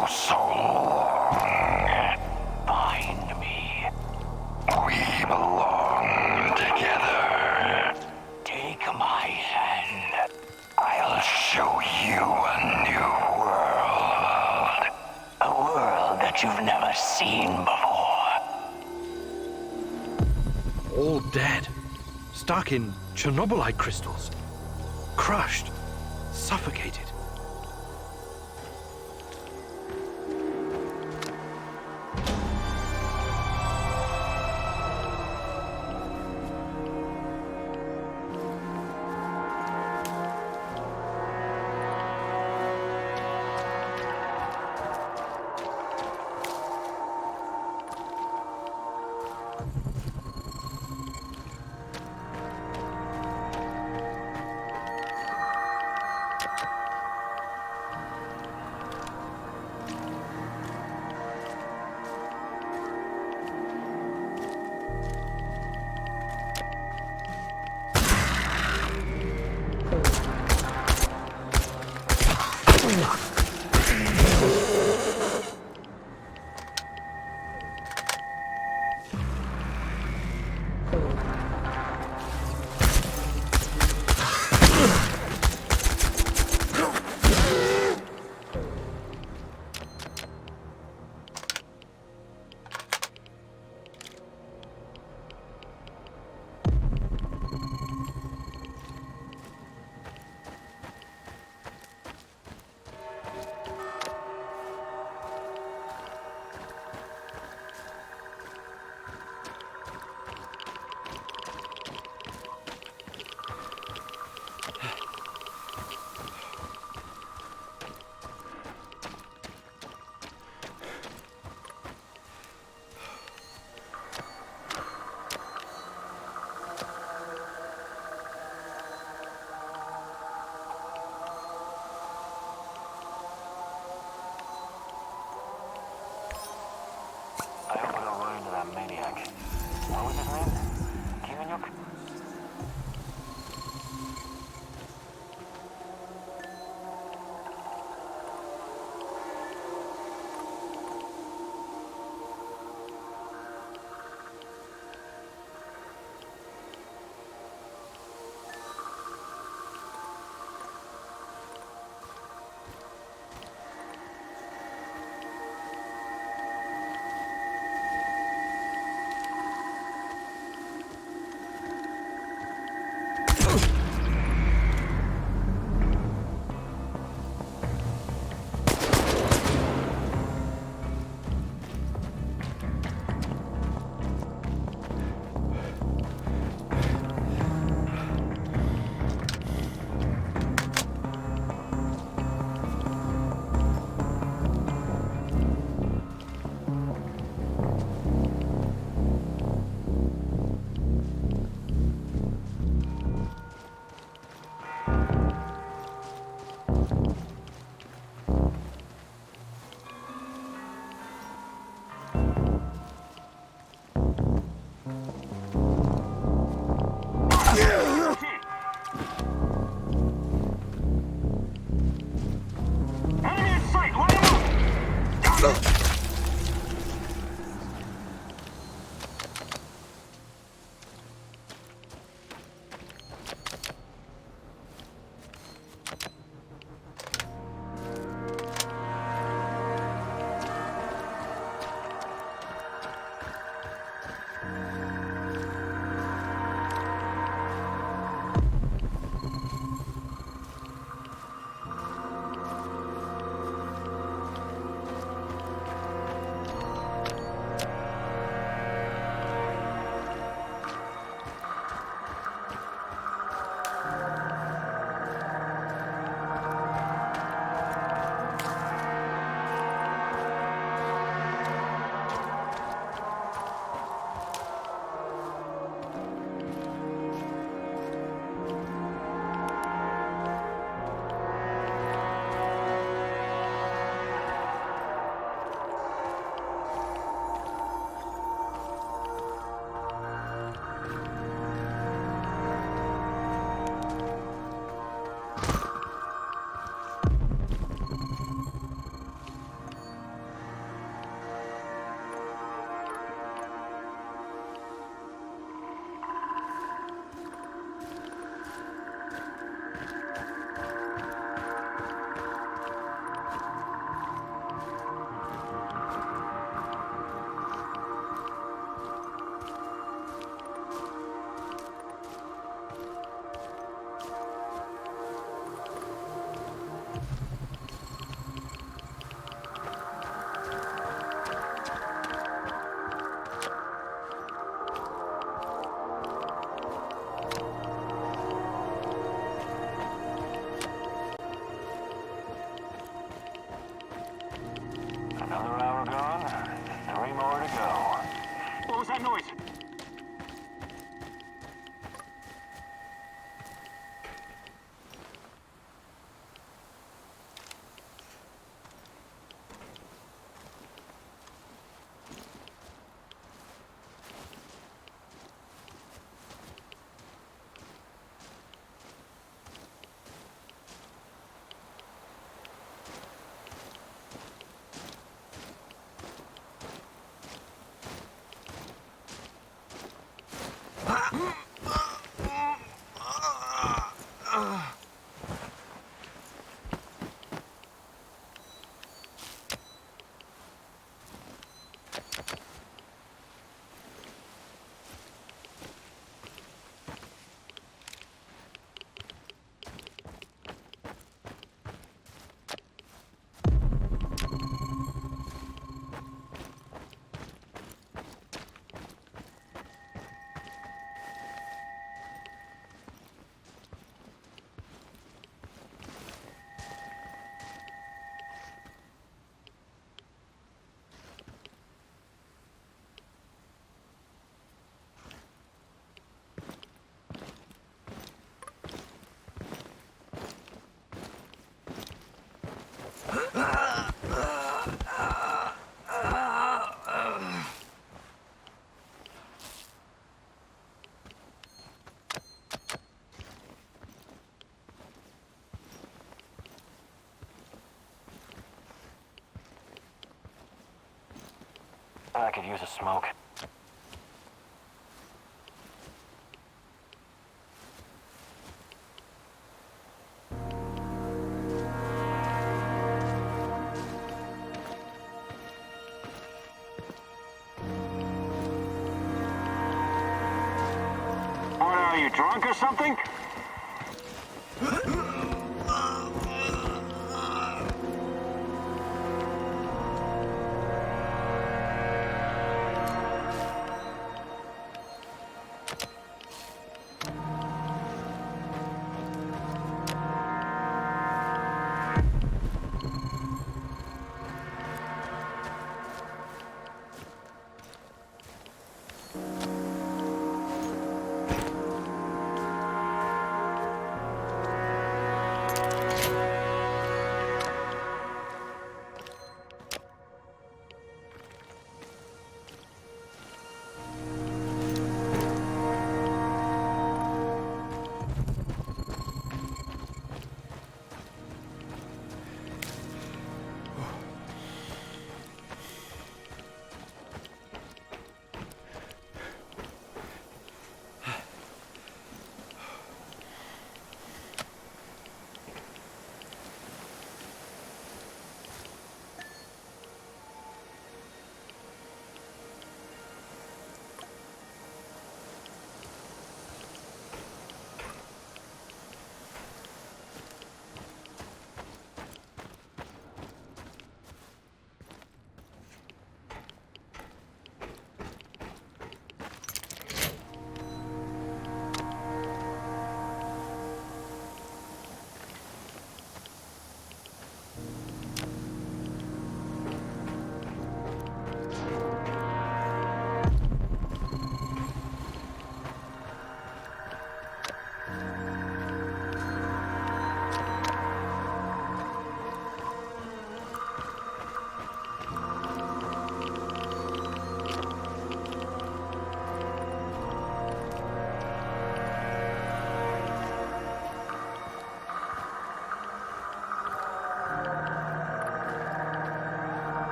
you so long. Find me. We belong together. Take my hand. I'll show you a new world. A world that you've never seen before. All dead. Stuck in Chernobylite crystals. Crushed. Suffocated. hour gone. 3 more to go. What was that noise? I could use a smoke. What are you, drunk or something?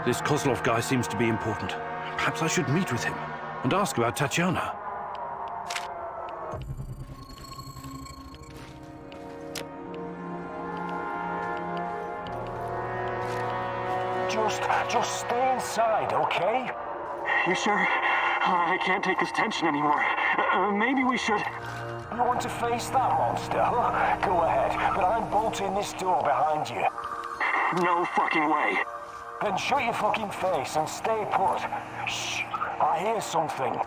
This Kozlov guy seems to be important. Perhaps I should meet with him and ask about Tatiana. Just stay inside, okay? You sure? I can't take this tension anymore. Maybe we should... You want to face that monster? Go ahead, but I'm bolting this door behind you. No fucking way. Then shut your fucking face and stay put. Shh, I hear something.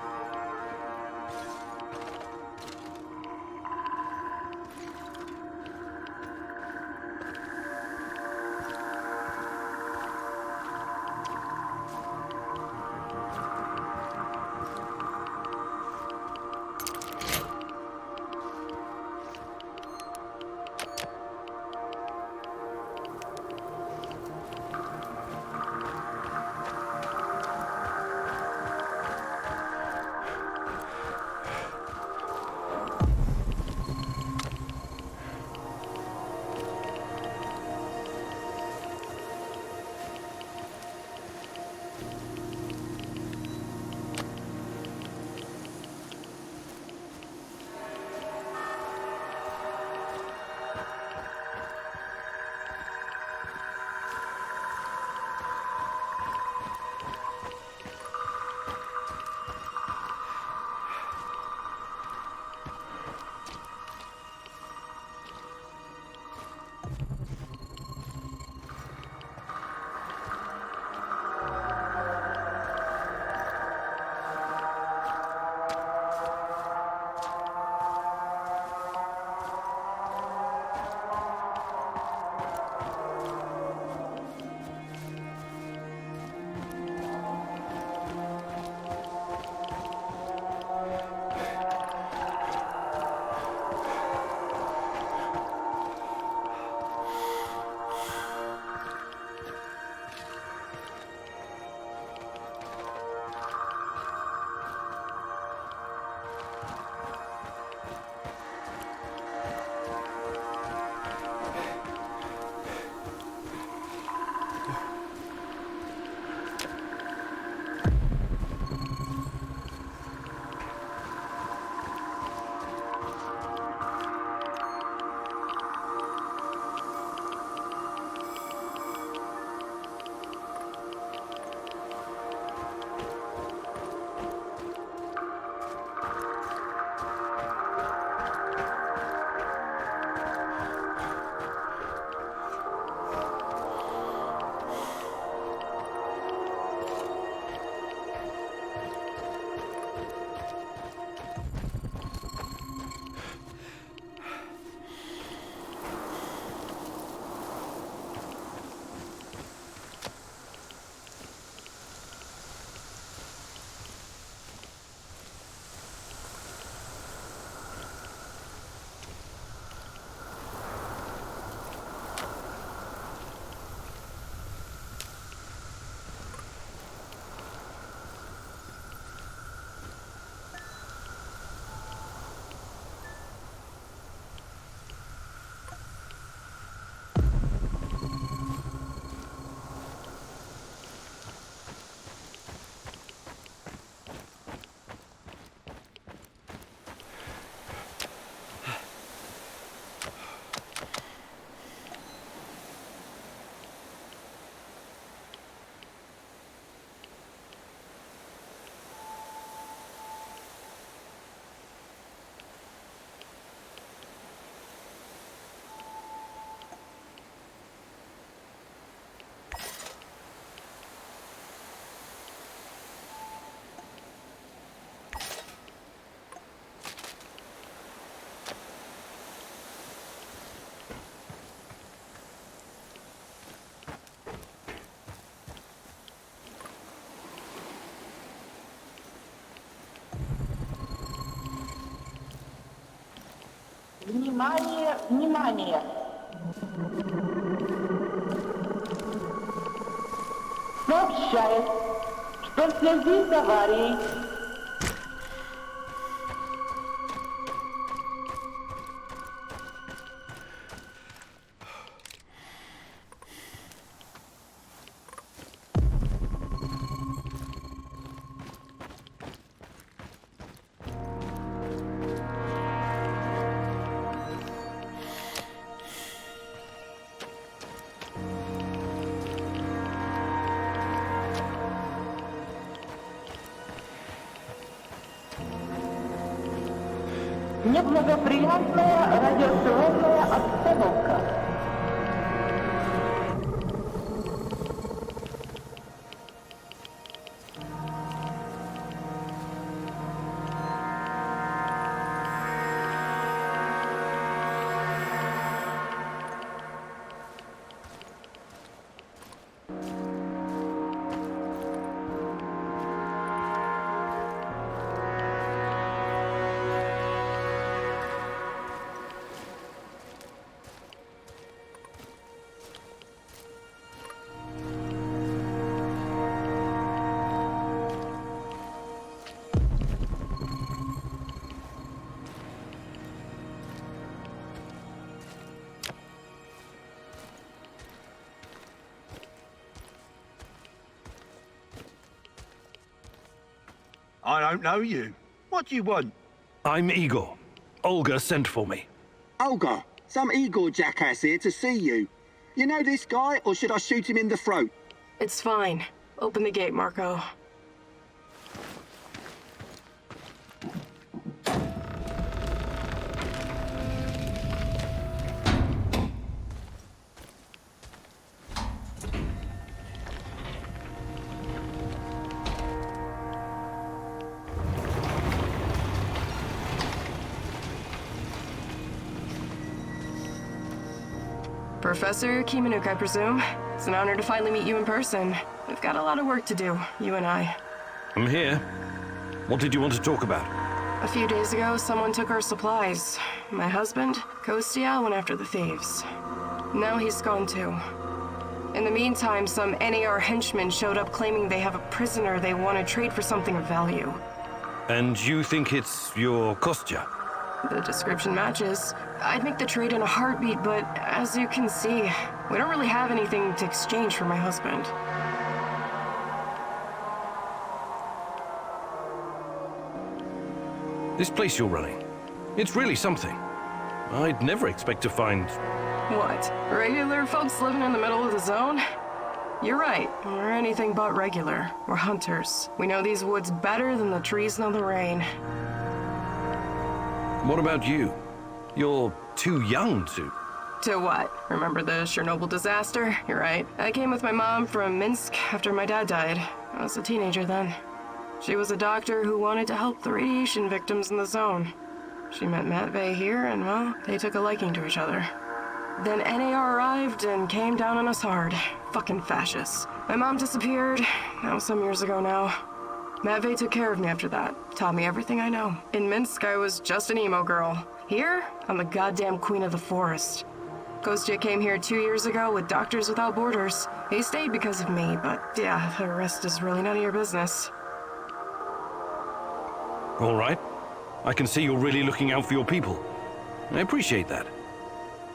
Внимание, внимание! Сообщает, что в связи с аварией неблагоприятная радиационная обстановка. I don't know you. What do you want? I'm Igor. Olga sent for me. Olga, some Igor jackass here to see you. You know this guy, or should I shoot him in the throat? It's fine. Open the gate, Marco. Professor Kimanuk, I presume. It's an honor to finally meet you in person. We've got a lot of work to do, you and I. I'm here. What did you want to talk about? A few days ago, someone took our supplies. My husband, Kostya, went after the thieves. Now he's gone too. In the meantime, some NAR henchmen showed up claiming they have a prisoner they want to trade for something of value. And you think it's your Kostya? The description matches. I'd make the trade in a heartbeat, but as you can see, we don't really have anything to exchange for my husband. This place you're running, it's really something. I'd never expect to find... What? Regular folks living in the middle of the zone? You're right. We're anything but regular. We're hunters. We know these woods better than the trees know the rain. What about you? You're too young to... To what? Remember the Chernobyl disaster? You're right. I came with my mom from Minsk after my dad died. I was a teenager then. She was a doctor who wanted to help the radiation victims in the zone. She met Matvey here, and well, they took a liking to each other. Then NAR arrived and came down on us hard. Fucking fascists. My mom disappeared. That was some years ago now. Matvey took care of me after that. Taught me everything I know. In Minsk, I was just an emo girl. Here, I'm the goddamn queen of the forest. Kostya came here 2 years ago with Doctors Without Borders. He stayed because of me, but yeah, the rest is really none of your business. All right. I can see you're really looking out for your people. I appreciate that.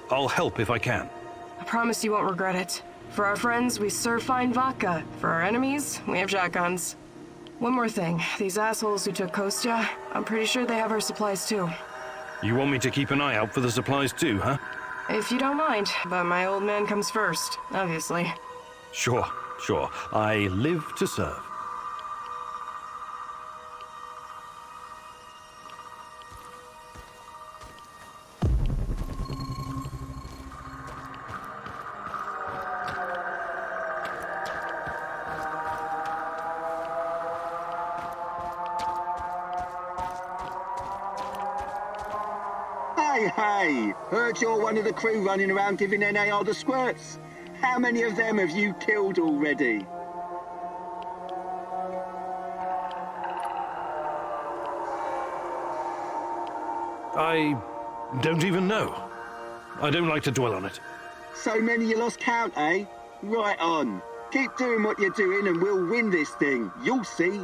I'll help if I can. I promise you won't regret it. For our friends, we serve fine vodka. For our enemies, we have shotguns. One more thing. These assholes who took Kostya, I'm pretty sure they have our supplies too. You want me to keep an eye out for the supplies too, huh? If you don't mind, but my old man comes first, obviously. Sure. I live to serve. Hey, heard you're one of the crew running around giving NAR the squirts. How many of them have you killed already? Don't even know. I don't like to dwell on it. So many you lost count, eh? Right on. Keep doing what you're doing and we'll win this thing. You'll see.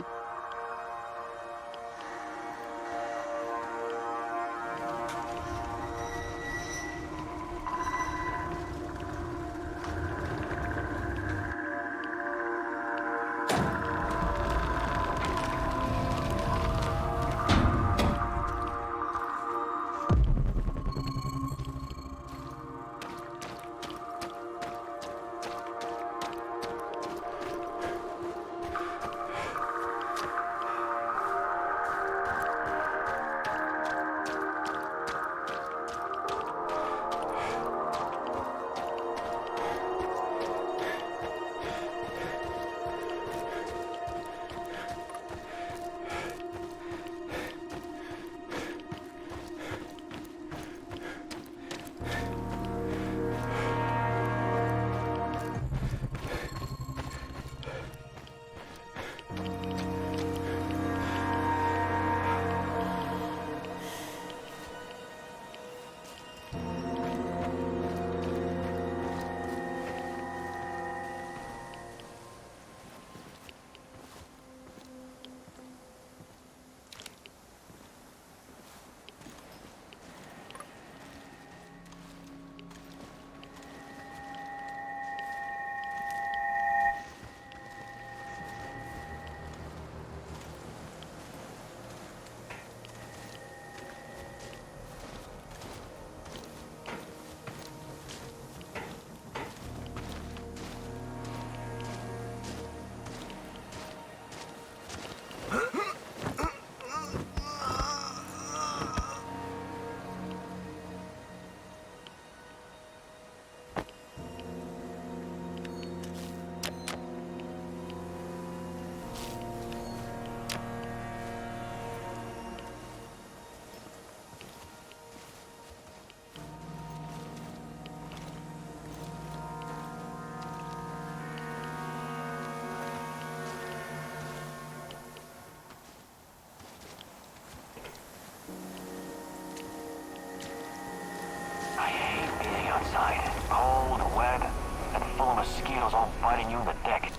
I hate being outside. Cold, wet, and full of mosquitoes all biting you in the deck.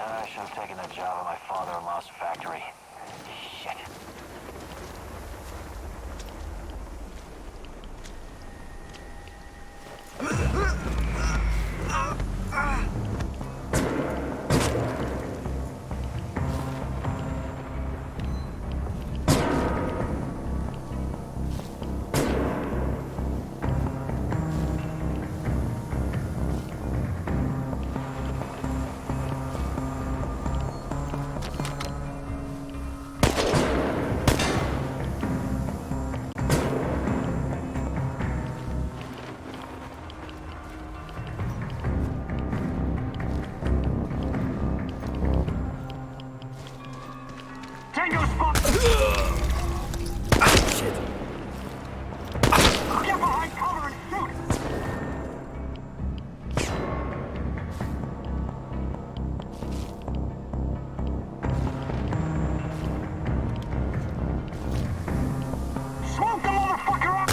I should have taken that job at my father-in-law's factory. Shit. Tango spot! Shit. Get behind cover and shoot! Smoke the motherfucker up!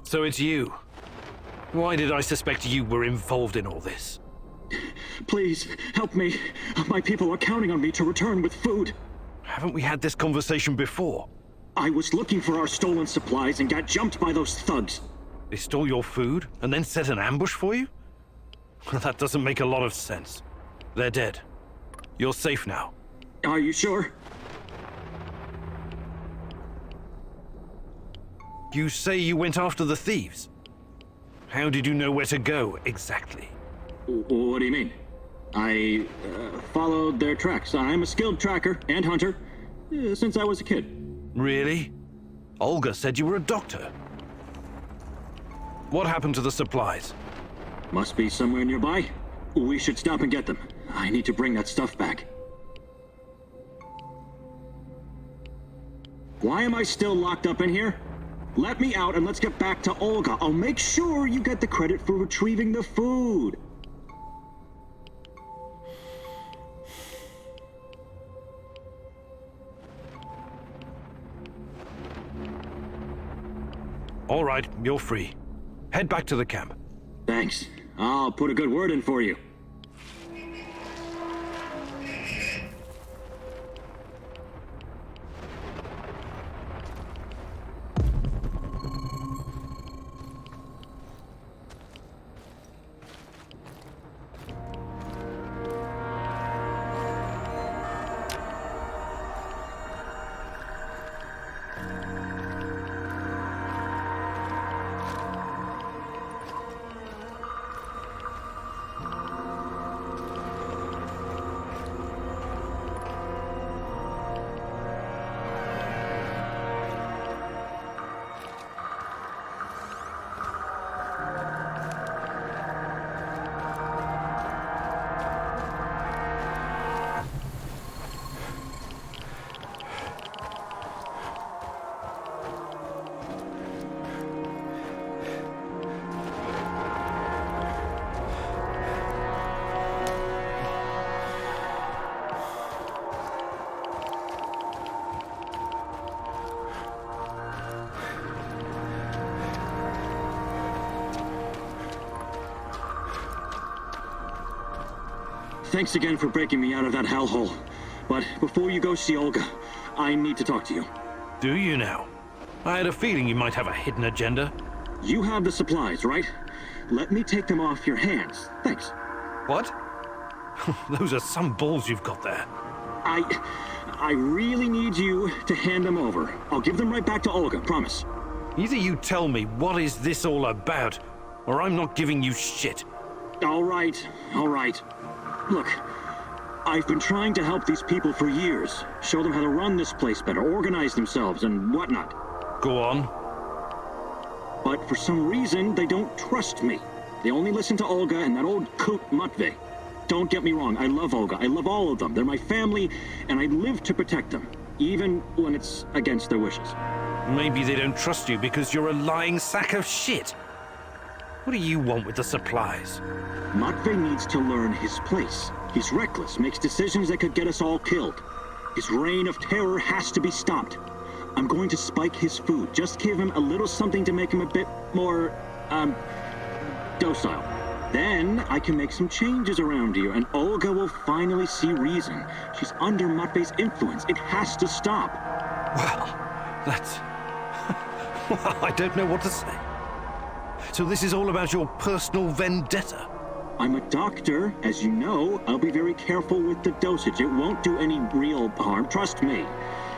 So it's you. Why did I suspect you were involved in all this? Please, help me. My people are counting on me to return with food. Haven't we had this conversation before? I was looking for our stolen supplies and got jumped by those thugs. They stole your food and then set an ambush for you? That doesn't make a lot of sense. They're dead. You're safe now. Are you sure? You say you went after the thieves. How did you know where to go, exactly? What do you mean? I followed their tracks. I'm a skilled tracker and hunter since I was a kid. Really? Olga said you were a doctor. What happened to the supplies? Must be somewhere nearby. We should stop and get them. I need to bring that stuff back. Why am I still locked up in here? Let me out and let's get back to Olga. I'll make sure you get the credit for retrieving the food. All right, you're free. Head back to the camp. Thanks. I'll put a good word in for you. Thanks again for breaking me out of that hellhole. But before you go see Olga, I need to talk to you. Do you now? I had a feeling you might have a hidden agenda. You have the supplies, right? Let me take them off your hands. Thanks. What? Those are some balls you've got there. I really need you to hand them over. I'll give them right back to Olga, promise. Either you tell me what is this all about, or I'm not giving you shit. All right. Look, I've been trying to help these people for years. Show them how to run this place better, organize themselves, and whatnot. Go on. But for some reason, they don't trust me. They only listen to Olga and that old coot Matvey. Don't get me wrong, I love Olga. I love all of them. They're my family, and I live to protect them, even when it's against their wishes. Maybe they don't trust you because you're a lying sack of shit. What do you want with the supplies? Matvey needs to learn his place. He's reckless, makes decisions that could get us all killed. His reign of terror has to be stopped. I'm going to spike his food. Just give him a little something to make him a bit more, docile. Then I can make some changes around here, and Olga will finally see reason. She's under Matvey's influence. It has to stop. Well, that's... well, I don't know what to say. So this is all about your personal vendetta? I'm a doctor, as you know. I'll be very careful with the dosage. It won't do any real harm, trust me.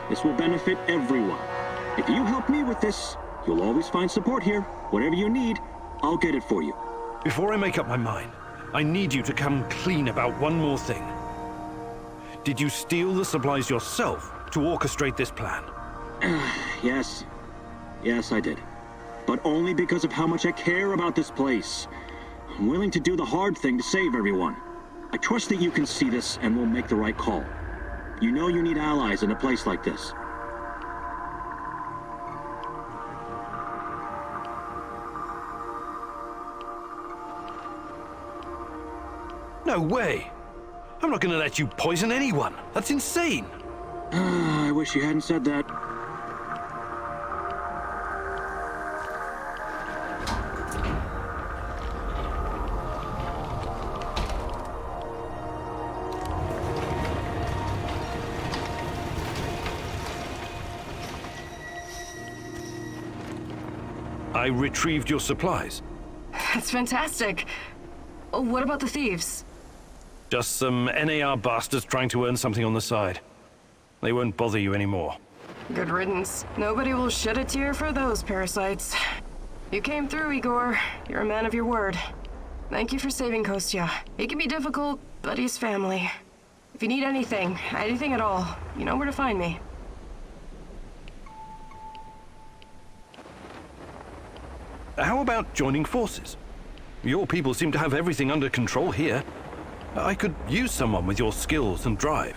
This will benefit everyone. If you help me with this, you'll always find support here. Whatever you need, I'll get it for you. Before I make up my mind, I need you to come clean about one more thing. Did you steal the supplies yourself to orchestrate this plan? Yes. Yes, I did. But only because of how much I care about this place. I'm willing to do the hard thing to save everyone. I trust that you can see this and will make the right call. You know you need allies in a place like this. No way! I'm not gonna let you poison anyone. That's insane. I wish you hadn't said that. I retrieved your supplies. That's fantastic. Oh, what about the thieves? Just some NAR bastards trying to earn something on the side. They won't bother you anymore. Good riddance. Nobody will shed a tear for those parasites. You came through, Igor. You're a man of your word. Thank you for saving Kostya. He can be difficult, but he's family. If you need anything at all, you know where to find me. How about joining forces? Your people seem to have everything under control here. I could use someone with your skills and drive.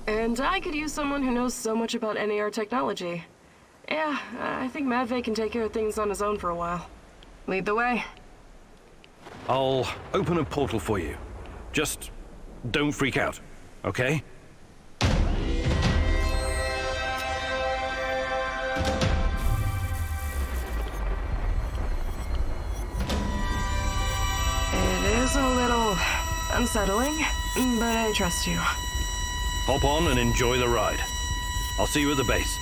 And I could use someone who knows so much about NAR technology. Yeah, I think Matvey can take care of things on his own for a while. Lead the way. I'll open a portal for you. Just don't freak out, okay? It is a little unsettling, but I trust you. Hop on and enjoy the ride. I'll see you at the base.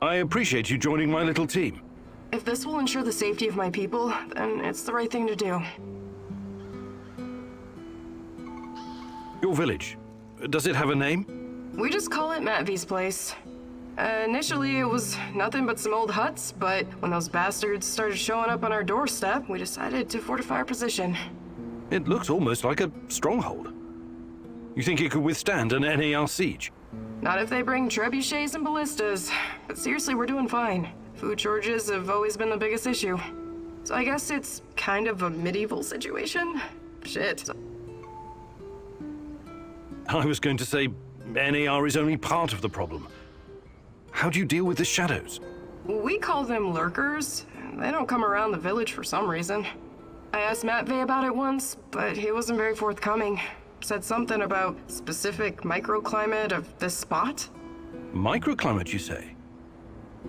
I appreciate you joining my little team. If this will ensure the safety of my people, then it's the right thing to do. Your village, does it have a name? We just call it Matvey's place. Initially, it was nothing but some old huts, but when those bastards started showing up on our doorstep, we decided to fortify our position. It looks almost like a stronghold. You think it could withstand an NAR siege? Not if they bring trebuchets and ballistas. But seriously, we're doing fine. Food shortages have always been the biggest issue. So I guess it's kind of a medieval situation? Shit. I was going to say NAR is only part of the problem. How do you deal with the shadows? We call them lurkers. They don't come around the village for some reason. I asked Matvey about it once, but he wasn't very forthcoming. Said something about specific microclimate of this spot? Microclimate, you say?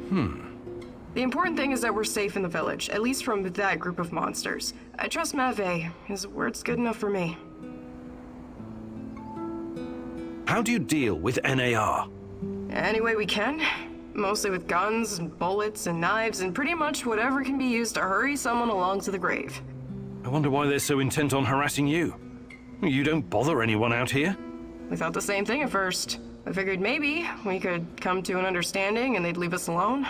The important thing is that we're safe in the village, at least from that group of monsters. I trust Matvey. His word's good enough for me. How do you deal with NAR? Any way we can. Mostly with guns and bullets and knives and pretty much whatever can be used to hurry someone along to the grave. I wonder why they're so intent on harassing you. You don't bother anyone out here? We thought the same thing at first. I figured maybe we could come to an understanding and they'd leave us alone.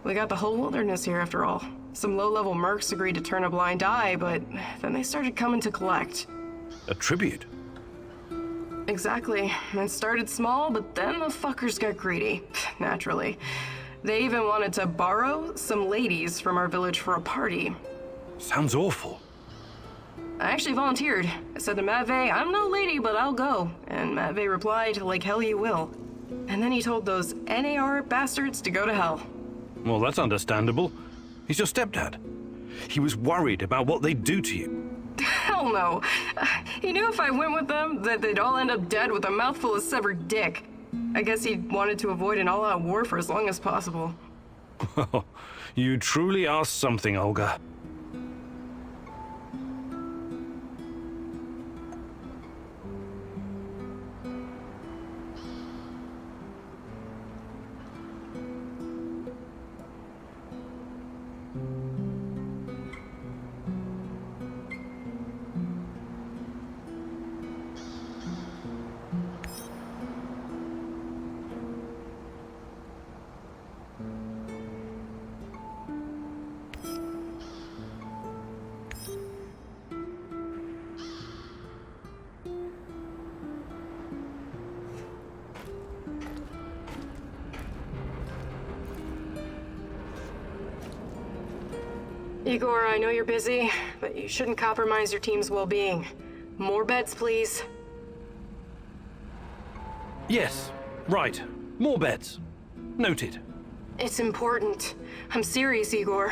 We got the whole wilderness here after all. Some low-level mercs agreed to turn a blind eye, but then they started coming to collect. A tribute? Exactly. It started small, but then the fuckers got greedy. Naturally. They even wanted to borrow some ladies from our village for a party. Sounds awful. I actually volunteered. I said to Matvey, I'm no lady, but I'll go. And Matvey replied, like hell you will. And then he told those NAR bastards to go to hell. Well, that's understandable. He's your stepdad. He was worried about what they'd do to you. Hell no. He knew if I went with them, that they'd all end up dead with a mouthful of severed dick. I guess he wanted to avoid an all-out war for as long as possible. You truly are something, Olga. Igor, I know you're busy, but you shouldn't compromise your team's well-being. More beds, please. Yes, right. More beds. Noted. It's important. I'm serious, Igor.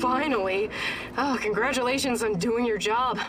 Finally! Oh, congratulations on doing your job.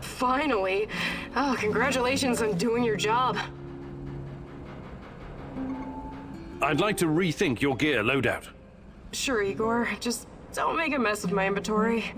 Finally! Oh, congratulations on doing your job. I'd like to rethink your gear loadout. Sure, Igor. Just don't make a mess of my inventory.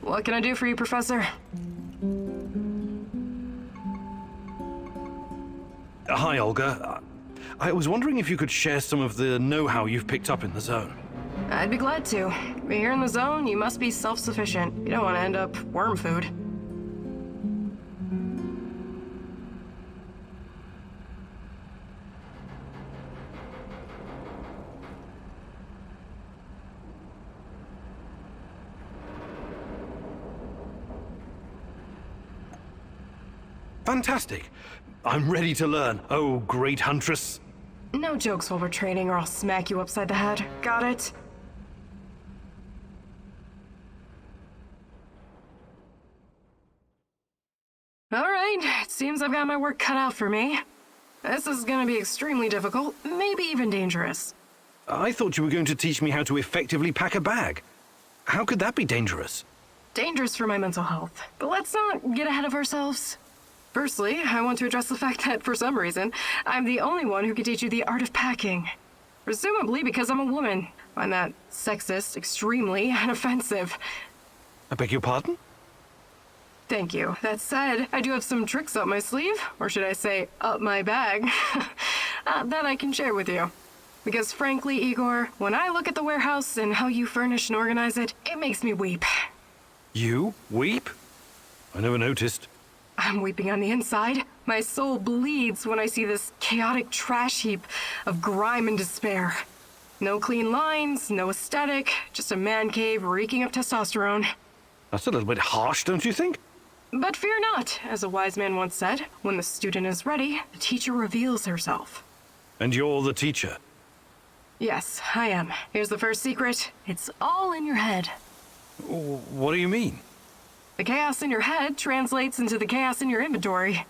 What can I do for you, Professor? Hi, Olga. I was wondering if you could share some of the know-how you've picked up in the zone. I'd be glad to. But here in the zone, you must be self-sufficient. You don't want to end up worm food. Fantastic. I'm ready to learn. Oh, great huntress. No jokes while we're training or I'll smack you upside the head. Got it? Alright, it seems I've got my work cut out for me. This is gonna be extremely difficult, maybe even dangerous. I thought you were going to teach me how to effectively pack a bag. How could that be dangerous? Dangerous for my mental health. But let's not get ahead of ourselves. Firstly, I want to address the fact that, for some reason, I'm the only one who can teach you the art of packing. Presumably because I'm a woman. I find that sexist, extremely, and offensive. I beg your pardon? Thank you. That said, I do have some tricks up my sleeve, or should I say, up my bag, that I can share with you. Because frankly, Igor, when I look at the warehouse and how you furnish and organize it, it makes me weep. You weep? I never noticed. I'm weeping on the inside. My soul bleeds when I see this chaotic trash heap of grime and despair. No clean lines, no aesthetic, just a man cave reeking of testosterone. That's a little bit harsh, don't you think? But fear not, as a wise man once said, when the student is ready, the teacher reveals herself. And you're the teacher. Yes, I am. Here's the first secret. It's all in your head. What do you mean? The chaos in your head translates into the chaos in your inventory.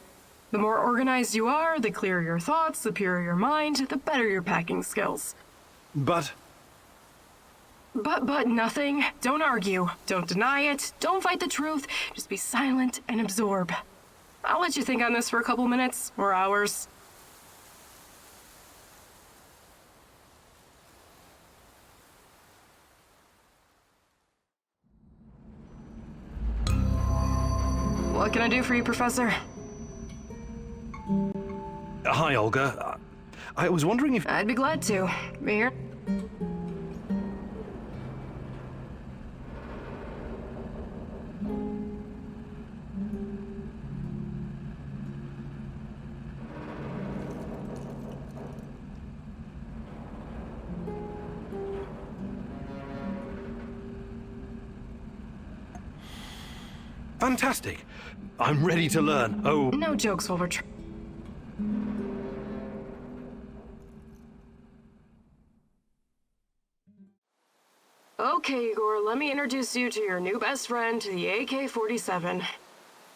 The more organized you are, the clearer your thoughts, the purer your mind, the better your packing skills. But But nothing. Don't argue. Don't deny it. Don't fight the truth. Just be silent and absorb. I'll let you think on this for a couple minutes or hours. What can I do for you, Professor? hi, Olga. I was wondering if... I'd be glad to. Be here. Fantastic. I'm ready to learn. Oh, No jokes while we're Okay, Igor, let me introduce you to your new best friend, the AK-47.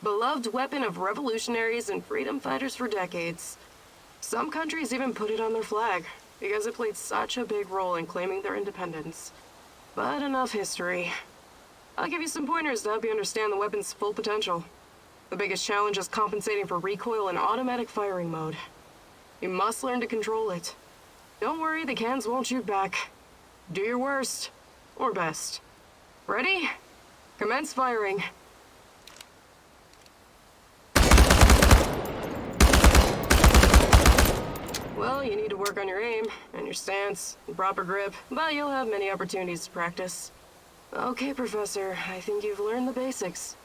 Beloved weapon of revolutionaries and freedom fighters for decades. Some countries even put it on their flag, because it played such a big role in claiming their independence. But enough history. I'll give you some pointers to help you understand the weapon's full potential. The biggest challenge is compensating for recoil in automatic firing mode. You must learn to control it. Don't worry, the cans won't shoot back. Do your worst. Or best. Ready? Commence firing. Well, you need to work on your aim, and your stance, and proper grip, but you'll have many opportunities to practice. Okay, Professor, I think you've learned the basics.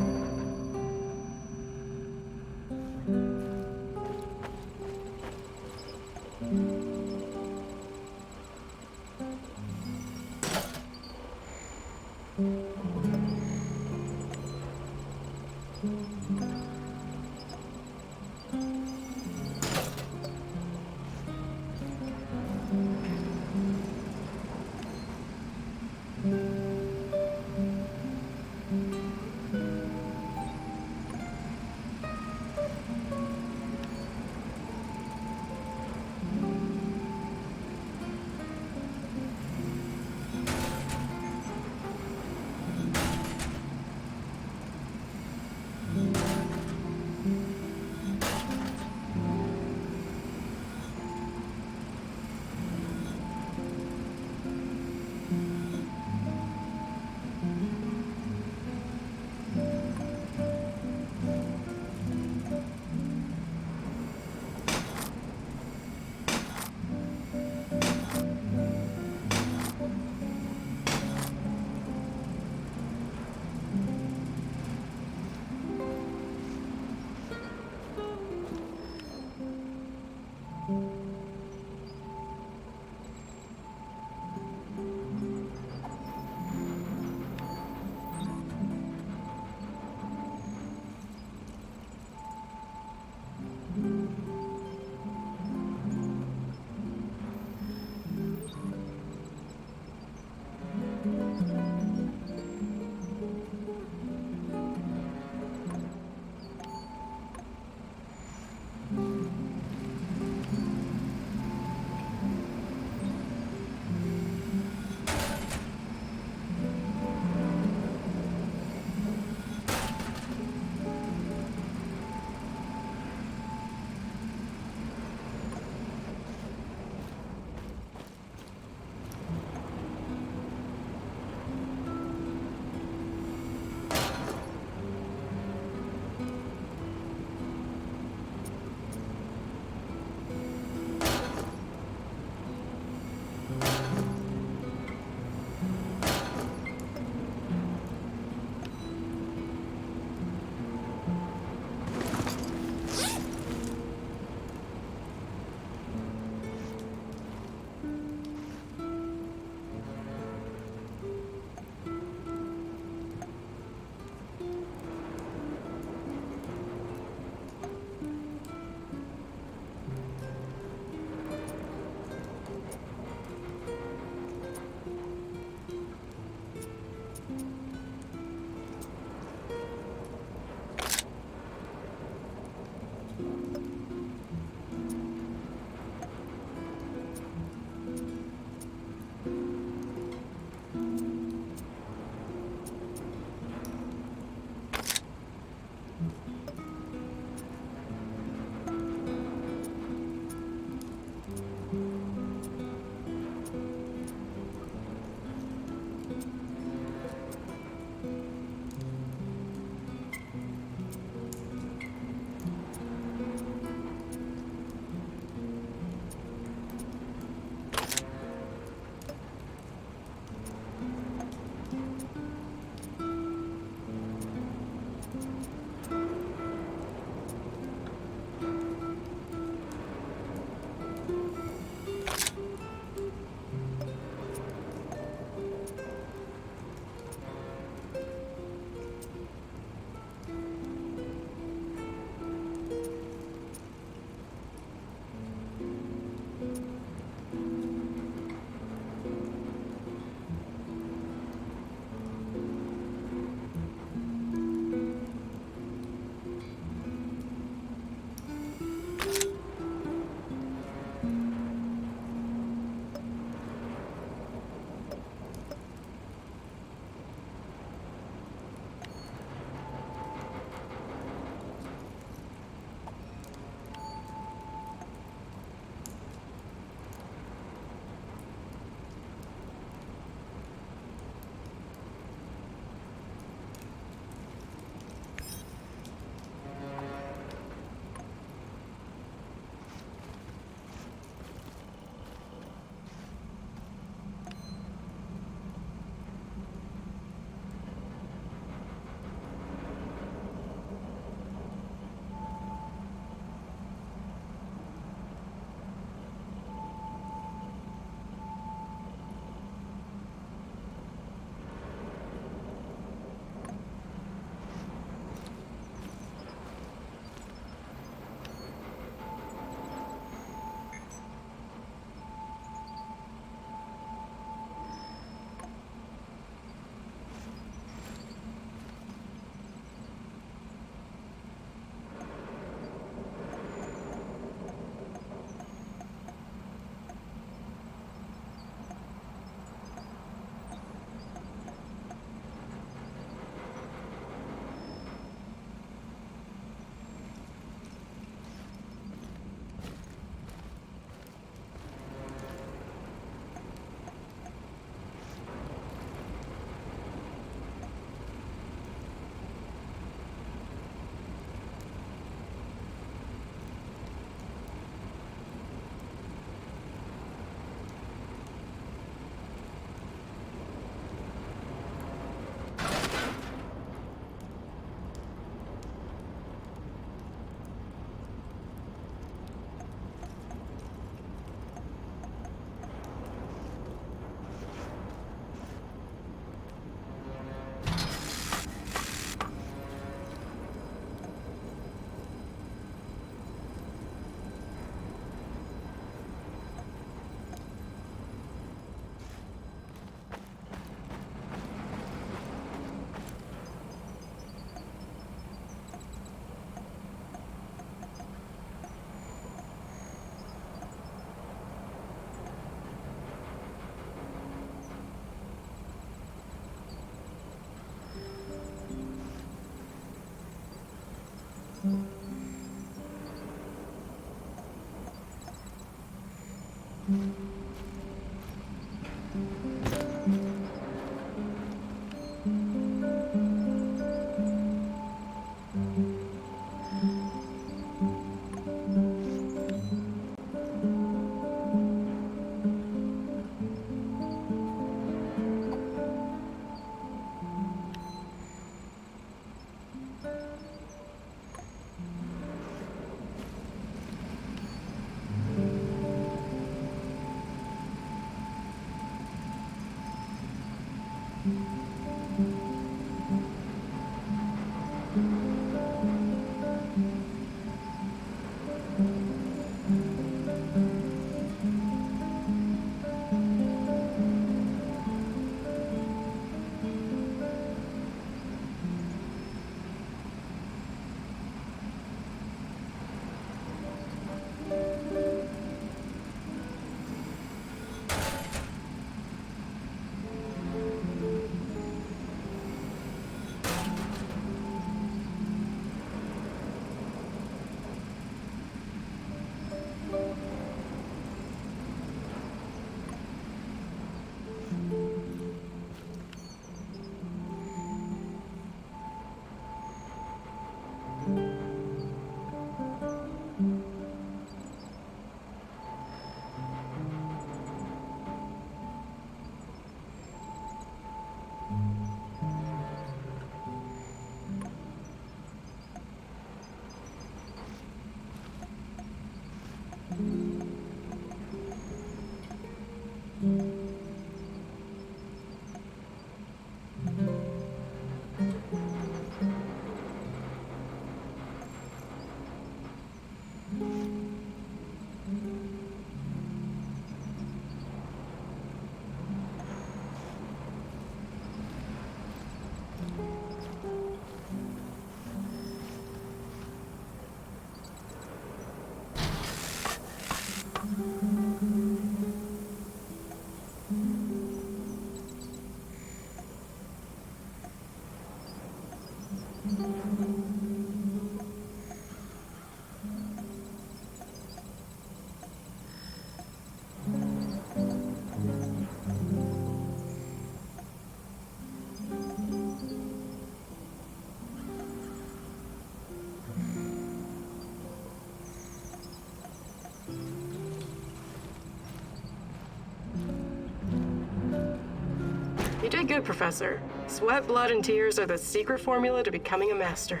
You did good, Professor. Sweat, blood, and tears are the secret formula to becoming a master.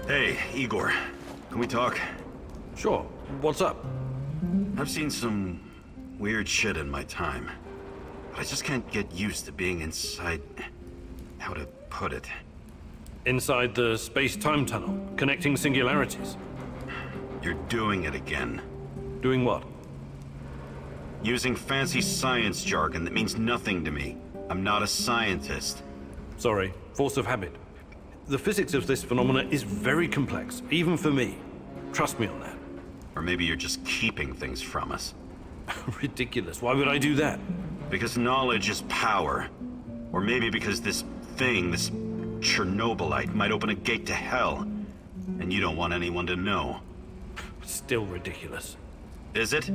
Hey, Igor. Can we talk? Sure. What's up? I've seen some weird shit in my time. But I just can't get used to being inside... how to put it? Inside the space-time tunnel, connecting singularities. You're doing it again. Doing what? Using fancy science jargon that means nothing to me. I'm not a scientist. Sorry, force of habit. The physics of this phenomena is very complex, even for me. Trust me on that. Or maybe you're just keeping things from us. Ridiculous. Why would I do that? Because knowledge is power. Or maybe because this thing, this Chernobylite, might open a gate to hell. And you don't want anyone to know. Still ridiculous. Is it?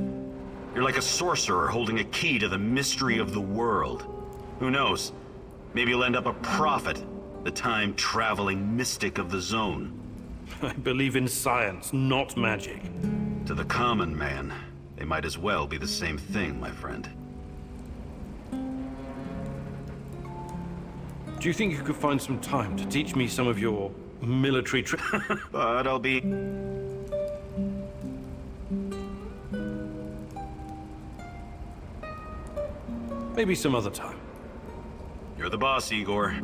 You're like a sorcerer holding a key to the mystery of the world. Who knows? Maybe you'll end up a prophet, the time-traveling mystic of the zone. I believe in science, not magic. To the common man, they might as well be the same thing, my friend. Do you think you could find some time to teach me some of your military But I'll be... Maybe some other time. You're the boss, Igor.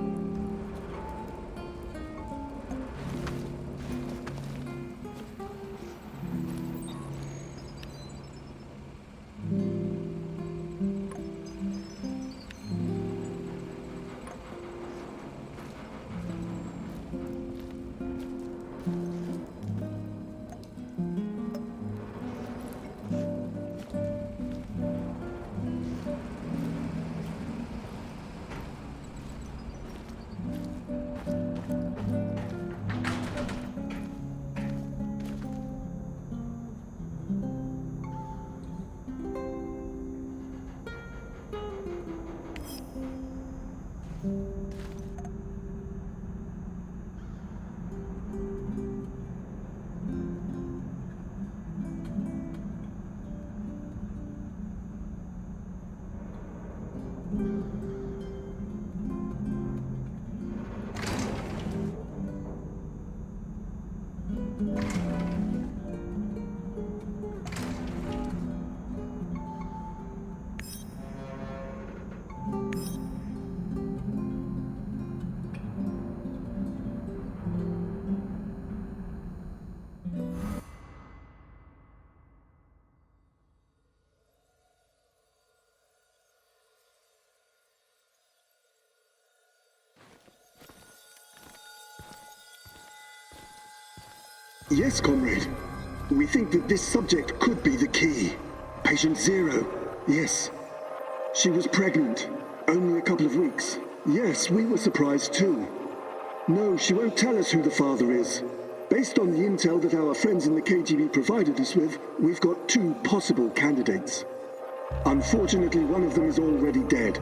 Yes, comrade. We think that this subject could be the key. Patient Zero. Yes. She was pregnant. Only a couple of weeks. Yes, we were surprised too. No, she won't tell us who the father is. Based on the intel that our friends in the KGB provided us with, we've got 2 possible candidates. Unfortunately, one of them is already dead.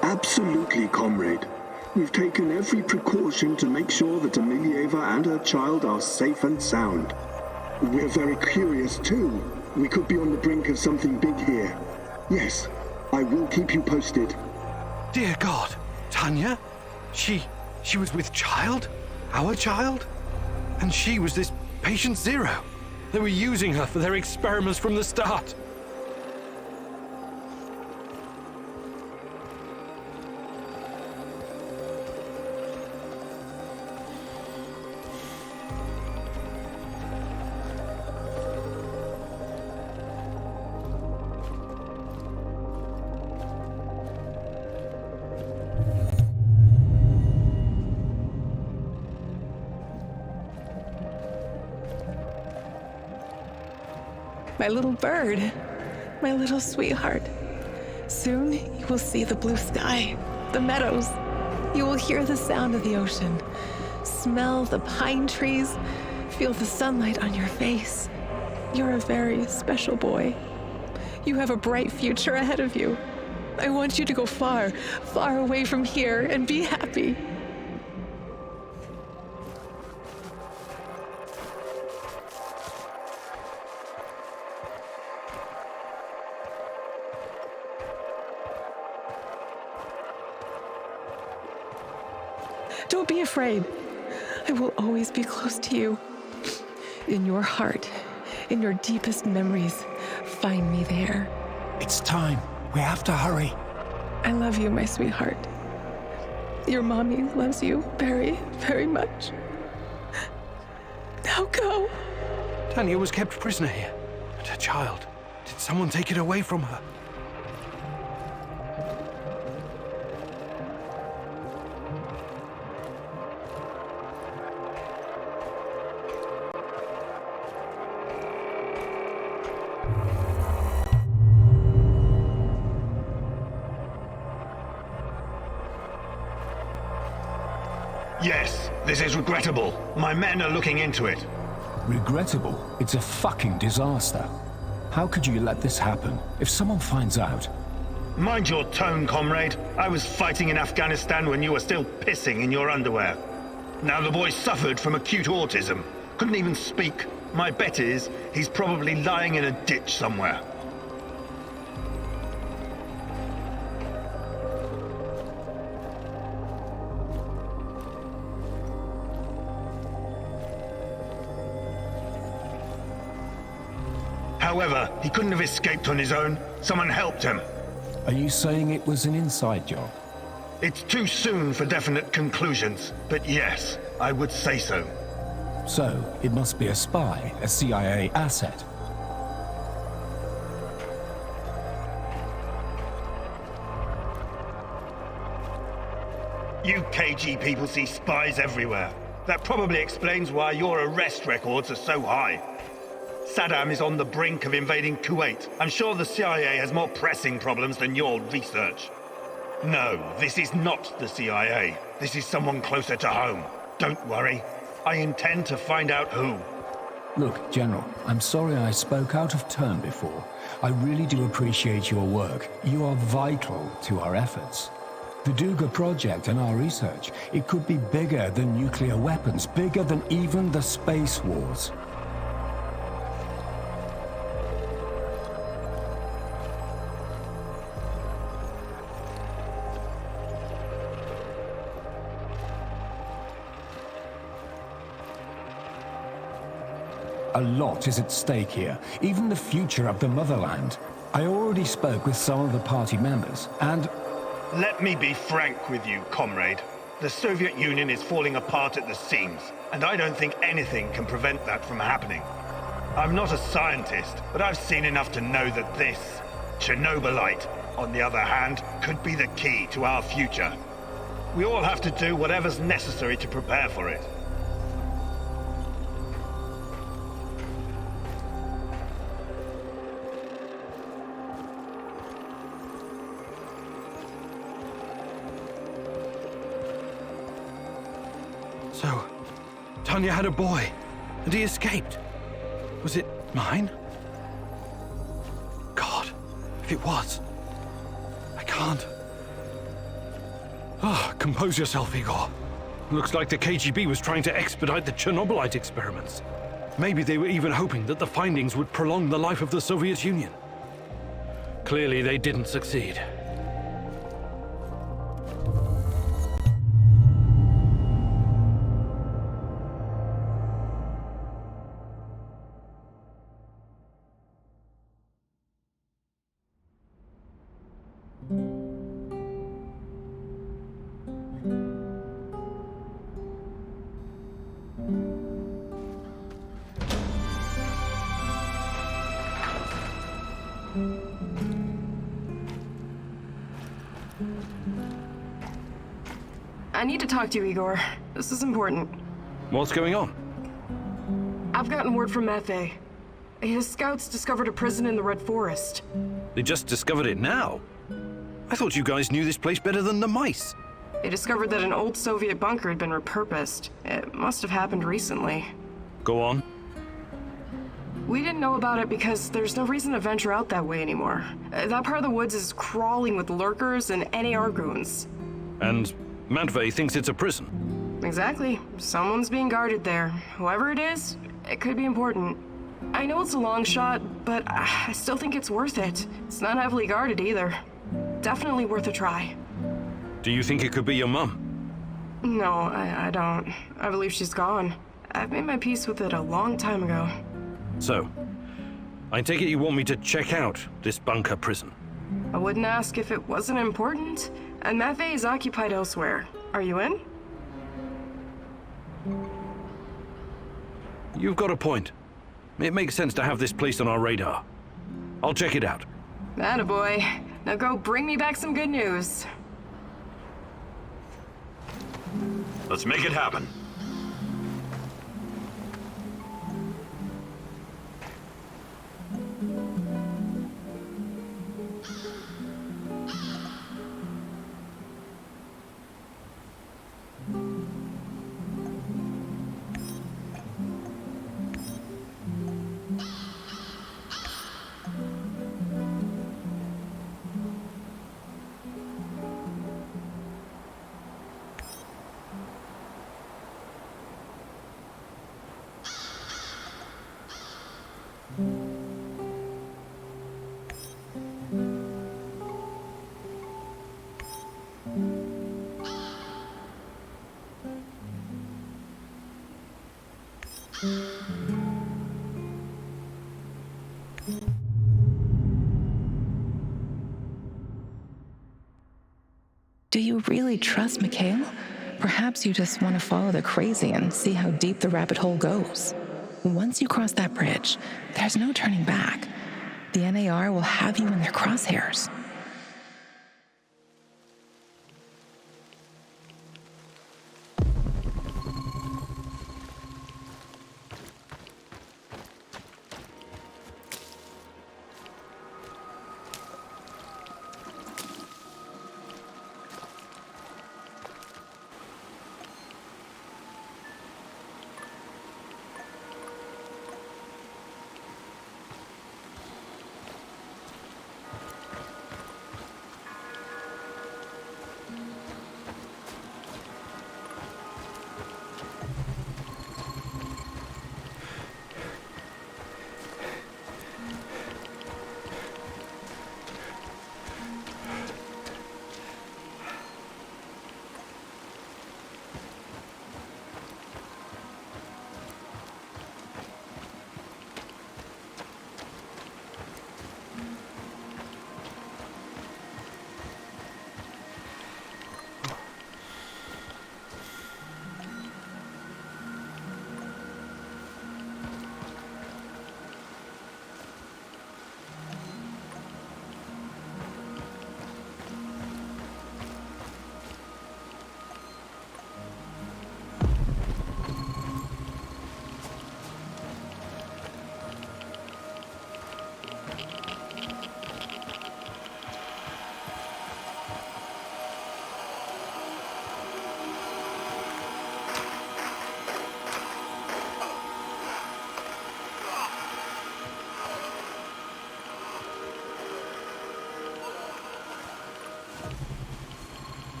Absolutely, comrade. We've taken every precaution to make sure that Emilieva and her child are safe and sound. We're very curious too. We could be on the brink of something big here. Yes, I will keep you posted. Dear God, Tanya? She was with child? Our child? And she was this patient Zero. They were using her for their experiments from the start. My little bird, my little sweetheart. Soon you will see the blue sky, the meadows. You will hear the sound of the ocean, smell the pine trees, feel the sunlight on your face. You're a very special boy. You have a bright future ahead of you. I want you to go far, far away from here and be happy. Don't be afraid. I will always be close to you. In your heart, in your deepest memories, find me there. It's time. We have to hurry. I love you, my sweetheart. Your mommy loves you very, very much. Now go. Tanya was kept prisoner here. And her child. Did someone take it away from her? Yes, this is regrettable. My men are looking into it. Regrettable? It's a fucking disaster. How could you let this happen? If someone finds out... Mind your tone, comrade. I was fighting in Afghanistan when you were still pissing in your underwear. Now the boy suffered from acute autism. Couldn't even speak. My bet is he's probably lying in a ditch somewhere. However, he couldn't have escaped on his own. Someone helped him. Are you saying it was an inside job? It's too soon for definite conclusions, but yes, I would say so. So, it must be a spy, a CIA asset. You KG people see spies everywhere. That probably explains why your arrest records are so high. Saddam is on the brink of invading Kuwait. I'm sure the CIA has more pressing problems than your research. No, this is not the CIA. This is someone closer to home. Don't worry. I intend to find out who. Look, General, I'm sorry I spoke out of turn before. I really do appreciate your work. You are vital to our efforts. The Duga project and our research, it could be bigger than nuclear weapons, bigger than even the space wars. A lot is at stake here, even the future of the motherland. I already spoke with some of the party members, and Let me be frank with you, comrade. The Soviet Union is falling apart at the seams, and I don't think anything can prevent that from happening. I'm not a scientist, but I've seen enough to know that this, Chernobylite, on the other hand, could be the key to our future. We all have to do whatever's necessary to prepare for it. So, Tanya had a boy, and he escaped. Was it mine? God, if it was, I can't. Compose yourself, Igor. Looks like the KGB was trying to expedite the Chernobylite experiments. Maybe they were even hoping that the findings would prolong the life of the Soviet Union. Clearly, they didn't succeed. I need to talk to you, Igor. This is important. What's going on? I've gotten word from Matvey. His scouts discovered a prison in the Red Forest. They just discovered it now? I thought you guys knew this place better than the mice. They discovered that an old Soviet bunker had been repurposed. It must have happened recently. Go on. We didn't know about it because there's no reason to venture out that way anymore. That part of the woods is crawling with lurkers and NAR goons. And Matvey thinks it's a prison. Exactly. Someone's being guarded there. Whoever it is, it could be important. I know it's a long shot, but I still think it's worth it. It's not heavily guarded either. Definitely worth a try. Do you think it could be your mum? No, I don't. I believe she's gone. I've made my peace with it a long time ago. So, I take it you want me to check out this bunker prison? I wouldn't ask if it wasn't important. And Matvey is occupied elsewhere. Are you in? You've got a point. It makes sense to have this placed on our radar. I'll check it out. Attaboy. Now go bring me back some good news. Let's make it happen. Do you really trust Mikhail? Perhaps you just want to follow the crazy and see how deep the rabbit hole goes. Once you cross that bridge, there's no turning back. The NAR will have you in their crosshairs.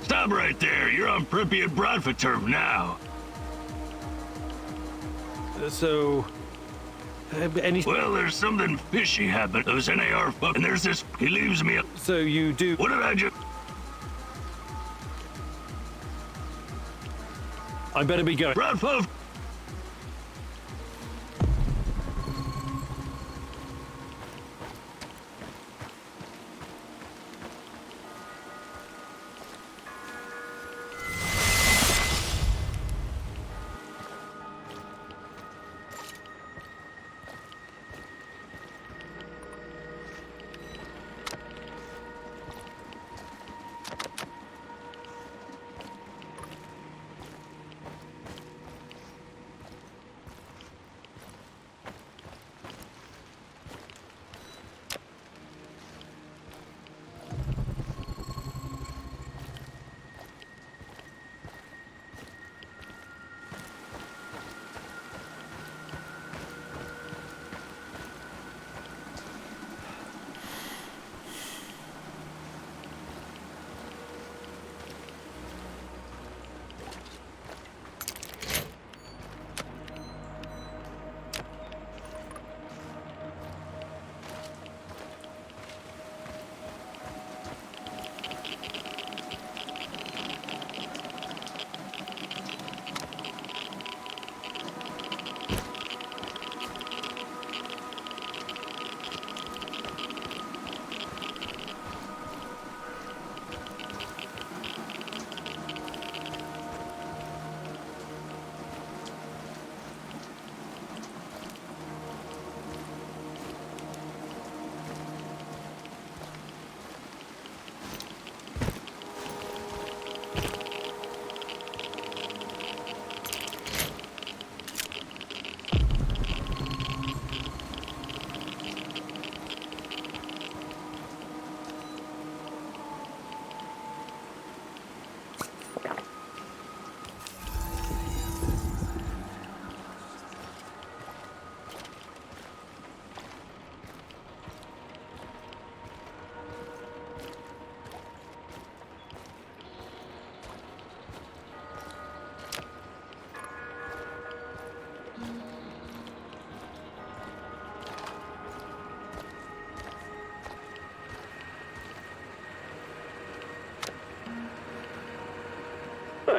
Stop right there. You're on Pripyat Bradford turf now. Any... Well, there's something fishy happened. Those NAR fuck, and there's this... He leaves me... So you do... What did I just... I better be going. Bradford!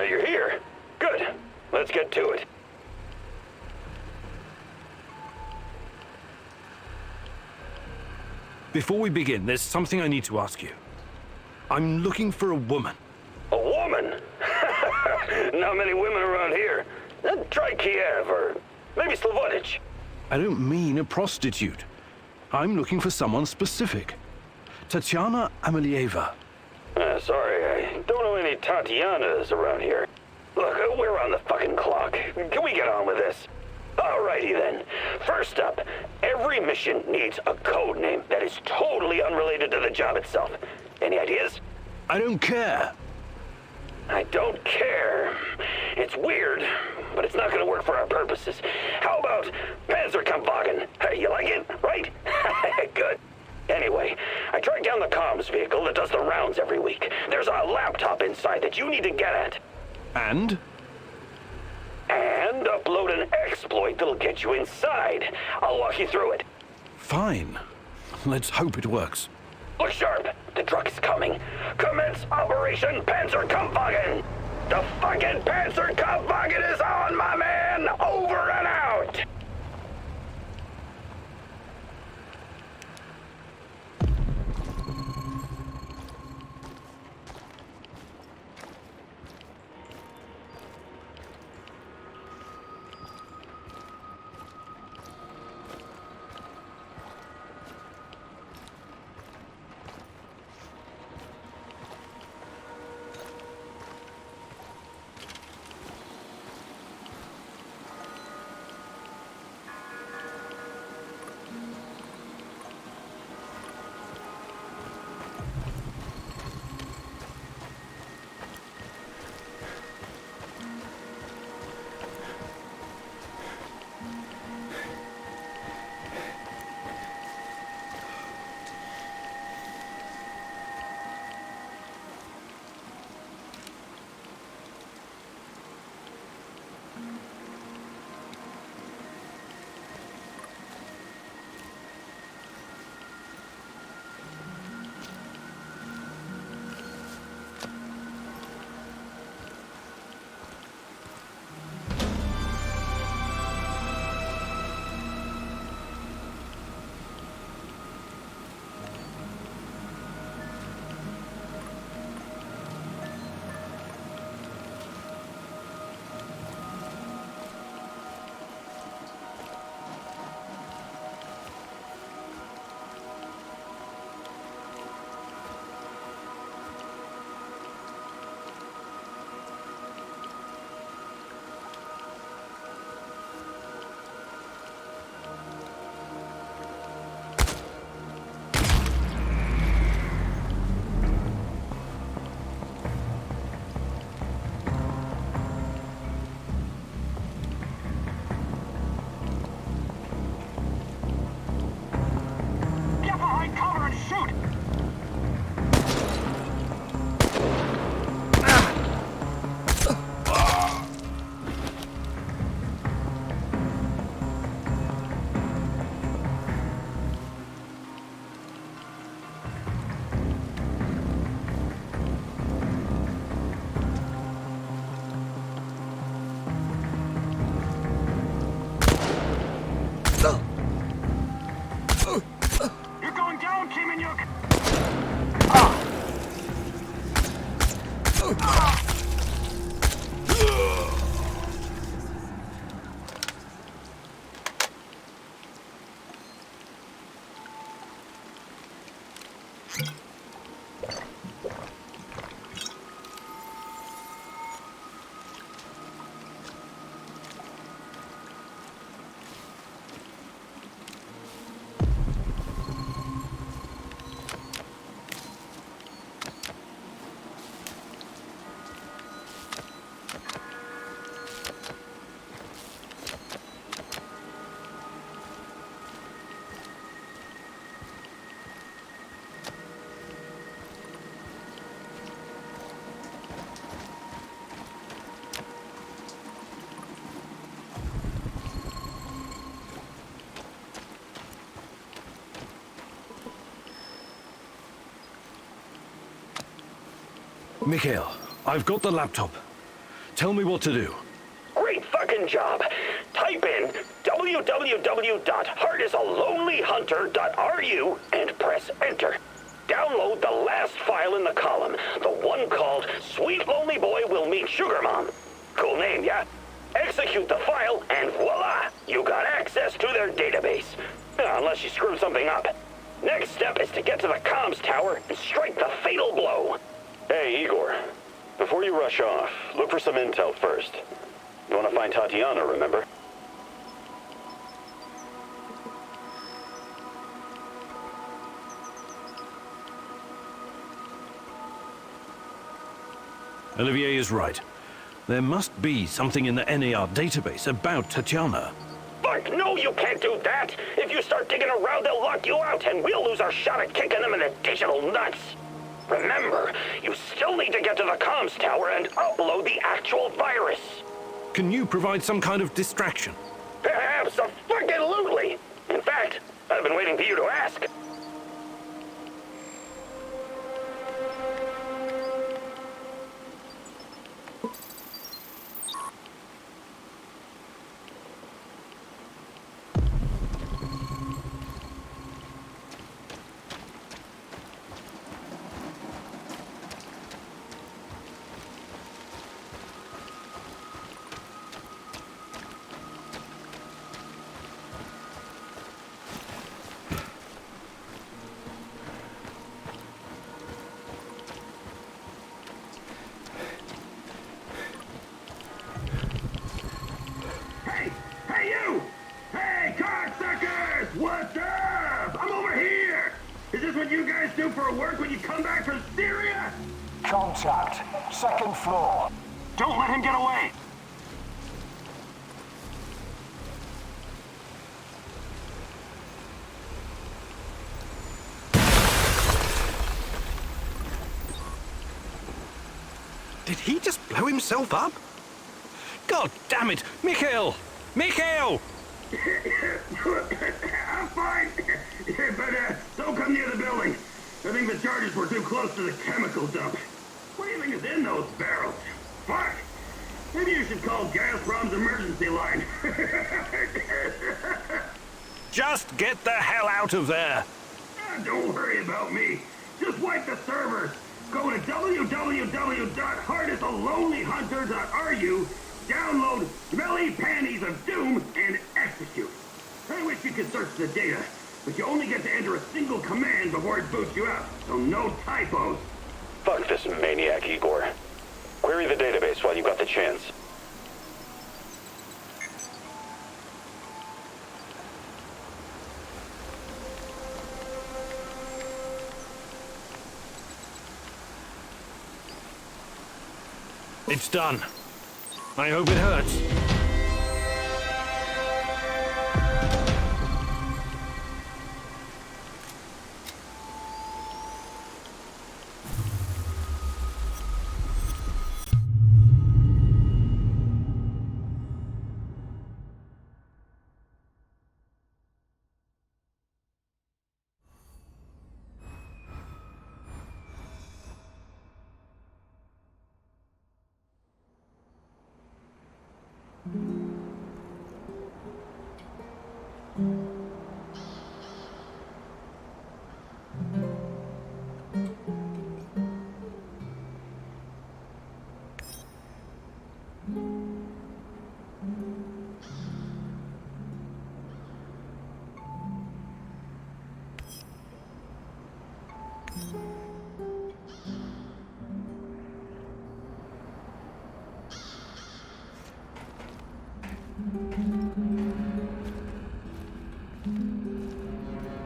you're here. Good. Let's get to it. Before we begin, there's something I need to ask you. I'm looking for a woman. A woman? Not many women around here. Try Kiev or maybe Slavonich. I don't mean a prostitute. I'm looking for someone specific. Tatiana Amelieva. Sorry, I don't know any Tatianas around here. Look, we're on the fucking clock. Can we get on with this? Alrighty then. First up, every mission needs a code name that is totally unrelated to the job itself. Any ideas? I don't care. I don't care. It's weird, but it's not gonna work for our purposes. How about Panzerkampfwagen? You like it, right? Good. Anyway, I tracked down the comms vehicle that does the rounds every week. There's a laptop inside that you need to get at. And? And upload an exploit that'll get you inside. I'll walk you through it. Fine. Let's hope it works. Look sharp. The truck is coming. Commence Operation Panzerkampfwagen. The fucking Panzerkampfwagen is on, my man. Over and out. Mikhail, I've got the laptop. Tell me what to do. Great fucking job. Type in www.heartisalonelyhunter.ru and press enter. Download the last file in the column, the one called Sweet Lonely Boy Will Meet Sugar Mom. Cool name, yeah? Execute the file, and voila! You got access to their database. Unless you screwed something up. Next step is to get to the comms tower and strike the fatal blow. Hey, Igor. Before you rush off, look for some intel first. You want to find Tatiana, remember? Olivier is right. There must be something in the NAR database about Tatiana. Fuck no, you can't do that! If you start digging around, they'll lock you out, and we'll lose our shot at kicking them in the digital nuts. Remember, you still need to get to the comms tower and upload the actual virus. Can you provide some kind of distraction? Abso-fucking-lutely! In fact, I've been waiting for you to ask. Hey, you! Hey, cocksuckers! What's up? I'm over here! Is this what you guys do for work when you come back from Syria? Contact. Second floor. Don't let him get away! Did he just blow himself up? God damn it! Mikhail! Mikhail! I'm fine, but don't come near the building. I think the charges were too close to the chemical dump. What do you think is in those barrels? Fuck! Maybe you should call Gazprom's emergency line. Just get the hell out of there! Don't worry about me. Just wipe the servers. Go to www.heartisalonelyhunter.ru, download Smelly Panties of Doom, and execute. I wish you could search the data, but you only get to enter a single command before it boots you out, so no typos. Fuck this maniac, Igor. Query the database while you got the chance. It's done. I hope it hurts.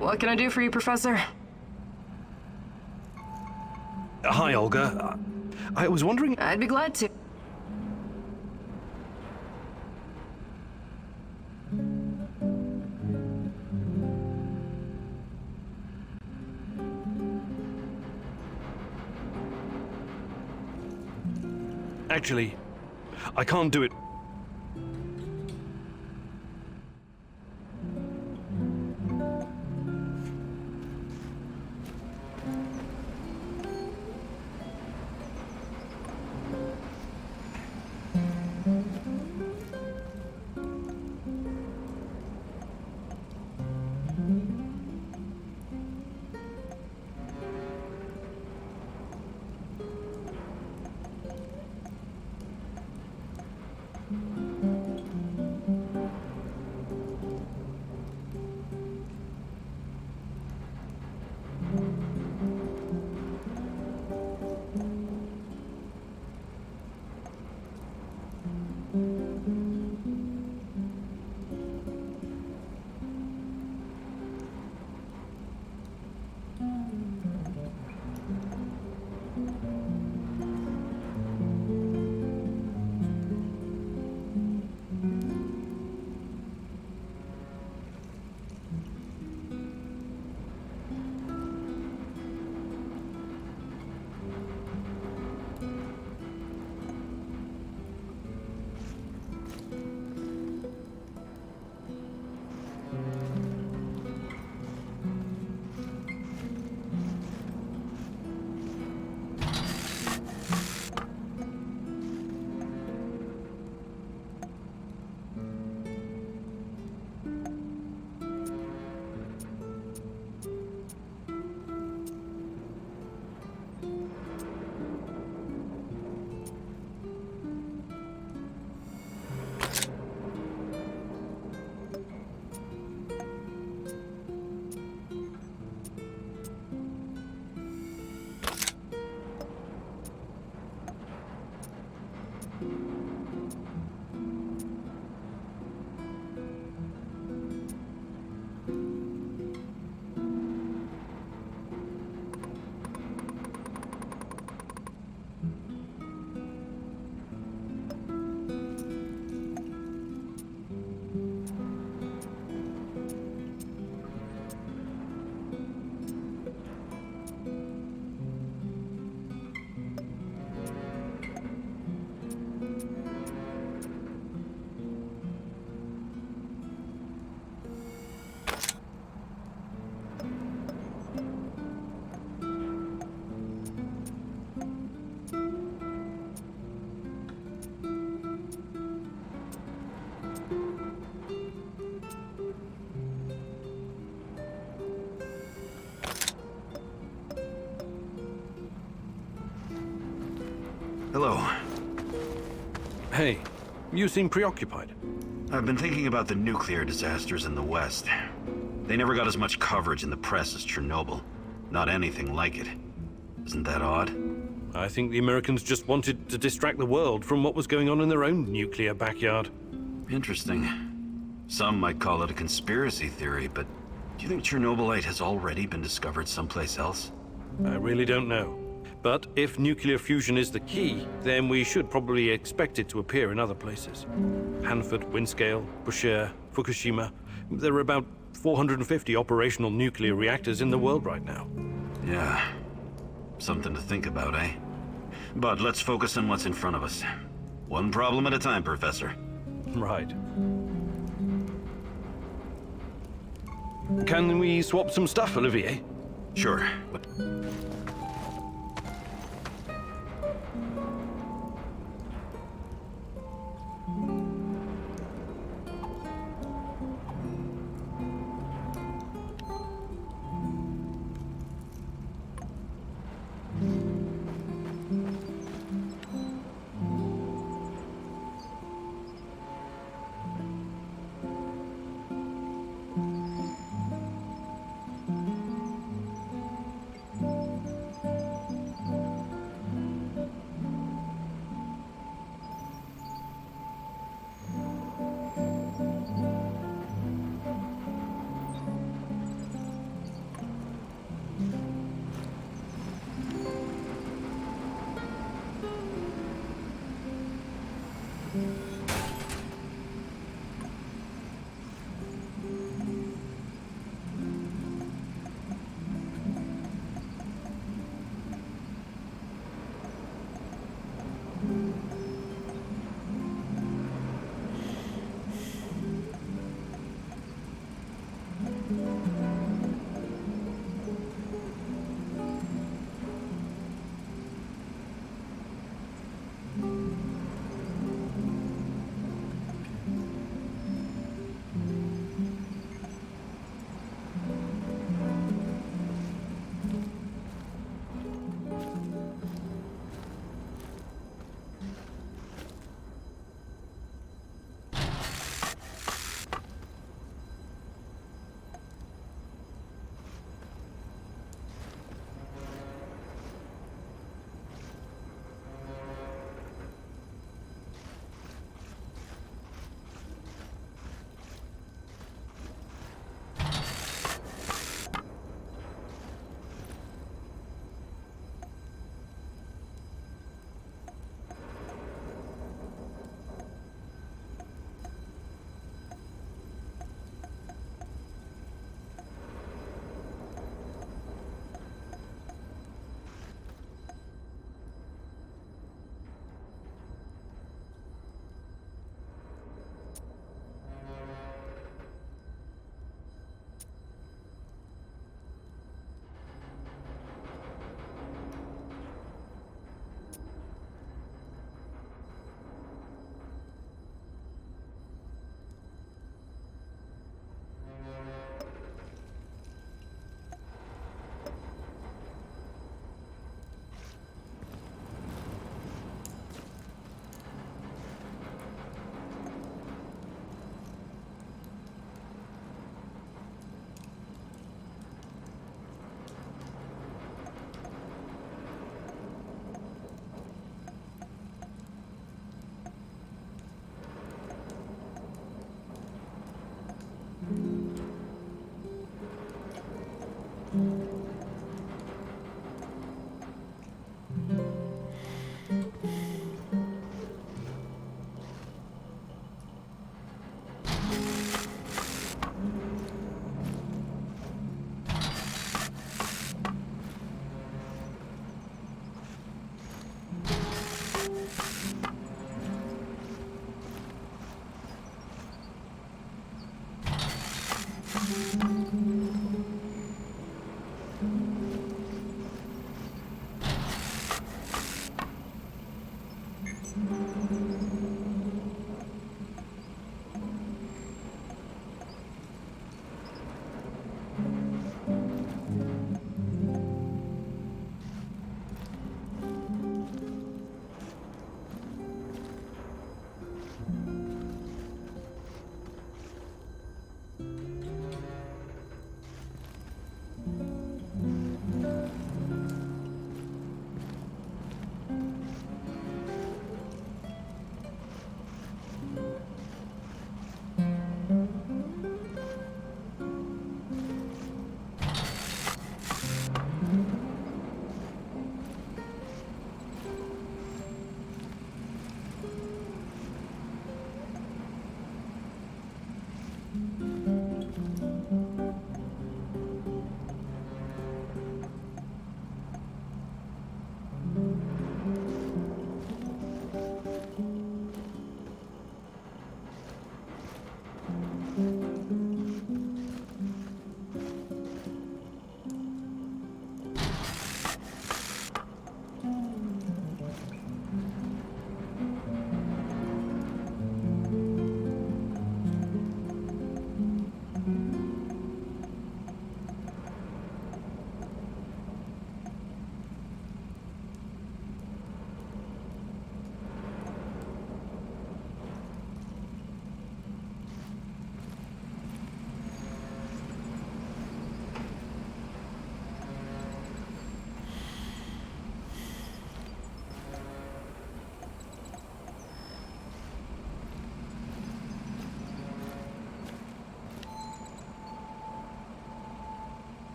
What can I do for you, Professor? Hi, Olga. I was wondering... I'd be glad to. Actually, I can't do it. Hello. Hey, you seem preoccupied. I've been thinking about the nuclear disasters in the West. They never got as much coverage in the press as Chernobyl. Not anything like it. Isn't that odd? I think the Americans just wanted to distract the world from what was going on in their own nuclear backyard. Interesting. Some might call it a conspiracy theory, but do you think Chernobylite has already been discovered someplace else? I really don't know. But if nuclear fusion is the key, then we should probably expect it to appear in other places. Hanford, Windscale, Bushehr, Fukushima. There are about 450 operational nuclear reactors in the world right now. Yeah. Something to think about, eh? But let's focus on what's in front of us. One problem at a time, Professor. Right. Can we swap some stuff, Olivier? Sure.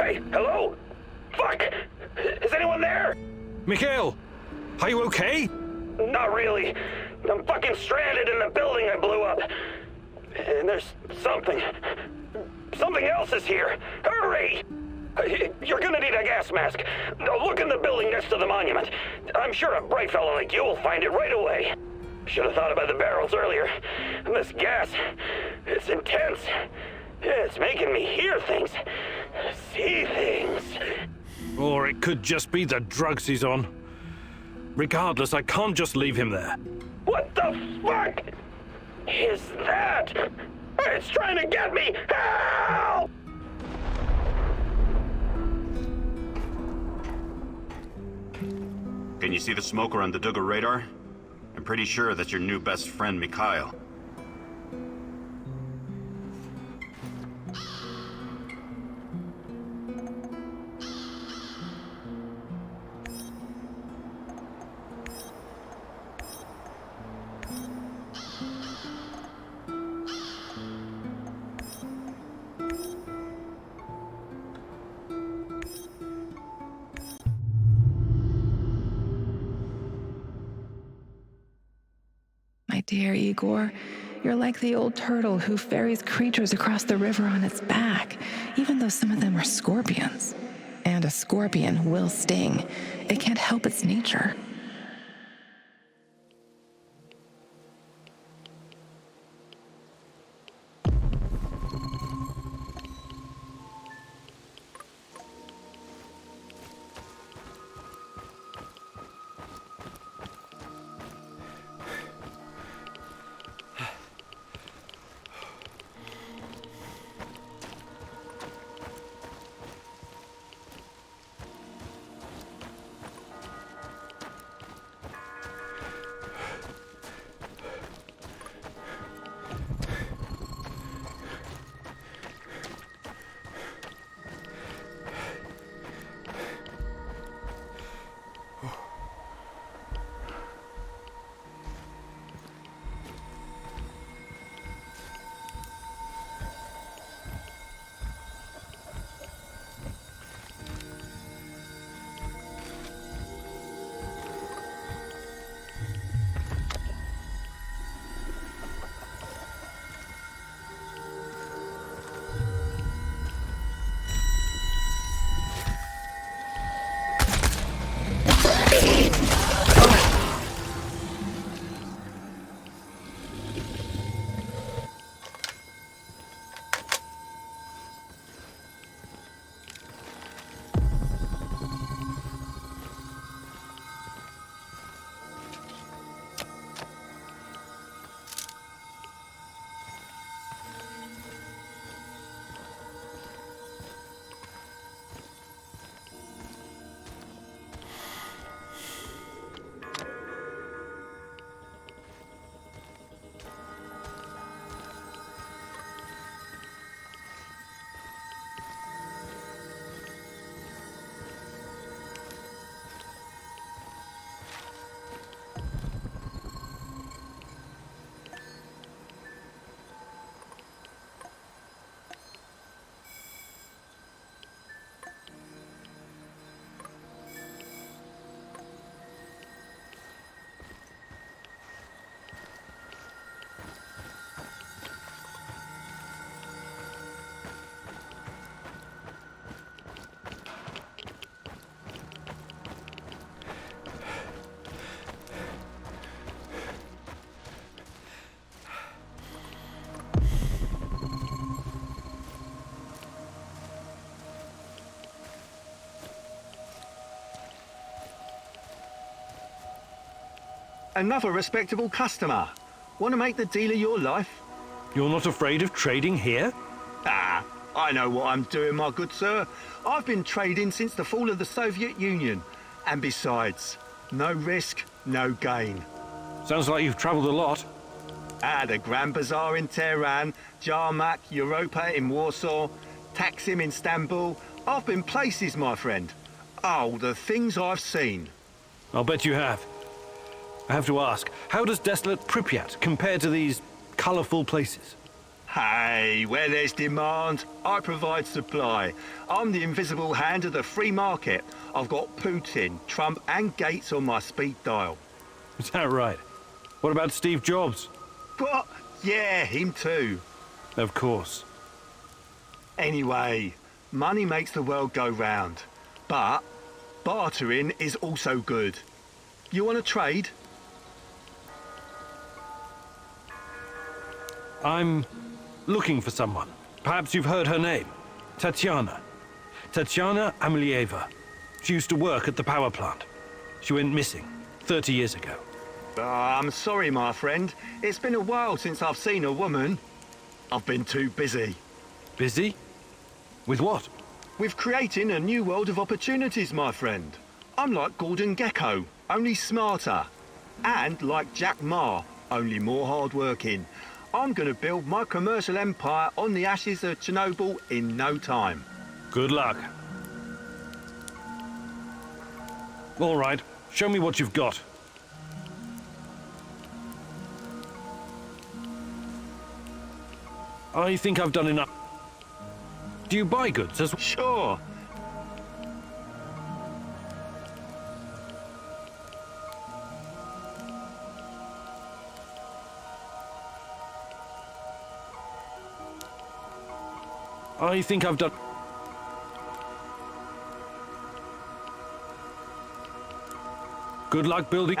Hey, hello? Fuck! Is anyone there? Mikhail, are you okay? Not really. I'm fucking stranded in the building I blew up. And there's something else is here. Hurry! You're gonna need a gas mask. Look in the building next to the monument. I'm sure a bright fellow like you will find it right away. Should have thought about the barrels earlier. And this gas, it's intense. It's making me hear things, see things. Or it could just be the drugs he's on. Regardless, I can't just leave him there. What the fuck is that? It's trying to get me! Help! Can you see the smoker on the Duga radar? I'm pretty sure that's your new best friend, Mikhail. My dear Igor, you're like the old turtle who ferries creatures across the river on its back, even though some of them are scorpions. And a scorpion will sting. It can't help its nature. Another respectable customer. Want to make the deal of your life? You're not afraid of trading here? Ah, I know what I'm doing, my good sir. I've been trading since the fall of the Soviet Union. And besides, no risk, no gain. Sounds like you've traveled a lot. The Grand Bazaar in Tehran, Jarmak, Europa in Warsaw, Taksim in Istanbul. I've been places, my friend. Oh, the things I've seen. I'll bet you have. I have to ask, how does desolate Pripyat compare to these colorful places? Hey, where there's demand, I provide supply. I'm the invisible hand of the free market. I've got Putin, Trump and Gates on my speed dial. Is that right? What about Steve Jobs? What? Yeah, him too. Of course. Anyway, money makes the world go round. But bartering is also good. You want to trade? I'm looking for someone. Perhaps you've heard her name. Tatiana. Tatiana Amelieva. She used to work at the power plant. She went missing 30 years ago. I'm sorry, my friend. It's been a while since I've seen a woman. I've been too busy. Busy? With what? With creating a new world of opportunities, my friend. I'm like Gordon Gekko, only smarter. And like Jack Ma, only more hardworking. I'm gonna build my commercial empire on the ashes of Chernobyl in no time. Good luck. All right, show me what you've got. I think I've done enough. Do you buy goods as well? Sure. I think I've done... Good luck building...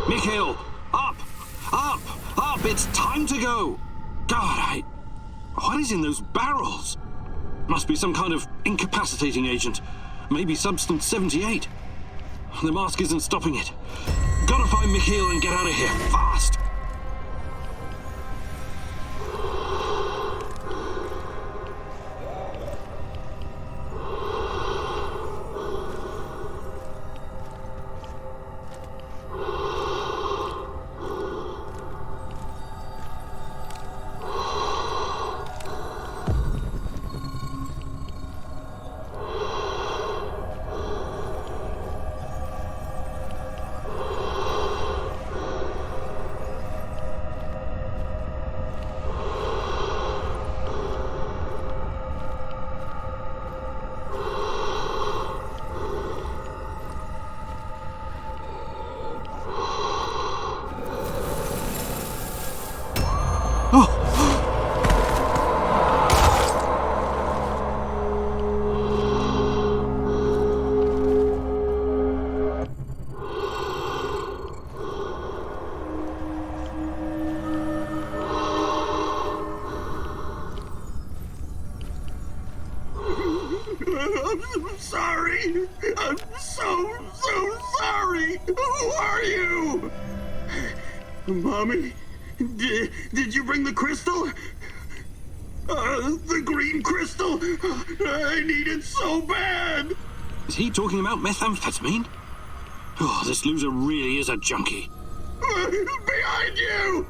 Mikhail, up! Up! Up! It's time to go! God, what is in those barrels? Must be some kind of incapacitating agent. Maybe Substance 78. The mask isn't stopping it. Gotta find Mikhail and get out of here, fast! I'm sorry. I'm so sorry. Who are you? Mommy, did you bring the crystal? The green crystal? I need it so bad. Is he talking about methamphetamine? Oh, this loser really is a junkie. Behind you!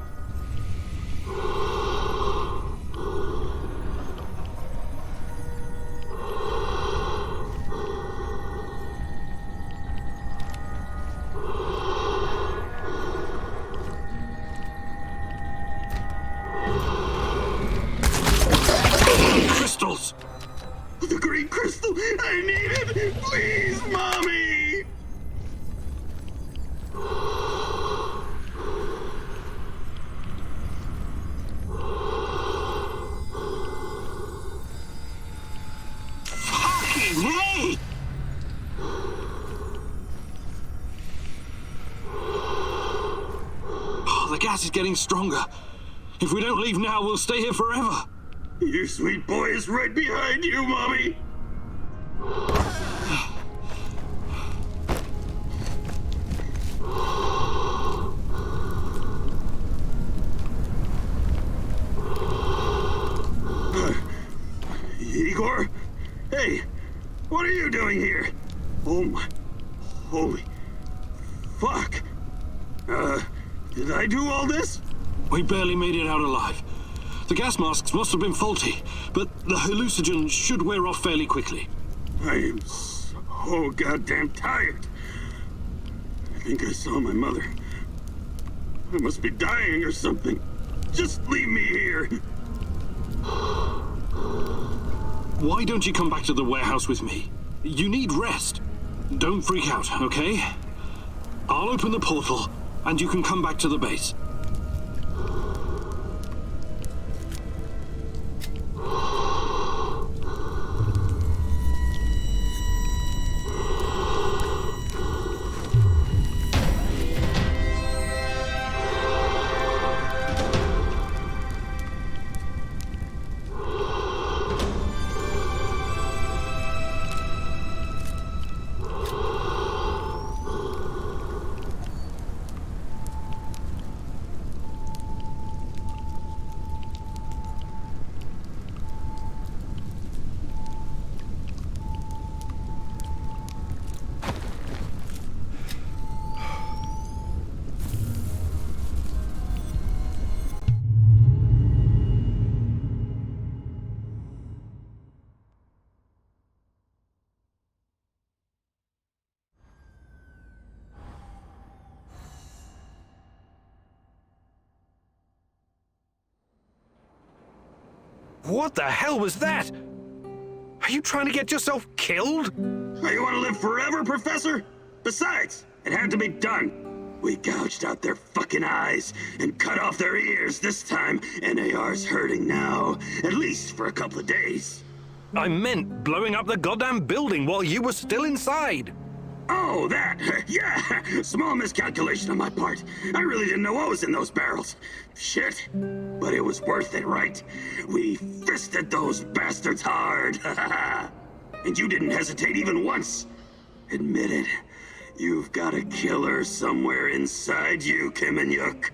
Crystals! The green crystal! I need it! Please, Mommy! Fucking hey! Oh, the gas is getting stronger. If we don't leave now, we'll stay here forever. Your sweet boy is right behind you, Mommy! Igor? Hey, what are you doing here? Oh my... Holy... Fuck! Did I do all this? We barely made it out alive. The gas masks must have been faulty, but the hallucinogen should wear off fairly quickly. I am so goddamn tired. I think I saw my mother. I must be dying or something. Just leave me here. Why don't you come back to the warehouse with me? You need rest. Don't freak out, okay? I'll open the portal, and you can come back to the base. What the hell was that? Are you trying to get yourself killed? Oh, you want to live forever, Professor? Besides, it had to be done. We gouged out their fucking eyes and cut off their ears this time. NAR's hurting now, at least for a couple of days. I meant blowing up the goddamn building while you were still inside. Oh, that! Yeah! Small miscalculation on my part. I really didn't know what was in those barrels. Shit. But it was worth it, right? We fisted those bastards hard. And you didn't hesitate even once. Admit it. You've got a killer somewhere inside you, Kiminyuk.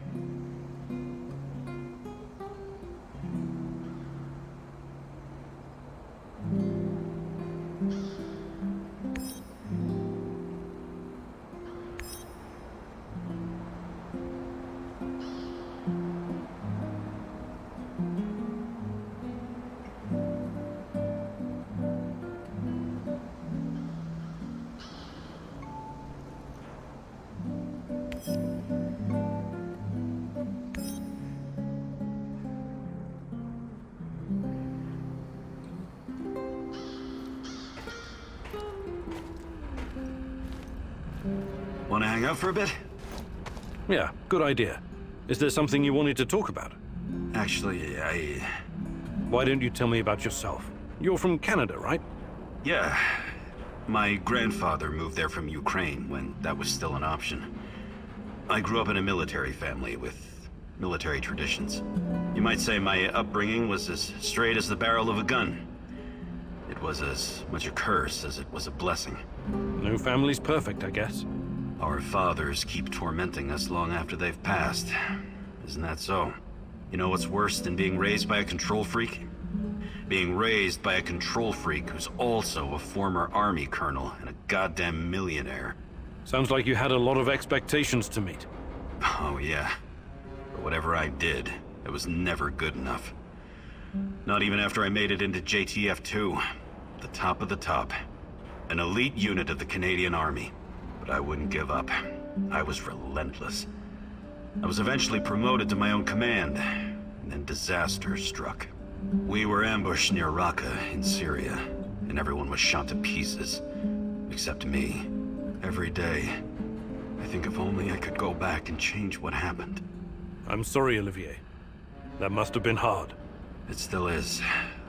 Want to hang out for a bit? Yeah, good idea. Is there something you wanted to talk about? Actually, Why don't you tell me about yourself? You're from Canada, right? Yeah. My grandfather moved there from Ukraine when that was still an option. I grew up in a military family with military traditions. You might say my upbringing was as straight as the barrel of a gun. It was as much a curse as it was a blessing. No family's perfect, I guess. Our fathers keep tormenting us long after they've passed. Isn't that so? You know what's worse than being raised by a control freak? Being raised by a control freak who's also a former army colonel and a goddamn millionaire. Sounds like you had a lot of expectations to meet. Oh yeah. But whatever I did, it was never good enough. Not even after I made it into JTF-2. The top of the top. An elite unit of the Canadian Army. But I wouldn't give up. I was relentless. I was eventually promoted to my own command, and then disaster struck. We were ambushed near Raqqa in Syria, and everyone was shot to pieces. Except me. Every day. I think if only I could go back and change what happened. I'm sorry, Olivier. That must have been hard. It still is.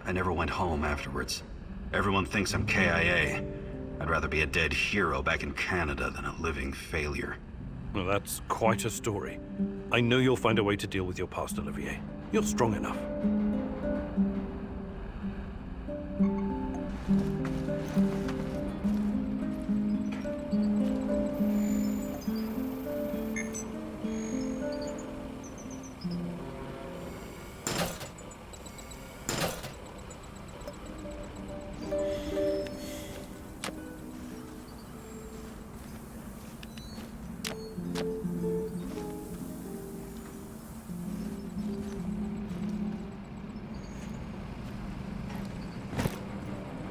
I never went home afterwards. Everyone thinks I'm KIA. I'd rather be a dead hero back in Canada than a living failure. Well, that's quite a story. I know you'll find a way to deal with your past, Olivier. You're strong enough.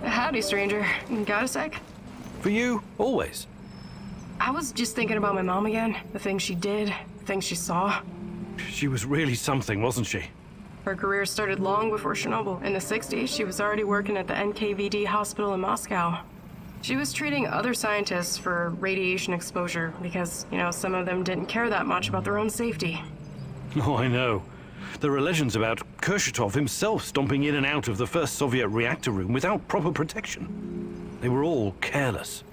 Howdy, stranger. Got a sec? For you, always. I was just thinking about my mom again. The things she did, the things she saw. She was really something, wasn't she? Her career started long before Chernobyl. In the 60s, she was already working at the NKVD hospital in Moscow. She was treating other scientists for radiation exposure because, some of them didn't care that much about their own safety. Oh, I know. There are legends about Kurchatov himself stomping in and out of the first Soviet reactor room without proper protection. They were all careless.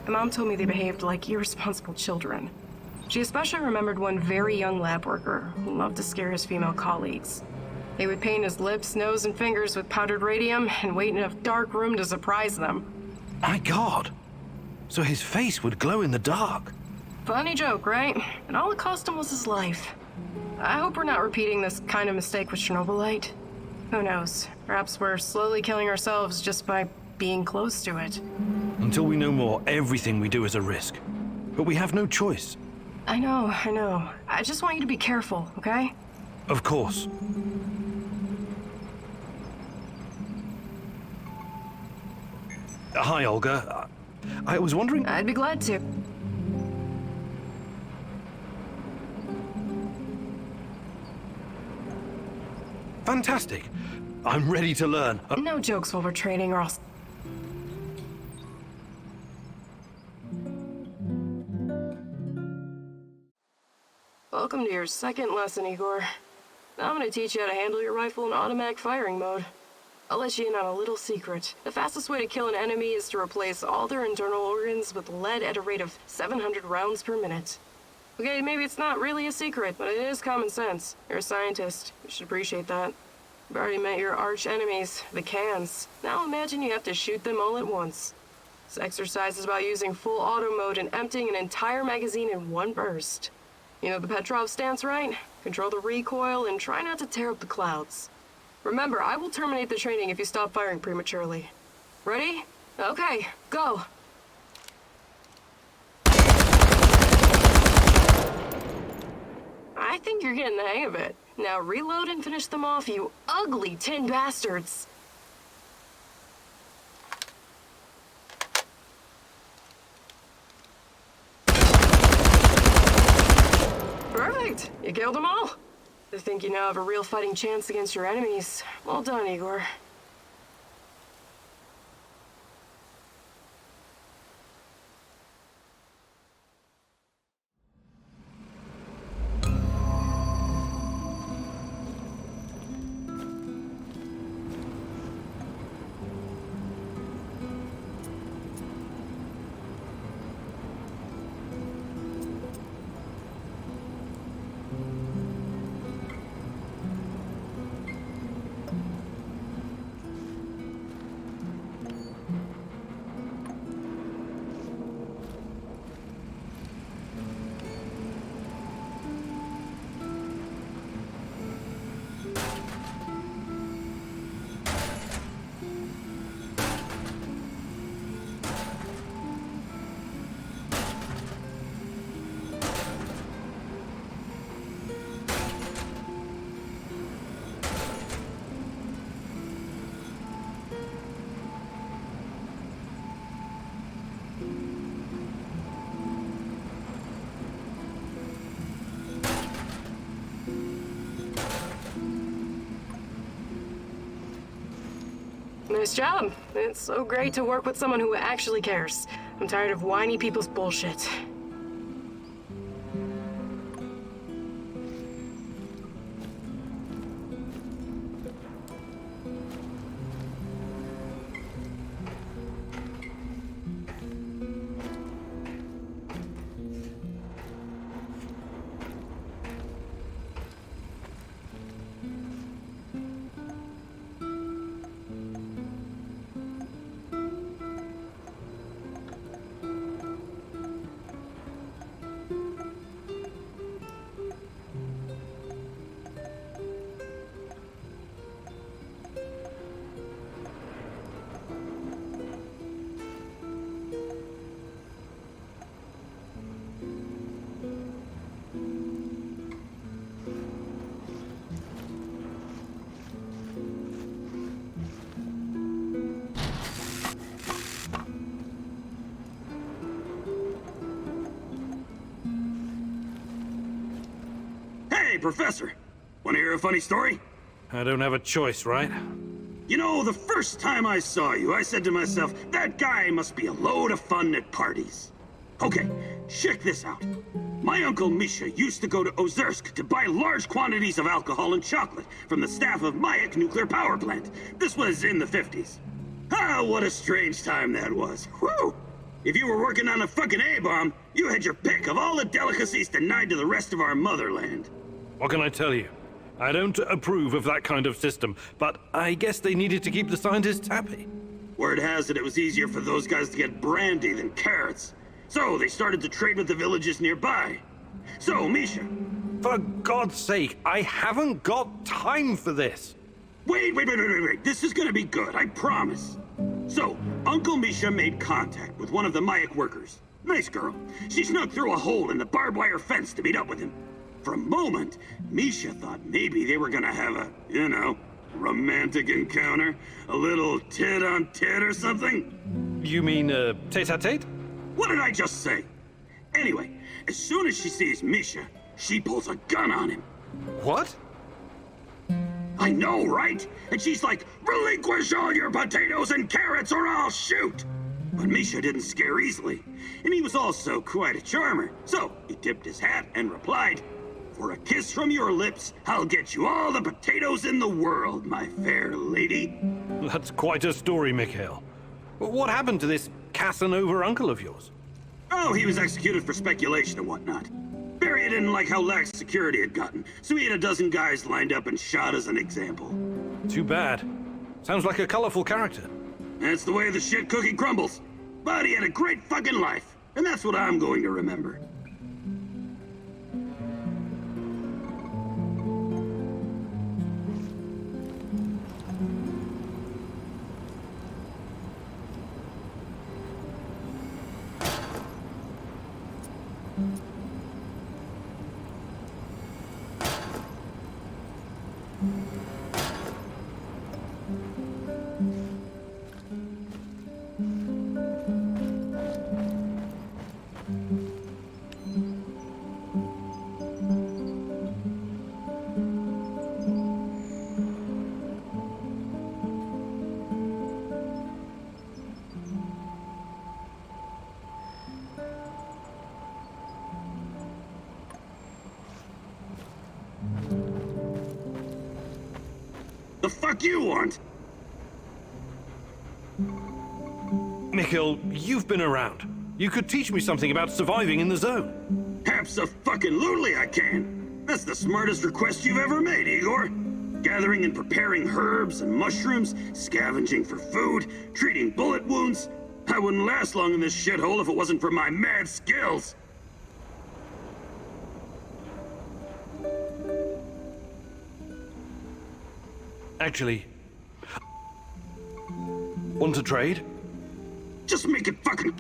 My mom told me they behaved like irresponsible children. She especially remembered one very young lab worker who loved to scare his female colleagues. They would paint his lips, nose, and fingers with powdered radium and wait in a dark room to surprise them. My God! So his face would glow in the dark. Funny joke, right? And all it cost him was his life. I hope we're not repeating this kind of mistake with Chernobylite. Who knows? Perhaps we're slowly killing ourselves just by being close to it. Until we know more, everything we do is a risk. But we have no choice. I know. I just want you to be careful, okay? Of course. Hi, Olga. I was wondering... I'd be glad to. Fantastic. I'm ready to learn. No jokes while we're training, or else... Welcome to your second lesson, Igor. Now I'm gonna teach you how to handle your rifle in automatic firing mode. I'll let you in on a little secret. The fastest way to kill an enemy is to replace all their internal organs with lead at a rate of 700 rounds per minute. Okay, maybe it's not really a secret, but it is common sense. You're a scientist. You should appreciate that. You've already met your arch enemies, the cans. Now imagine you have to shoot them all at once. This exercise is about using full auto mode and emptying an entire magazine in one burst. You know the Petrov stance, right? Control the recoil and try not to tear up the clouds. Remember, I will terminate the training if you stop firing prematurely. Ready? Okay, go. I think you're getting the hang of it. Now reload and finish them off, you ugly tin bastards. Perfect! You killed them all. I think you now have a real fighting chance against your enemies. Well done, Igor. Nice job. It's so great to work with someone who actually cares. I'm tired of whiny people's bullshit. Hey, Professor! Want to hear a funny story? I don't have a choice, right? You know, the first time I saw you, I said to myself, that guy must be a load of fun at parties. Okay, check this out. My uncle Misha used to go to Ozersk to buy large quantities of alcohol and chocolate from the staff of Mayak nuclear power plant. This was in the 50s. Ah, what a strange time that was. Whew! If you were working on a fucking A-bomb, you had your pick of all the delicacies denied to the rest of our motherland. What can I tell you? I don't approve of that kind of system, but I guess they needed to keep the scientists happy. Word has it was easier for those guys to get brandy than carrots. So they started to trade with the villages nearby. So, Misha. For God's sake, I haven't got time for this. Wait. This is gonna be good, I promise. So, Uncle Misha made contact with one of the Mayak workers. Nice girl. She snuck through a hole in the barbed wire fence to meet up with him. For a moment, Misha thought maybe they were gonna have a, you know, romantic encounter. A little tit-on-tit or something. You mean, tete-a-tete? What did I just say? Anyway, as soon as she sees Misha, she pulls a gun on him. What? I know, right? And she's like, relinquish all your potatoes and carrots or I'll shoot! But Misha didn't scare easily, and he was also quite a charmer. So he tipped his hat and replied, for a kiss from your lips, I'll get you all the potatoes in the world, my fair lady. That's quite a story, Mikhail. What happened to this Casanova uncle of yours? Oh, he was executed for speculation and whatnot. Barry didn't like how lax security had gotten, so he had a dozen guys lined up and shot as an example. Too bad. Sounds like a colorful character. That's the way the shit cookie crumbles. But he had a great fucking life, and that's what I'm going to remember. The fuck you want? Mikhail, you've been around. You could teach me something about surviving in the zone. Abso-fucking-lutely I can. That's the smartest request you've ever made, Igor. Gathering and preparing herbs and mushrooms, scavenging for food, treating bullet wounds. I wouldn't last long in this shithole if it wasn't for my mad skills. Actually, want to trade? Just make it fucking...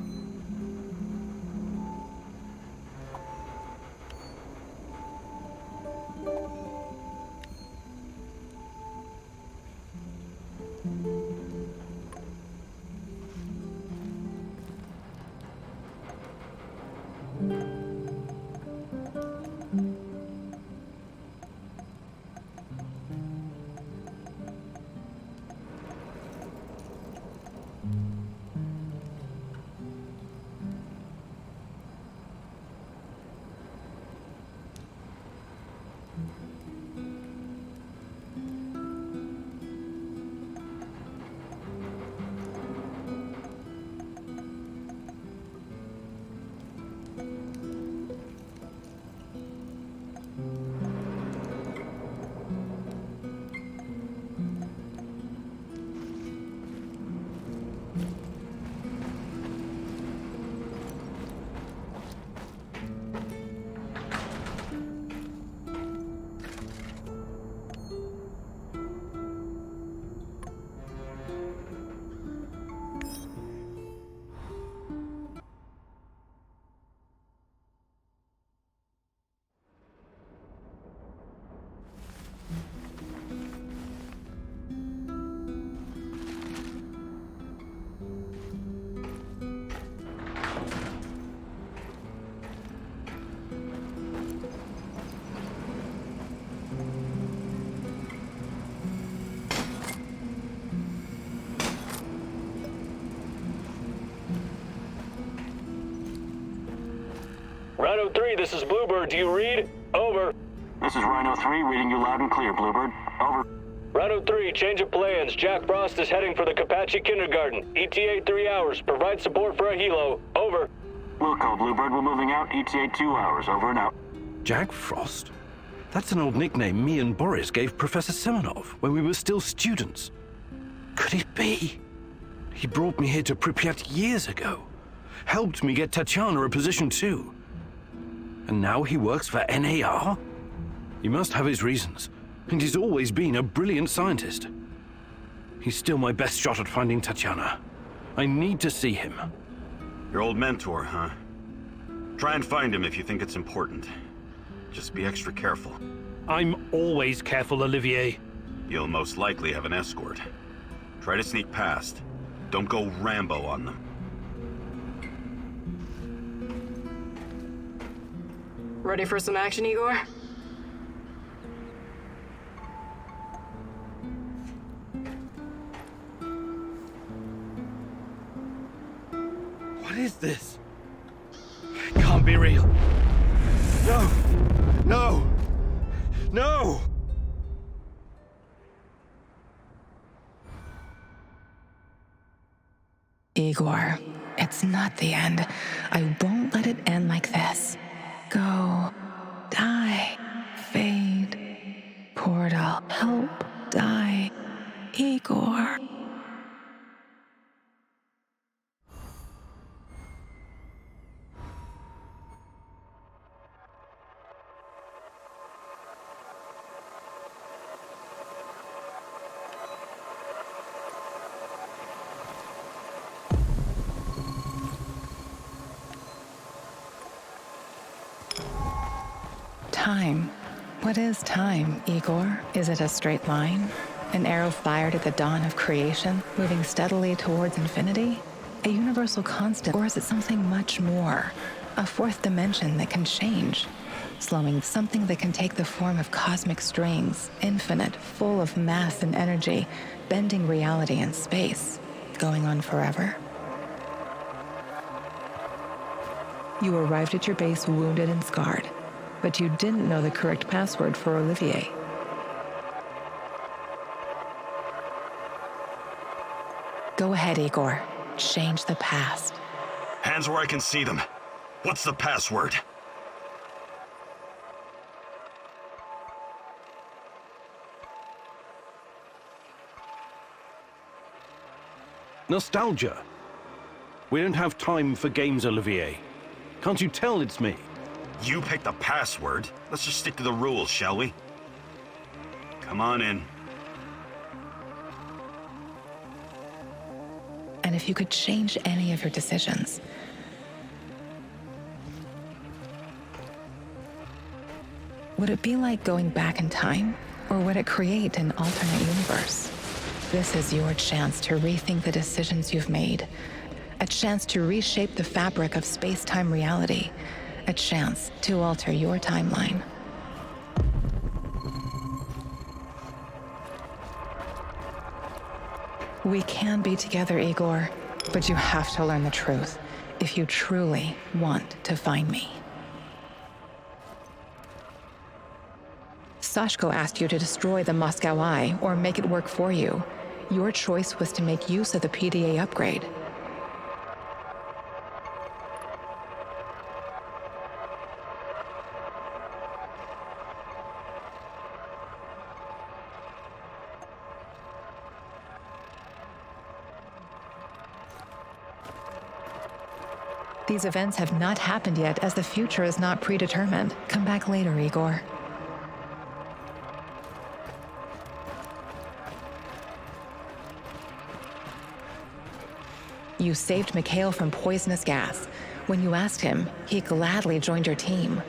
Rhino 3, this is Bluebird. Do you read? Over. This is Rhino 3, reading you loud and clear, Bluebird. Over. Rhino 3, change of plans. Jack Frost is heading for the Kapachi Kindergarten. ETA 3 hours. Provide support for a helo. Over. Wilco, Bluebird, we're moving out. ETA 2 hours. Over and out. Jack Frost? That's an old nickname me and Boris gave Professor Semenov when we were still students. Could it be? He brought me here to Pripyat years ago. Helped me get Tatiana a position too. And now he works for NAR? He must have his reasons, and he's always been a brilliant scientist. He's still my best shot at finding Tatiana. I need to see him. Your old mentor, huh? Try and find him if you think it's important. Just be extra careful. I'm always careful, Olivier. You'll most likely have an escort. Try to sneak past. Don't go Rambo on them. Ready for some action, Igor? can't be real. No! No! No! Igor, it's not the end. I won't let it end like this. Go. Die. Fade. Portal. Help. Die. Igor. Time. What is time, Igor? Is it a straight line? An arrow fired at the dawn of creation, moving steadily towards infinity? A universal constant, or is it something much more? A fourth dimension that can change? Slowing, something that can take the form of cosmic strings, infinite, full of mass and energy, bending reality and space, going on forever? You arrived at your base wounded and scarred, but you didn't know the correct password for Olivier. Go ahead, Igor. Change the past. Hands where I can see them. What's the password? Nostalgia. We don't have time for games, Olivier. Can't you tell it's me? You picked the password. Let's just stick to the rules, shall we? Come on in. And if you could change any of your decisions, would it be like going back in time, or would it create an alternate universe? This is your chance to rethink the decisions you've made, a chance to reshape the fabric of space-time reality, a chance to alter your timeline. We can be together, Igor, but you have to learn the truth if you truly want to find me. Sashko asked you to destroy the Moscow Eye or make it work for you. Your choice was to make use of the PDA upgrade. These events have not happened yet, as the future is not predetermined. Come back later, Igor. You saved Mikhail from poisonous gas. When you asked him, he gladly joined your team.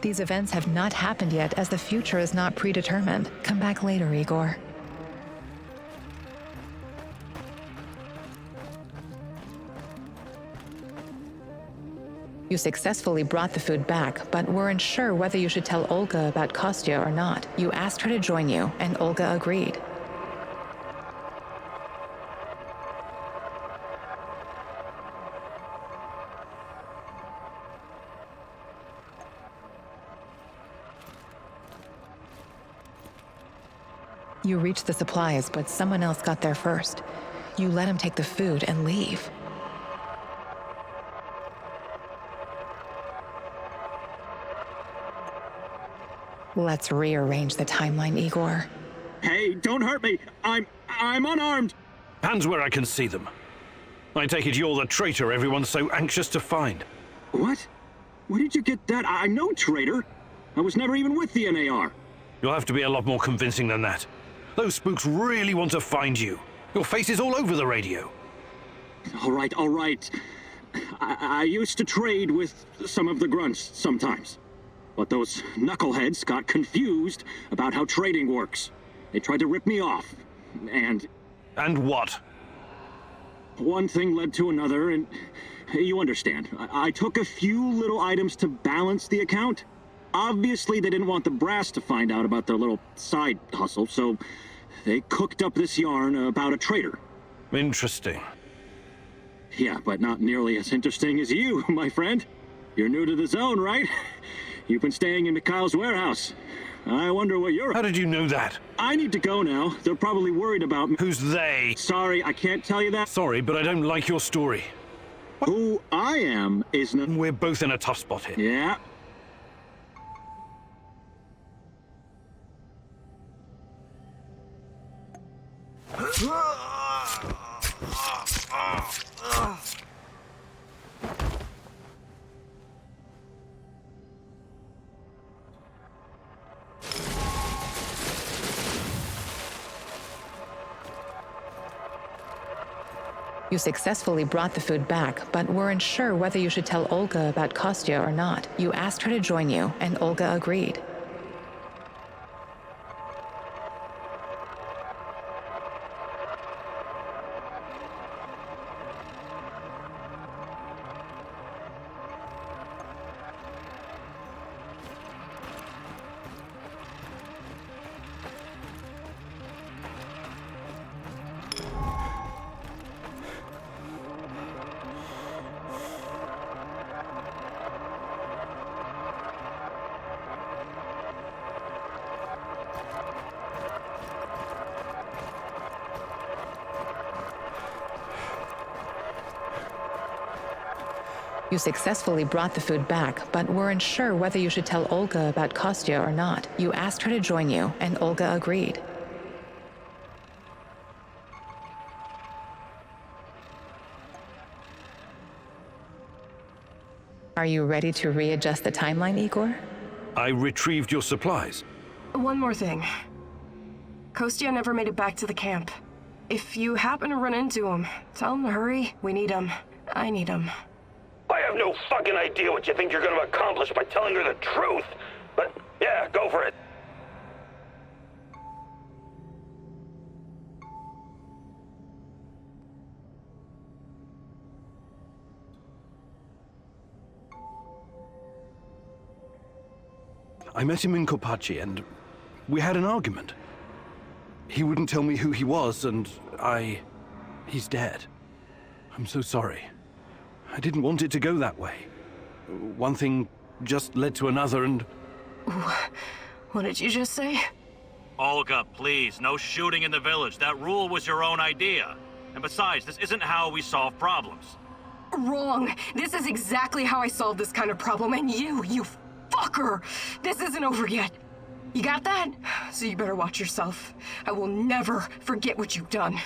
These events have not happened yet, as the future is not predetermined. Come back later, Igor. You successfully brought the food back, but weren't sure whether you should tell Olga about Kostya or not. You asked her to join you, and Olga agreed. You reached the supplies, but someone else got there first. You let him take the food and leave. Let's rearrange the timeline, Igor. Hey, don't hurt me. I'm unarmed. Hands where I can see them. I take it you're the traitor everyone's so anxious to find. What? Where did you get that? I'm no traitor. I was never even with the NAR. You'll have to be a lot more convincing than that. Those spooks really want to find you. Your face is all over the radio. All right. I used to trade with some of the grunts sometimes. But those knuckleheads got confused about how trading works. They tried to rip me off, and... And what? One thing led to another, and you understand. I took a few little items to balance the account. Obviously, they didn't want the brass to find out about their little side hustle, so they cooked up this yarn about a traitor. Interesting. Yeah, but not nearly as interesting as you, my friend. You're new to the zone, right? You've been staying in Mikhail's warehouse. I wonder what you're... How did you know that? I need to go now. They're probably worried about me. Who's they? Sorry, I can't tell you that. Sorry, but I don't like your story. Who I am is not... We're both in a tough spot here. Yeah. You successfully brought the food back, but weren't sure whether you should tell Olga about Kostya or not. You asked her to join you, and Olga agreed. You successfully brought the food back, but weren't sure whether you should tell Olga about Kostya or not. You asked her to join you, and Olga agreed. Are you ready to readjust the timeline, Igor? I retrieved your supplies. One more thing. Kostya never made it back to the camp. If you happen to run into him, tell him to hurry. We need him. I need him. I have no fucking idea what you think you're gonna accomplish by telling her the truth. But, yeah, go for it. I met him in Kopachi, and we had an argument. He wouldn't tell me who he was, and he's dead. I'm so sorry. I didn't want it to go that way. One thing just led to another, and... What did you just say? Olga, please, no shooting in the village. That rule was your own idea. And besides, this isn't how we solve problems. Wrong. This is exactly how I solve this kind of problem, and you fucker! This isn't over yet. You got that? So you better watch yourself. I will never forget what you've done.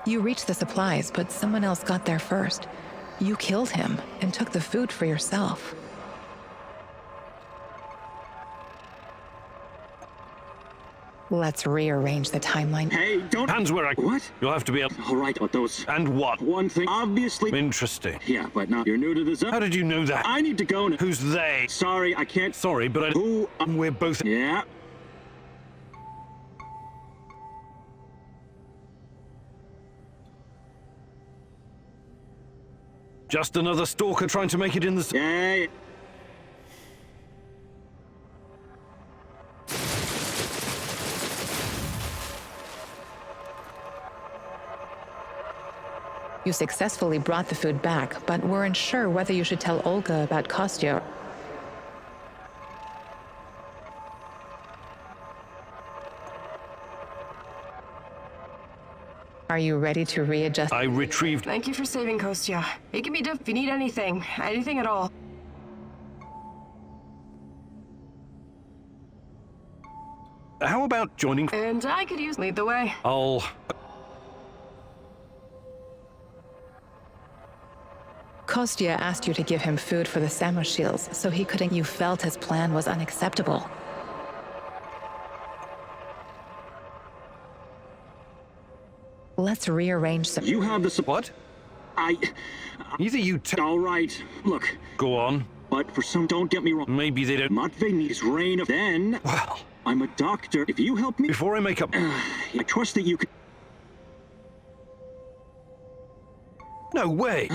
You reached the supplies, but someone else got there first. You killed him and took the food for yourself. Let's rearrange the timeline. Hey, don't... Hands where I... What? You'll have to be... All right, but those... And what? One thing, obviously... Interesting. Yeah, but now you're new to the zone. How did you know that? I need to go now. Who's they? Sorry, I can't... Sorry, but I... Who... We're both... Yeah. Just another stalker trying to make it in the... Yeah. You successfully brought the food back, but weren't sure whether you should tell Olga about Kostya. Are you ready to readjust? I retrieved... Thank you for saving Kostya. He can be if you need anything at all. How about joining... And I could lead the way. I'll... Kostya asked you to give him food for the Samoshils, so he couldn't. You felt his plan was unacceptable. Let's rearrange some... You have the... What? Either you all right, look. Go on. But for some, don't get me wrong. Maybe they don't... Matvey needs rain of... Then... Well... I'm a doctor. If you help me... Before I make up... I trust that you can... No way!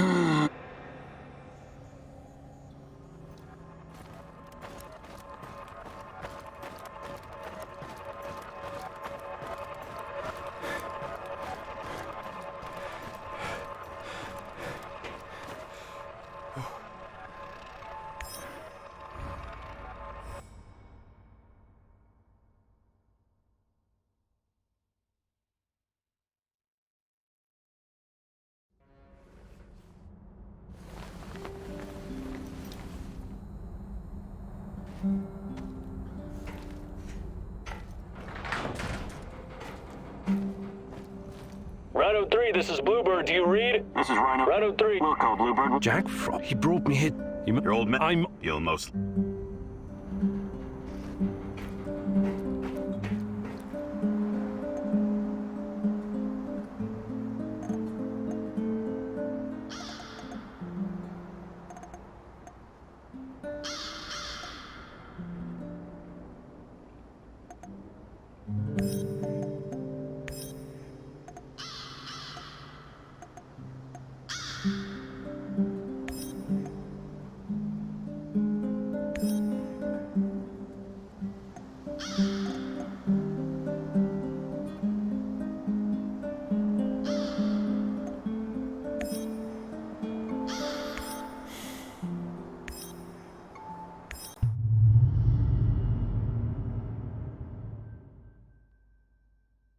Rhino 3, this is Bluebird. Do you read? This is Rhino. Rhino 3. We'll call Bluebird. Jack Frost, he brought me here. Your old man. I'm... You'll most...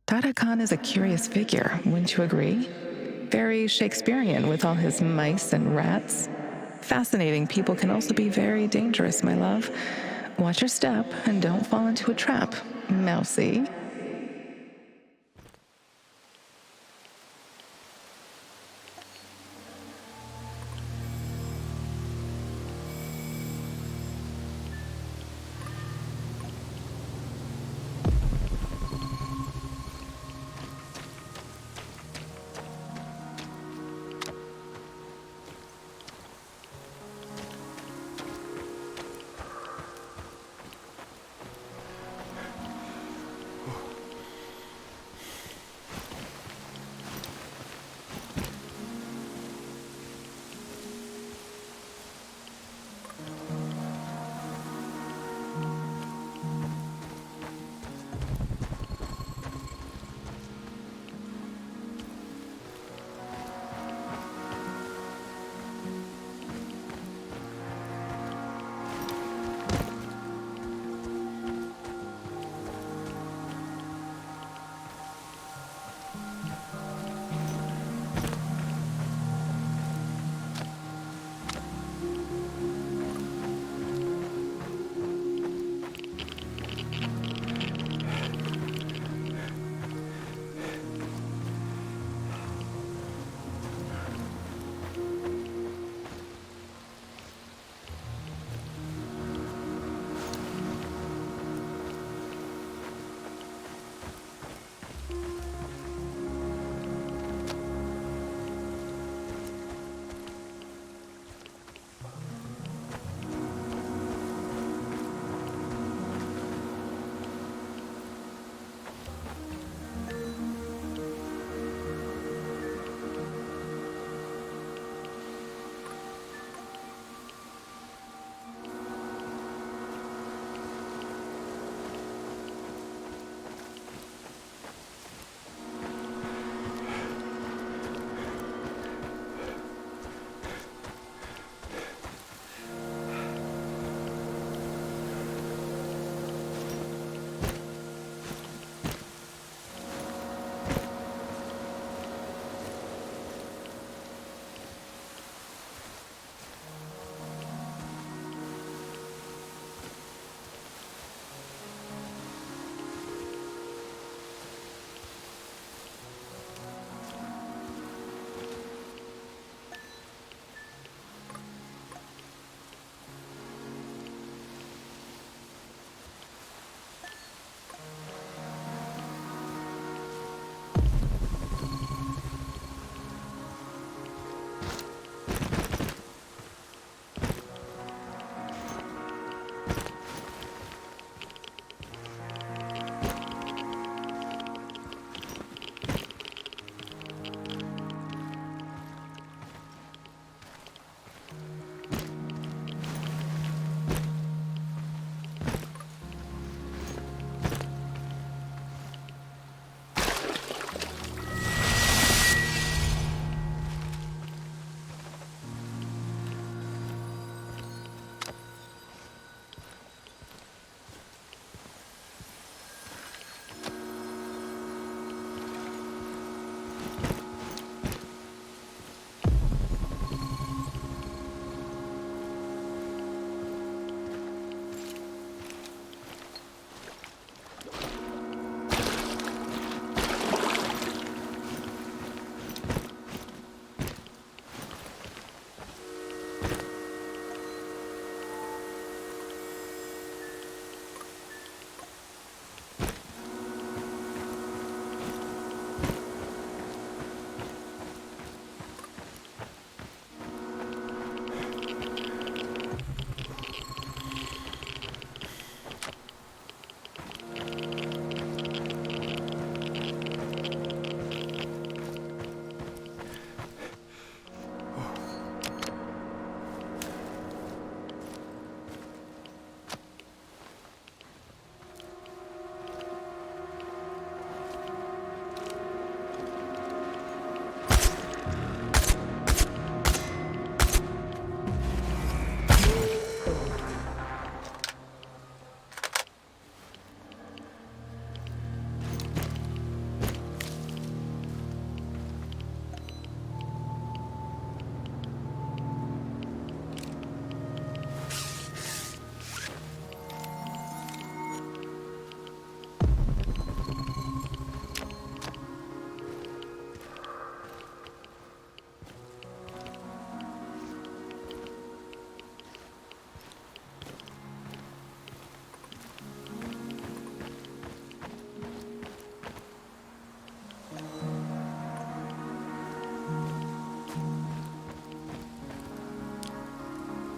Tata Khan is a curious figure, wouldn't you agree? Very Shakespearean with all his mice and rats. Fascinating people can also be very dangerous, my love. Watch your step and don't fall into a trap, mousy.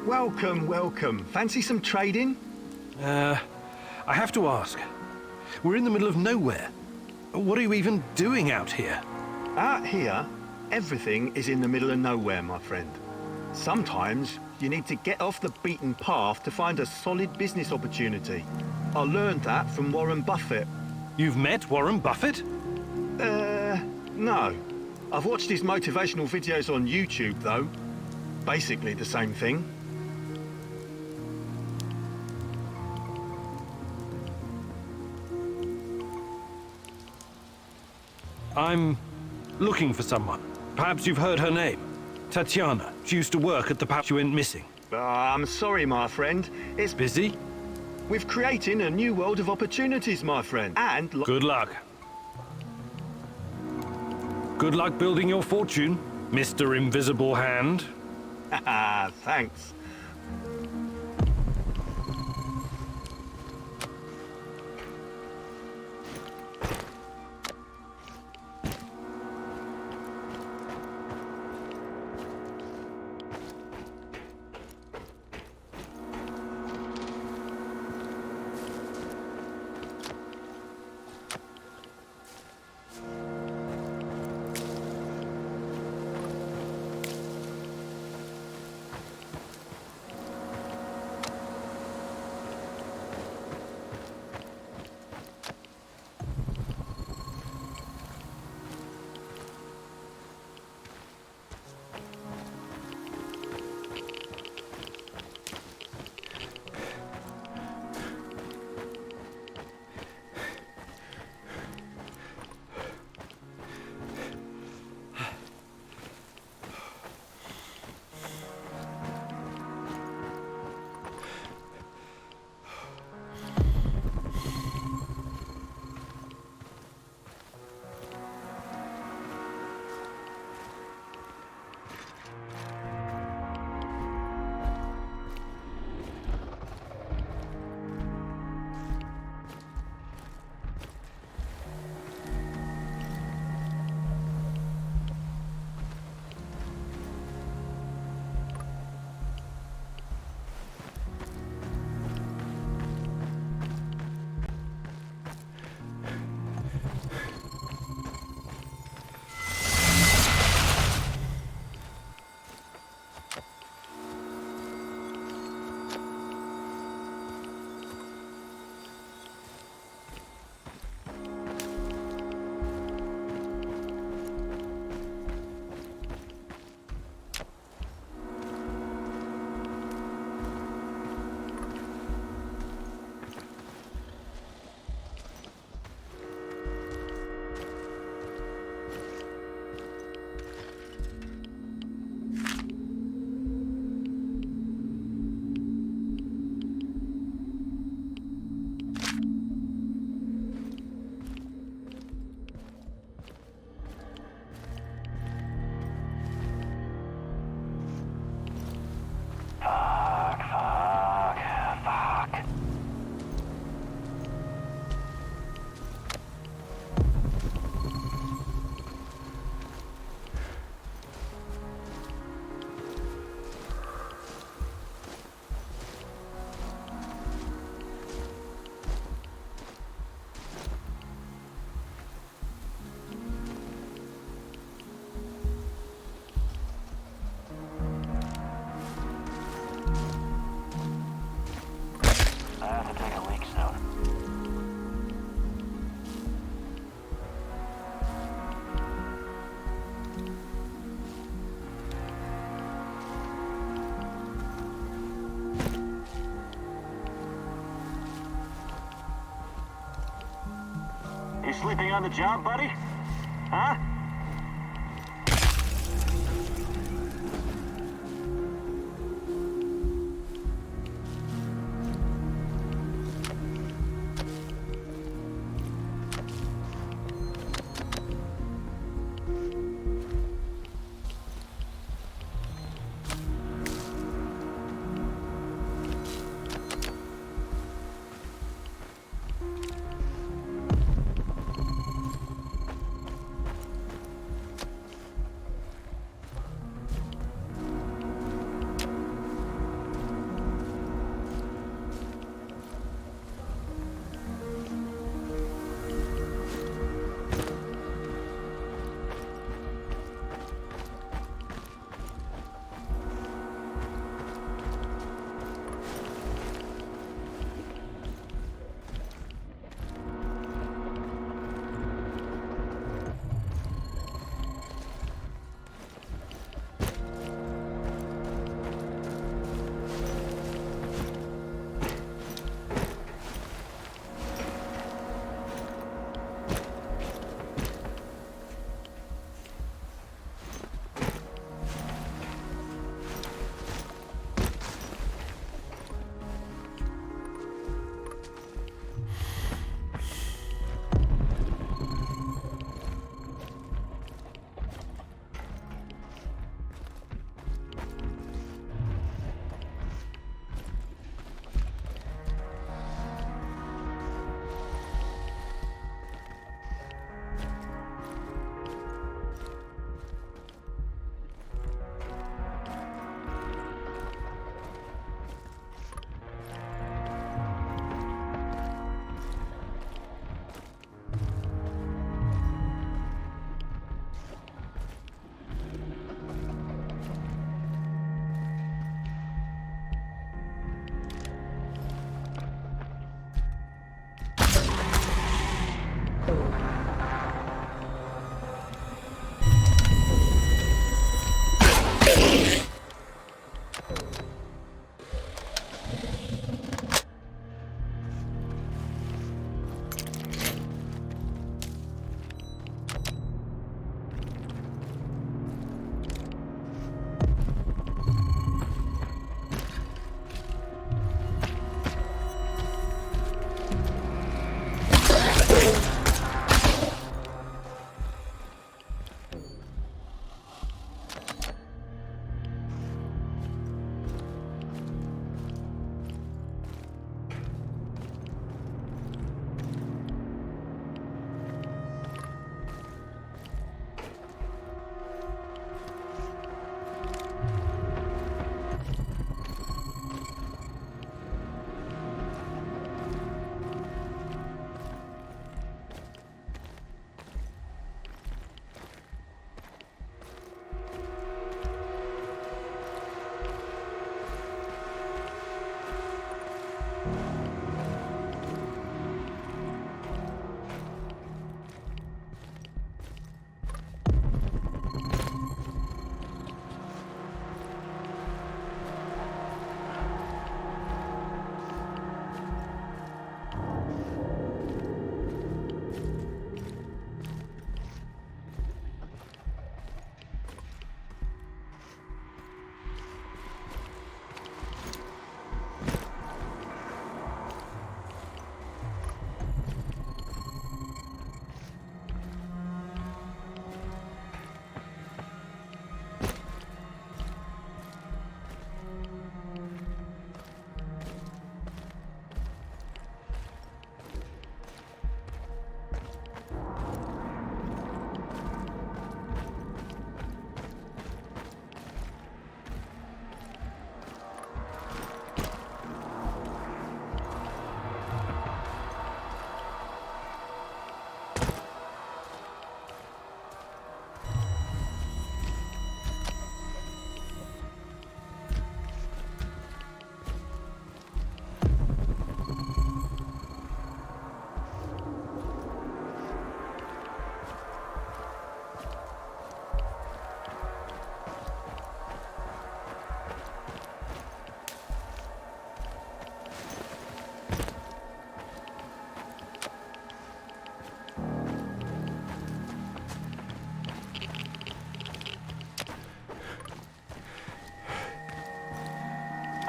Welcome, welcome. Fancy some trading? I have to ask. We're in the middle of nowhere. What are you even doing out here? Out here, everything is in the middle of nowhere, my friend. Sometimes you need to get off the beaten path to find a solid business opportunity. I learned that from Warren Buffett. You've met Warren Buffett? No. I've watched his motivational videos on YouTube, though. Basically the same thing. I'm looking for someone. Perhaps you've heard her name. Tatiana. She used to work at the pub. She went missing. I'm sorry, my friend. It's busy. We're creating a new world of opportunities, my friend. And good luck. Good luck building your fortune, Mr. Invisible Hand. Haha, thanks. Sleeping on the job, buddy? Huh?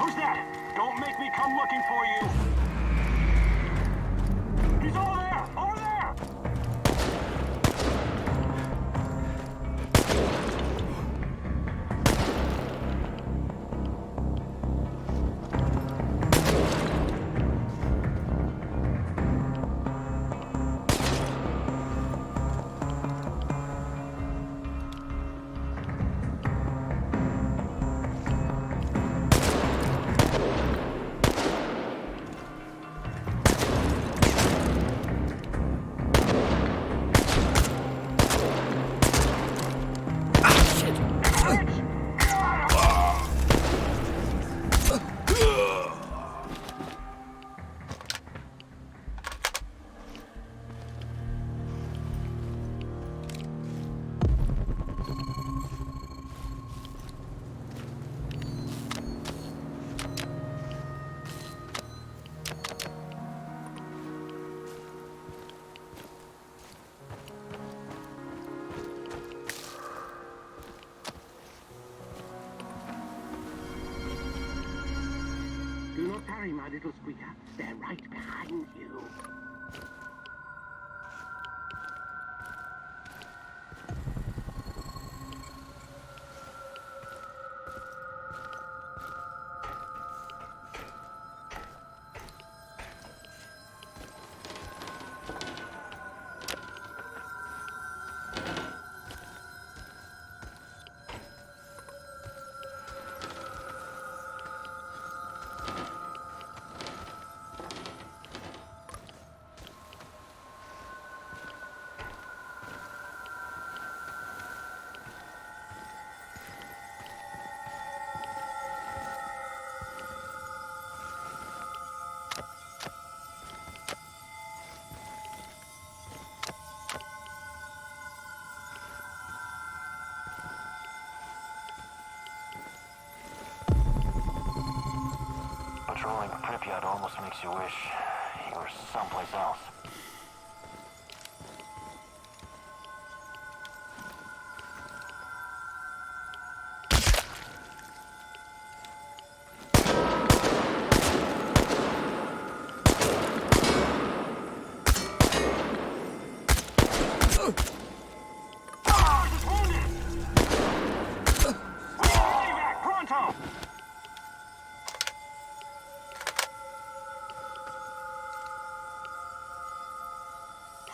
Who's that? Don't make me come looking for you. He's over there! Over there! Do not hurry, my little squeaker. They're right behind you. Patrolling Pripyat almost makes you wish you were someplace else.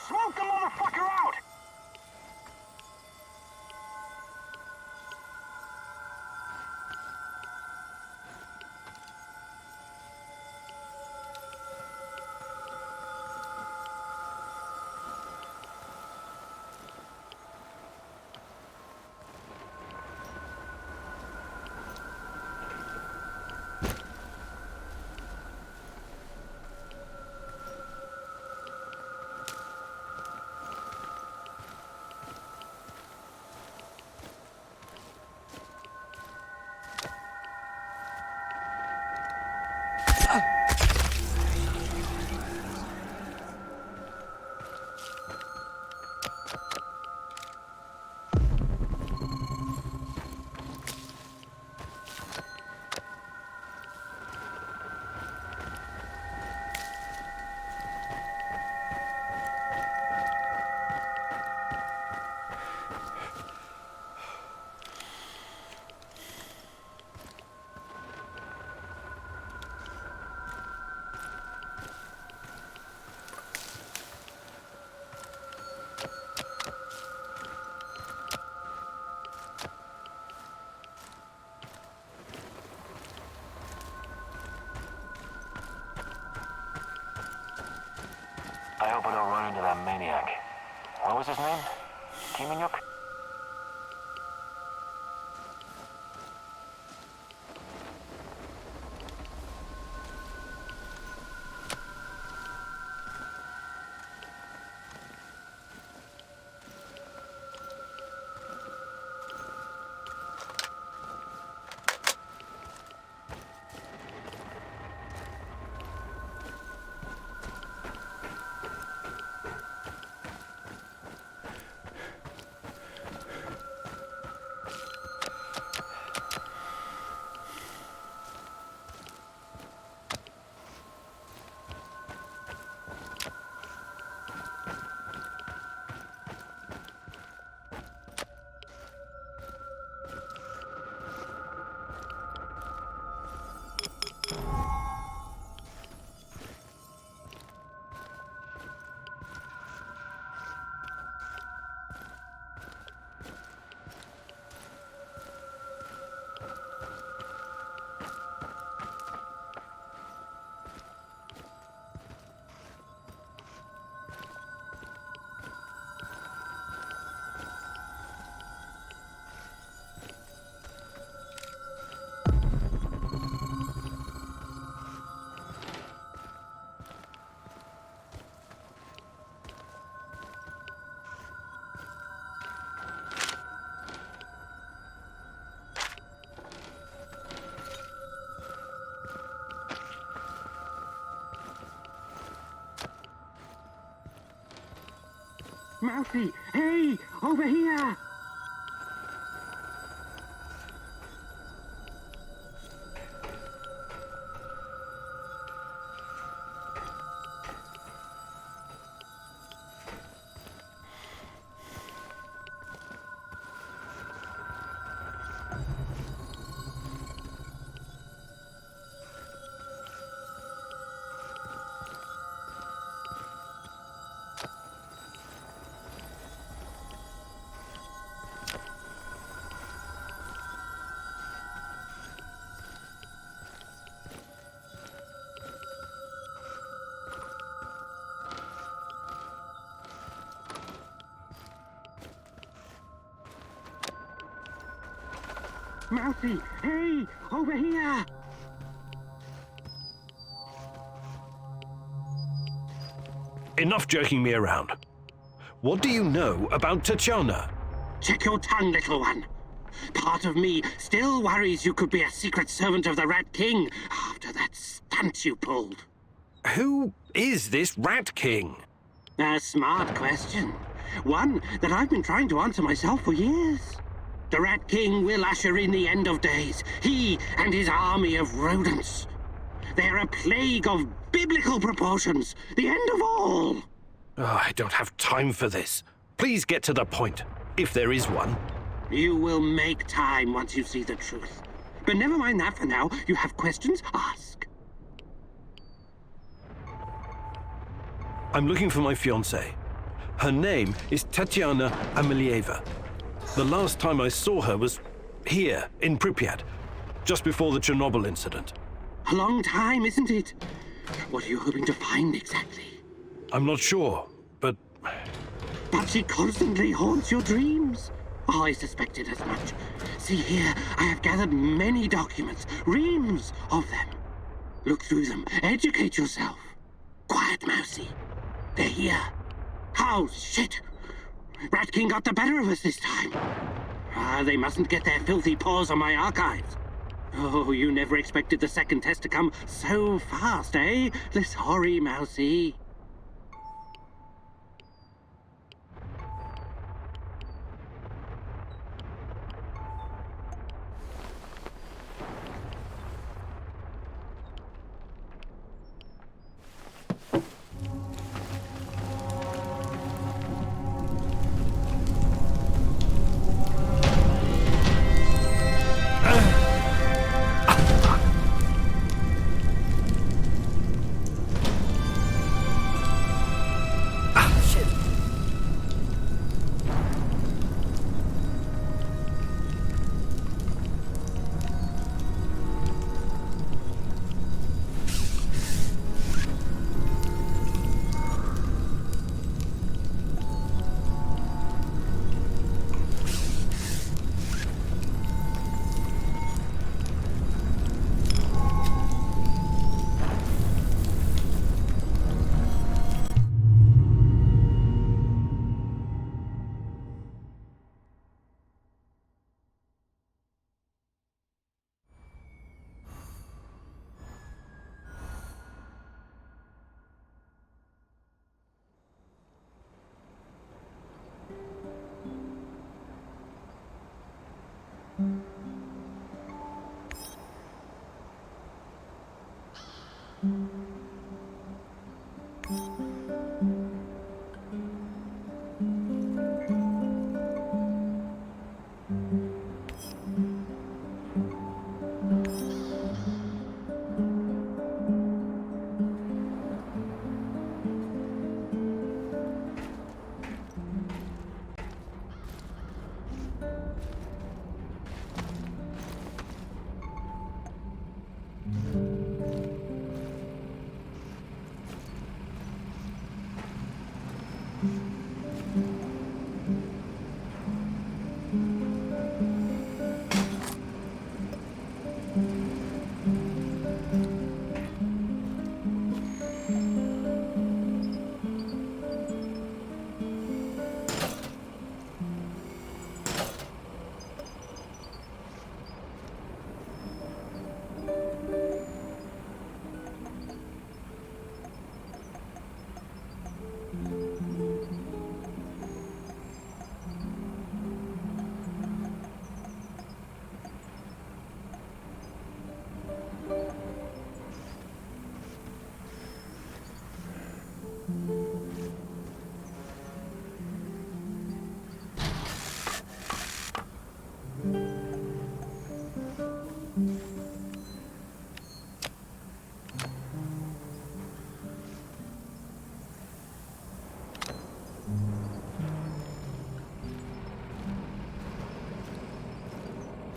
Smoke the motherfucker out! I hope I don't run into that maniac. What was his name? Kimanyuk? Mousy, hey, over here! Mousy, hey, over here! Enough jerking me around. What do you know about Tatiana? Check your tongue, little one. Part of me still worries you could be a secret servant of the Rat King after that stunt you pulled. Who is this Rat King? A smart question. One that I've been trying to answer myself for years. The Rat King will usher in the end of days. He and his army of rodents. They're a plague of biblical proportions. The end of all. Oh, I don't have time for this. Please get to the point, if there is one. You will make time once you see the truth. But never mind that for now. You have questions? Ask. I'm looking for my fiancée. Her name is Tatiana Amelieva. The last time I saw her was here, in Pripyat, just before the Chernobyl incident. A long time, isn't it? What are you hoping to find exactly? I'm not sure, but... But she constantly haunts your dreams. Oh, I suspected as much. See here, I have gathered many documents, reams of them. Look through them, educate yourself. Quiet, Mousy. They're here. Oh, shit! Rat King got the better of us this time. They mustn't get their filthy paws on my archives. Oh, you never expected the second test to come so fast, eh? Sorry, Mousy.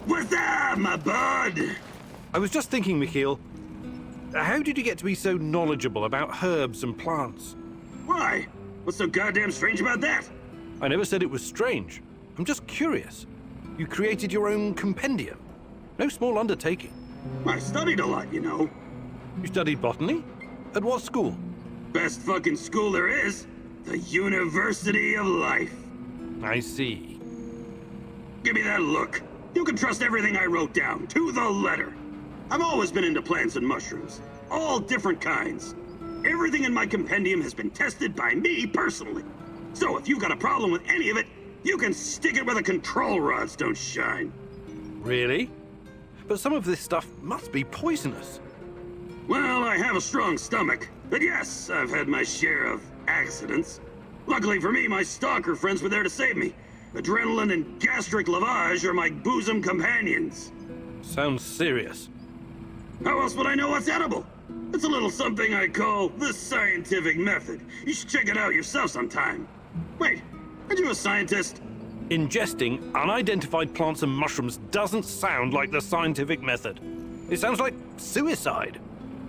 What's up, my bud? I was just thinking, Mikhail, how did you get to be so knowledgeable about herbs and plants? Why? What's so goddamn strange about that? I never said it was strange. I'm just curious. You created your own compendium. No small undertaking. I studied a lot, you know. You studied botany? At what school? Best fucking school there is. The University of Life. I see. Give me that look. You can trust everything I wrote down, to the letter. I've always been into plants and mushrooms. All different kinds. Everything in my compendium has been tested by me personally. So if you've got a problem with any of it, you can stick it where the control rods don't shine. Really? But some of this stuff must be poisonous. Well, I have a strong stomach. But yes, I've had my share of accidents. Luckily for me, my stalker friends were there to save me. Adrenaline and gastric lavage are my bosom companions. Sounds serious. How else would I know what's edible? It's a little something I call the scientific method. You should check it out yourself sometime. Wait, aren't you a scientist? Ingesting unidentified plants and mushrooms doesn't sound like the scientific method. It sounds like suicide.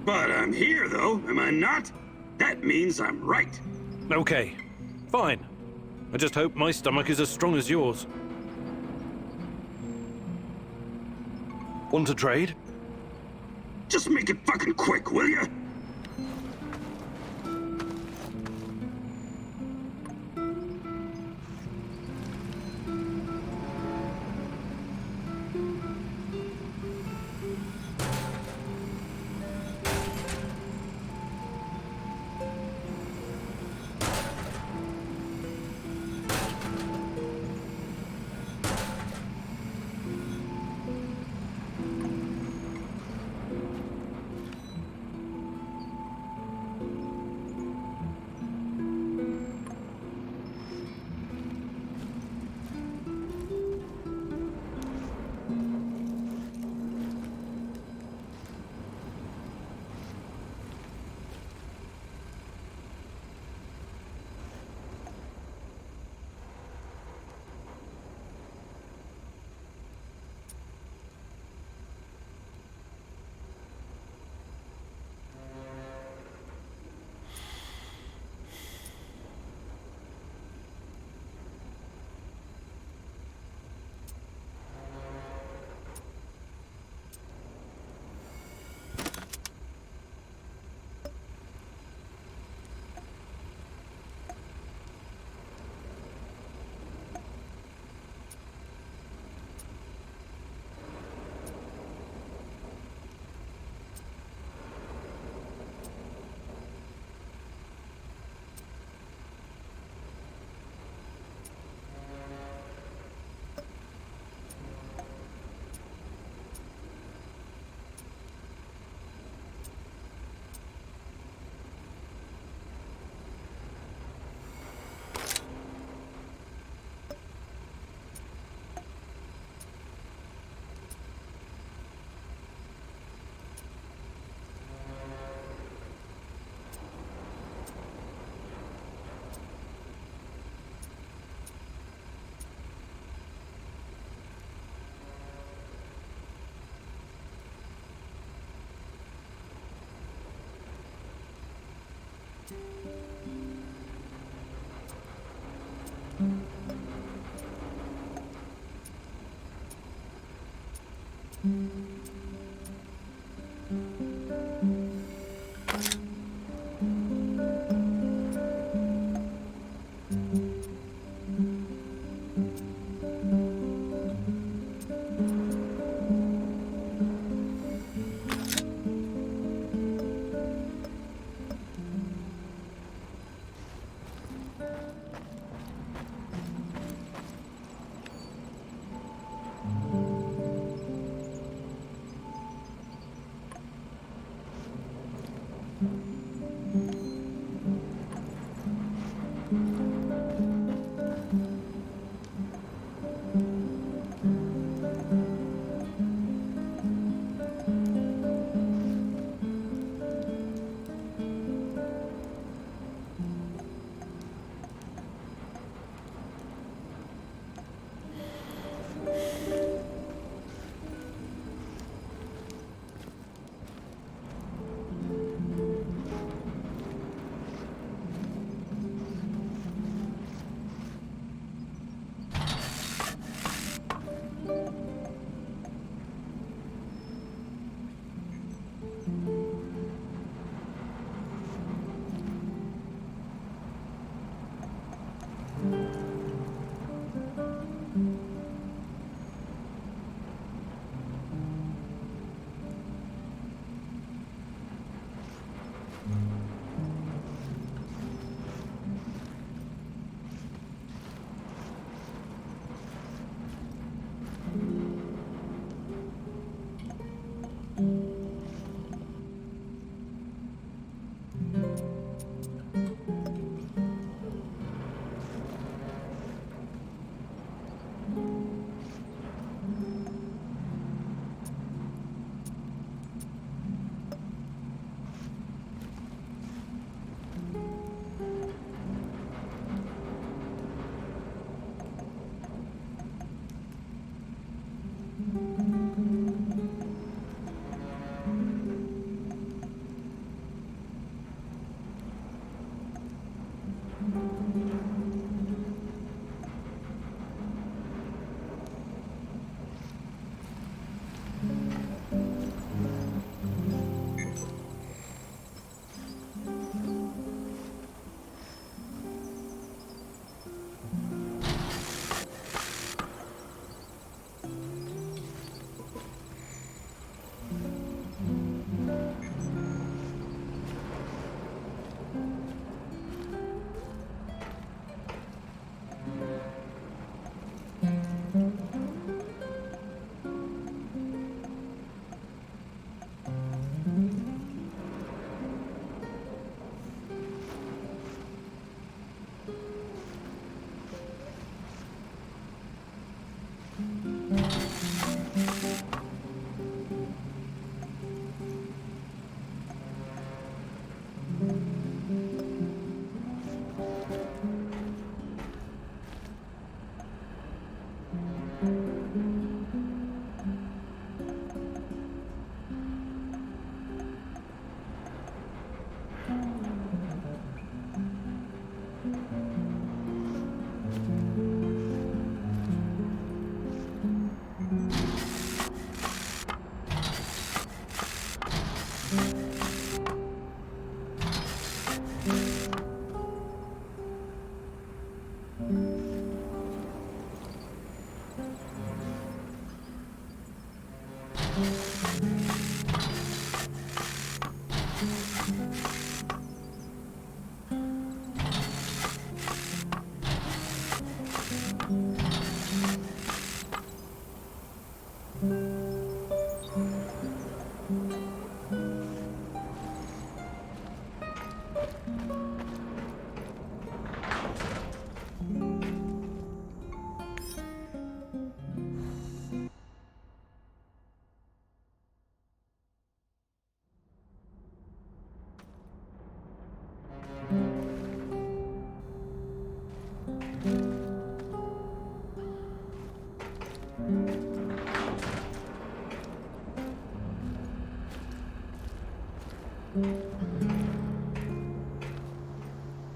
But I'm here, though, am I not? That means I'm right. Okay, fine. I just hope my stomach is as strong as yours. Want to trade? Just make it fucking quick, will ya?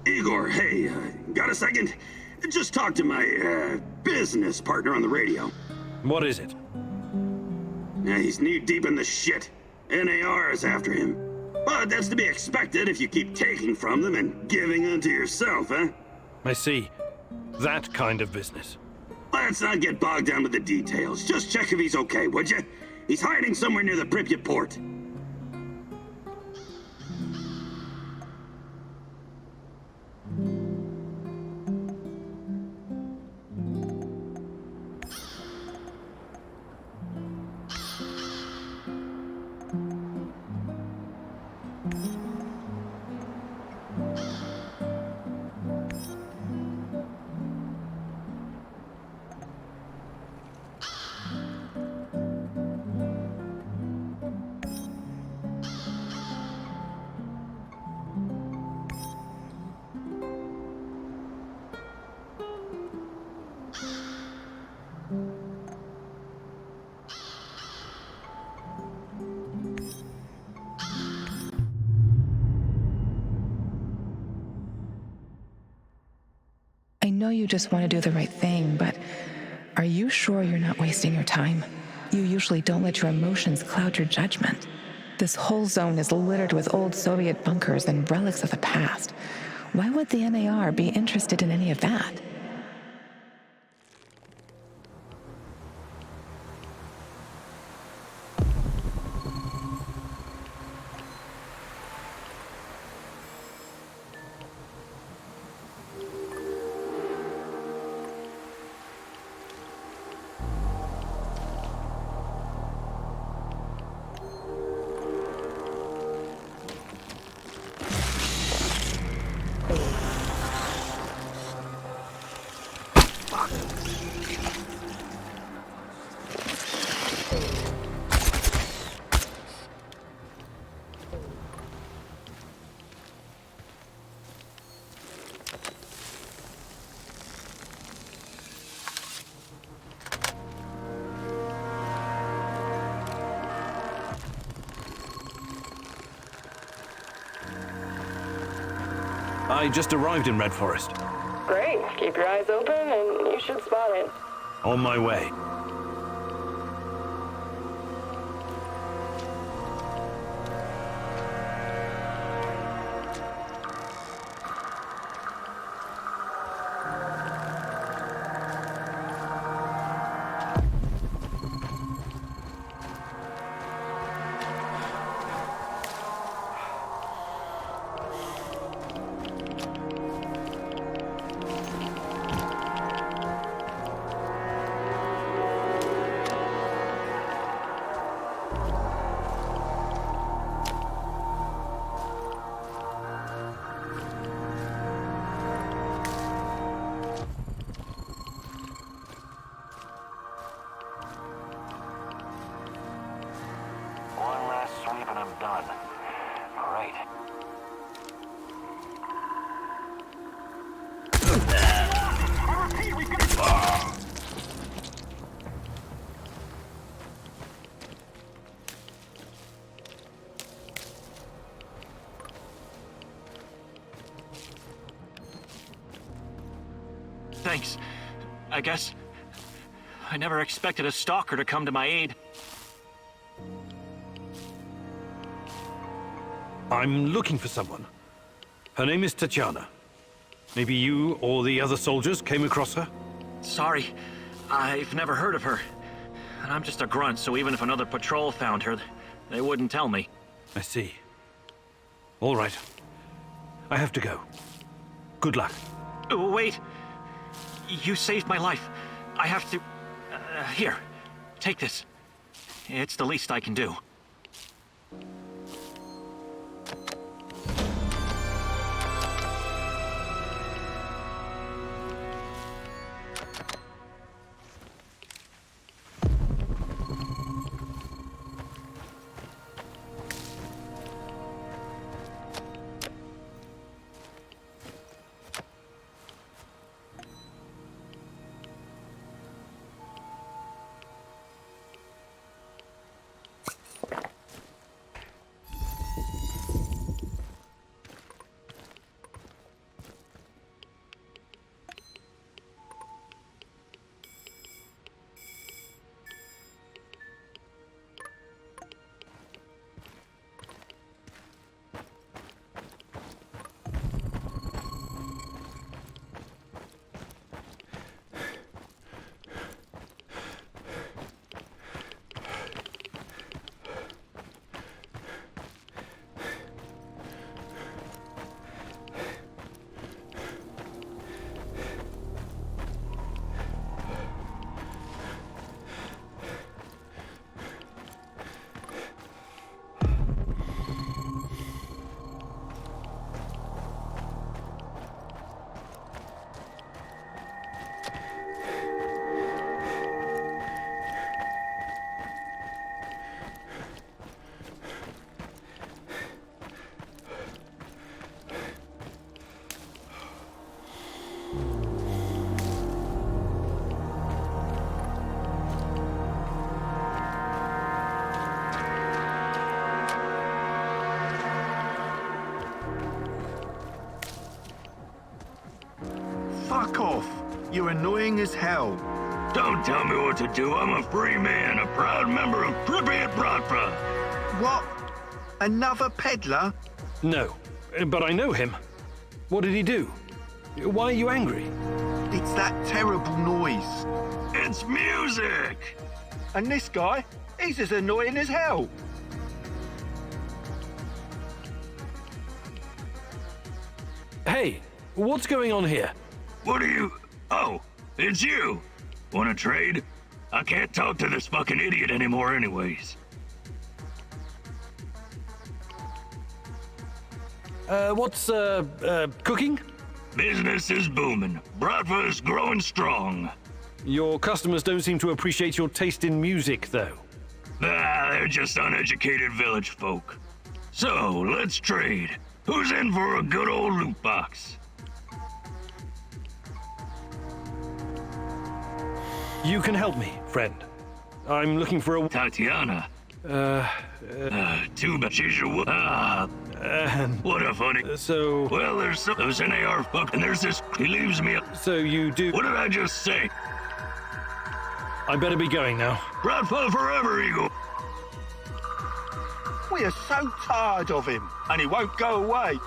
Igor, hey, got a second? Just talk to my, business partner on the radio. What is it? He's knee-deep in the shit. NAR is after him. But that's to be expected if you keep taking from them and giving unto yourself, huh? I see. That kind of business. Let's not get bogged down with the details. Just check if he's okay, would you? He's hiding somewhere near the Pripyat port. I know you just want to do the right thing, but are you sure you're not wasting your time? You usually don't let your emotions cloud your judgment. This whole zone is littered with old Soviet bunkers and relics of the past. Why would the NAR be interested in any of that? I just arrived in Red Forest. Great. Keep your eyes open and you should spot it. On my way. One last sweep and I'm done. Great. I repeat, we've got... Thanks. I guess I never expected a stalker to come to my aid. I'm looking for someone. Her name is Tatiana. Maybe you or the other soldiers came across her? Sorry, I've never heard of her. And I'm just a grunt, so even if another patrol found her, they wouldn't tell me. I see. All right. I have to go. Good luck. Wait. You saved my life. I have to... here. Take this. It's the least I can do. Fuck off! You're annoying as hell. Don't tell me what to do. I'm a free man, a proud member of Pripyat Bratva. What? Another peddler? No, but I know him. What did he do? Why are you angry? It's that terrible noise. It's music! And this guy, he's as annoying as hell. Hey, what's going on here? What are you... Oh, it's you. Wanna trade? I can't talk to this fucking idiot anymore anyways. What's, cooking? Business is booming. Bratva is growing strong. Your customers don't seem to appreciate your taste in music, though. They're just uneducated village folk. So, let's trade. Who's in for a good old loot box? You can help me, friend. I'm looking for a... Tatiana. Too bad she's your... what a funny... So... Well, there's an AR fuck, and there's this... He leaves me... So you do... What did I just say? I better be going now. Bratva forever, Eagle! We are so tired of him, and he won't go away.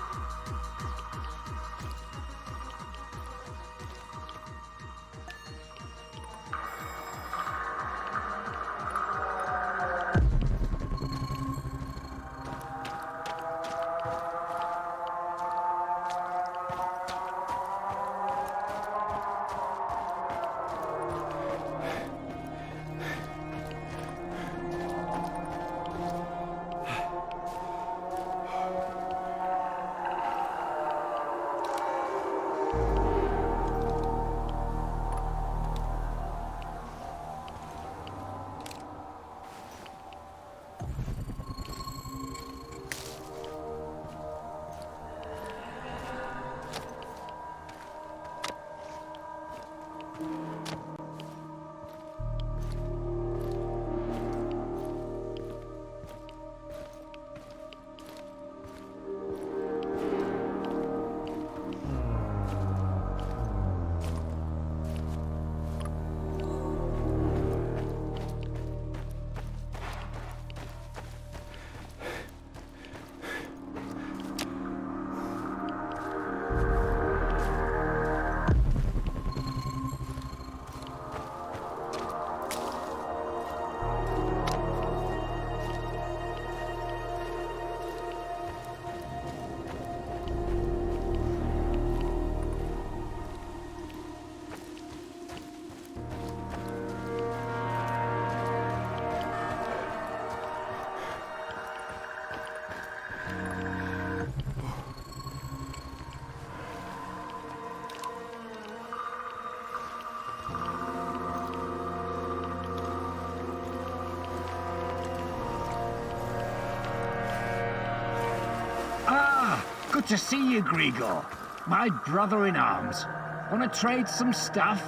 Good to see you, Grigor. My brother in arms. Wanna trade some stuff?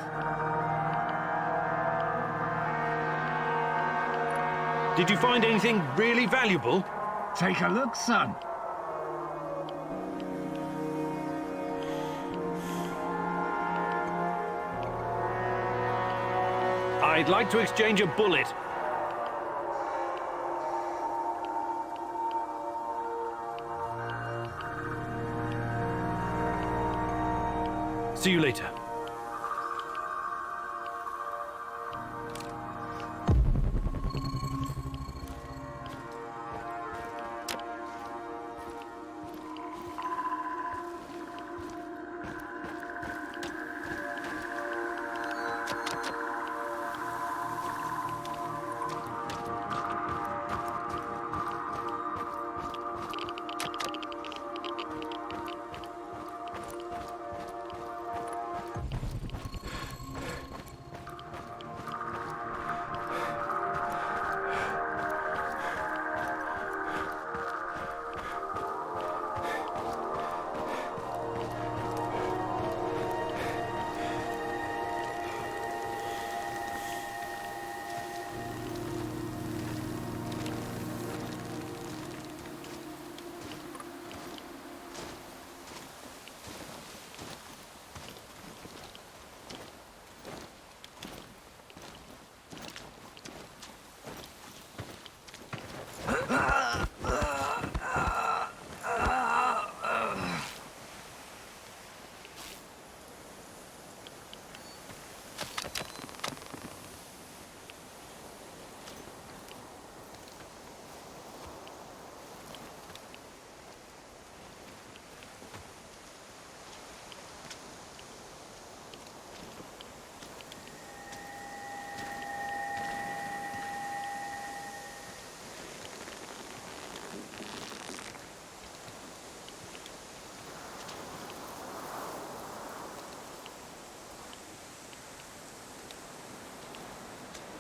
Did you find anything really valuable? Take a look, son. I'd like to exchange a bullet. See you later.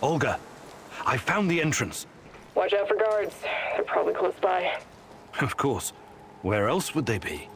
Olga, I found the entrance. Watch out for guards. They're probably close by. Of course. Where else would they be?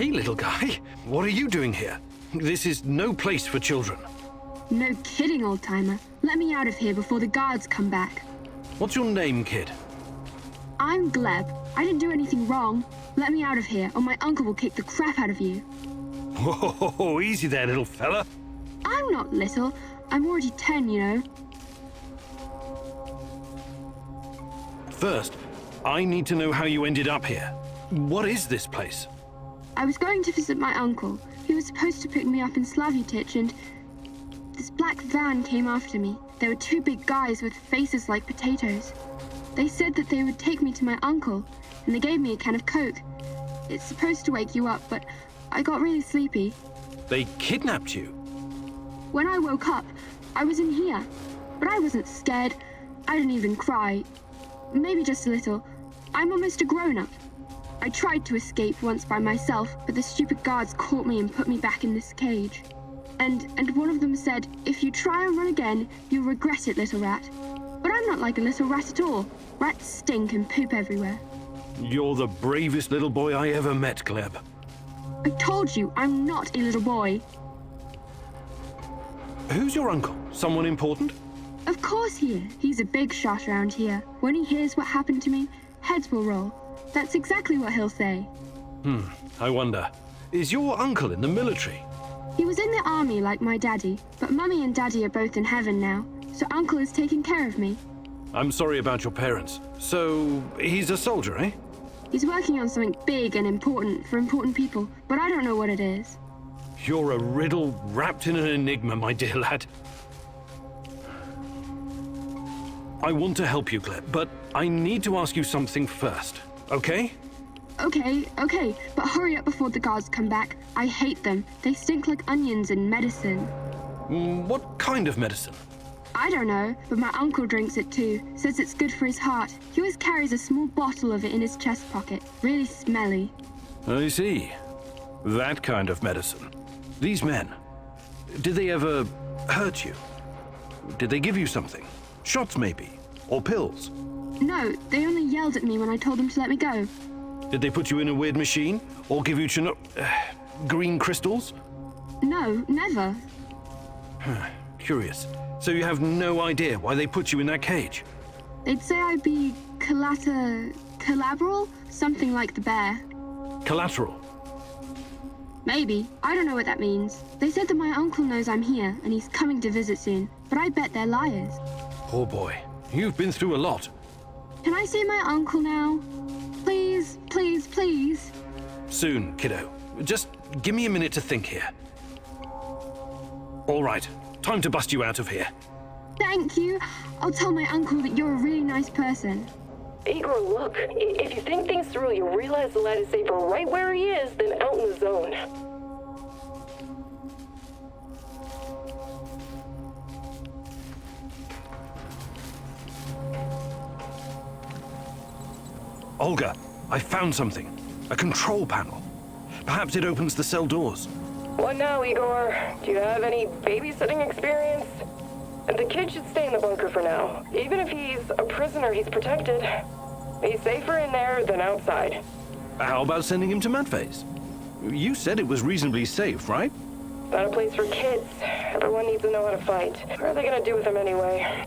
Hey, little guy. What are you doing here? This is no place for children. No kidding, old-timer. Let me out of here before the guards come back. What's your name, kid? I'm Gleb. I didn't do anything wrong. Let me out of here, or my uncle will kick the crap out of you. Whoa, easy there, little fella. I'm not little. I'm already 10, you know. First, I need to know how you ended up here. What is this place? I was going to visit my uncle. He was supposed to pick me up in Slavutich, and this black van came after me. There were two big guys with faces like potatoes. They said that they would take me to my uncle, and they gave me a can of Coke. It's supposed to wake you up, but I got really sleepy. They kidnapped you? When I woke up, I was in here. But I wasn't scared. I didn't even cry. Maybe just a little. I'm almost a grown-up. I tried to escape once by myself, but the stupid guards caught me and put me back in this cage. And one of them said, if you try and run again, you'll regret it, little rat. But I'm not like a little rat at all. Rats stink and poop everywhere. You're the bravest little boy I ever met, Gleb. I told you, I'm not a little boy. Who's your uncle? Someone important? Of course he is. He's a big shot around here. When he hears what happened to me, heads will roll. That's exactly what he'll say. I wonder. Is your uncle in the military? He was in the army like my daddy, but Mummy and Daddy are both in heaven now, so Uncle is taking care of me. I'm sorry about your parents. So, he's a soldier, eh? He's working on something big and important for important people, but I don't know what it is. You're a riddle wrapped in an enigma, my dear lad. I want to help you, Gleb, but I need to ask you something first, okay? Okay, but hurry up before the guards come back. I hate them. They stink like onions and medicine. What kind of medicine? I don't know, but my uncle drinks it too. Says it's good for his heart. He always carries a small bottle of it in his chest pocket. Really smelly. I see. That kind of medicine. These men, did they ever hurt you? Did they give you something? Shots, maybe? Or pills? No, they only yelled at me when I told them to let me go. Did they put you in a weird machine? Or give you green crystals? No, never. Curious. So you have no idea why they put you in that cage? They'd say I'd be collateral? Something like the bear. Collateral? Maybe. I don't know what that means. They said that my uncle knows I'm here, and he's coming to visit soon. But I bet they're liars. Poor boy. You've been through a lot. Can I see my uncle now? Please, please, please. Soon, kiddo. Just give me a minute to think here. All right. Time to bust you out of here. Thank you. I'll tell my uncle that you're a really nice person. Igor, look. If you think things through, you'll realize the lad is safer right where he is than out in the zone. Olga, I found something. A control panel. Perhaps it opens the cell doors. What now, Igor? Do you have any babysitting experience? The kid should stay in the bunker for now. Even if he's a prisoner, he's protected. He's safer in there than outside. How about sending him to Medphase? You said it was reasonably safe, right? Not a place for kids. Everyone needs to know how to fight. What are they gonna do with him anyway?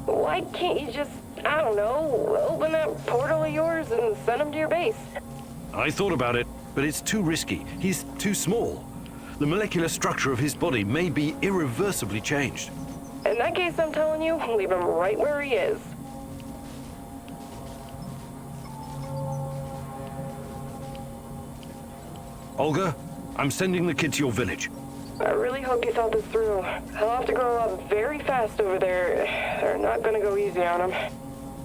Why can't you just, I don't know, open that portal of yours and send him to your base? I thought about it, but it's too risky. He's too small. The molecular structure of his body may be irreversibly changed. In that case, I'm telling you, leave him right where he is. Olga, I'm sending the kid to your village. I really hope you thought this through. He'll have to grow up very fast over there. They're not gonna go easy on him.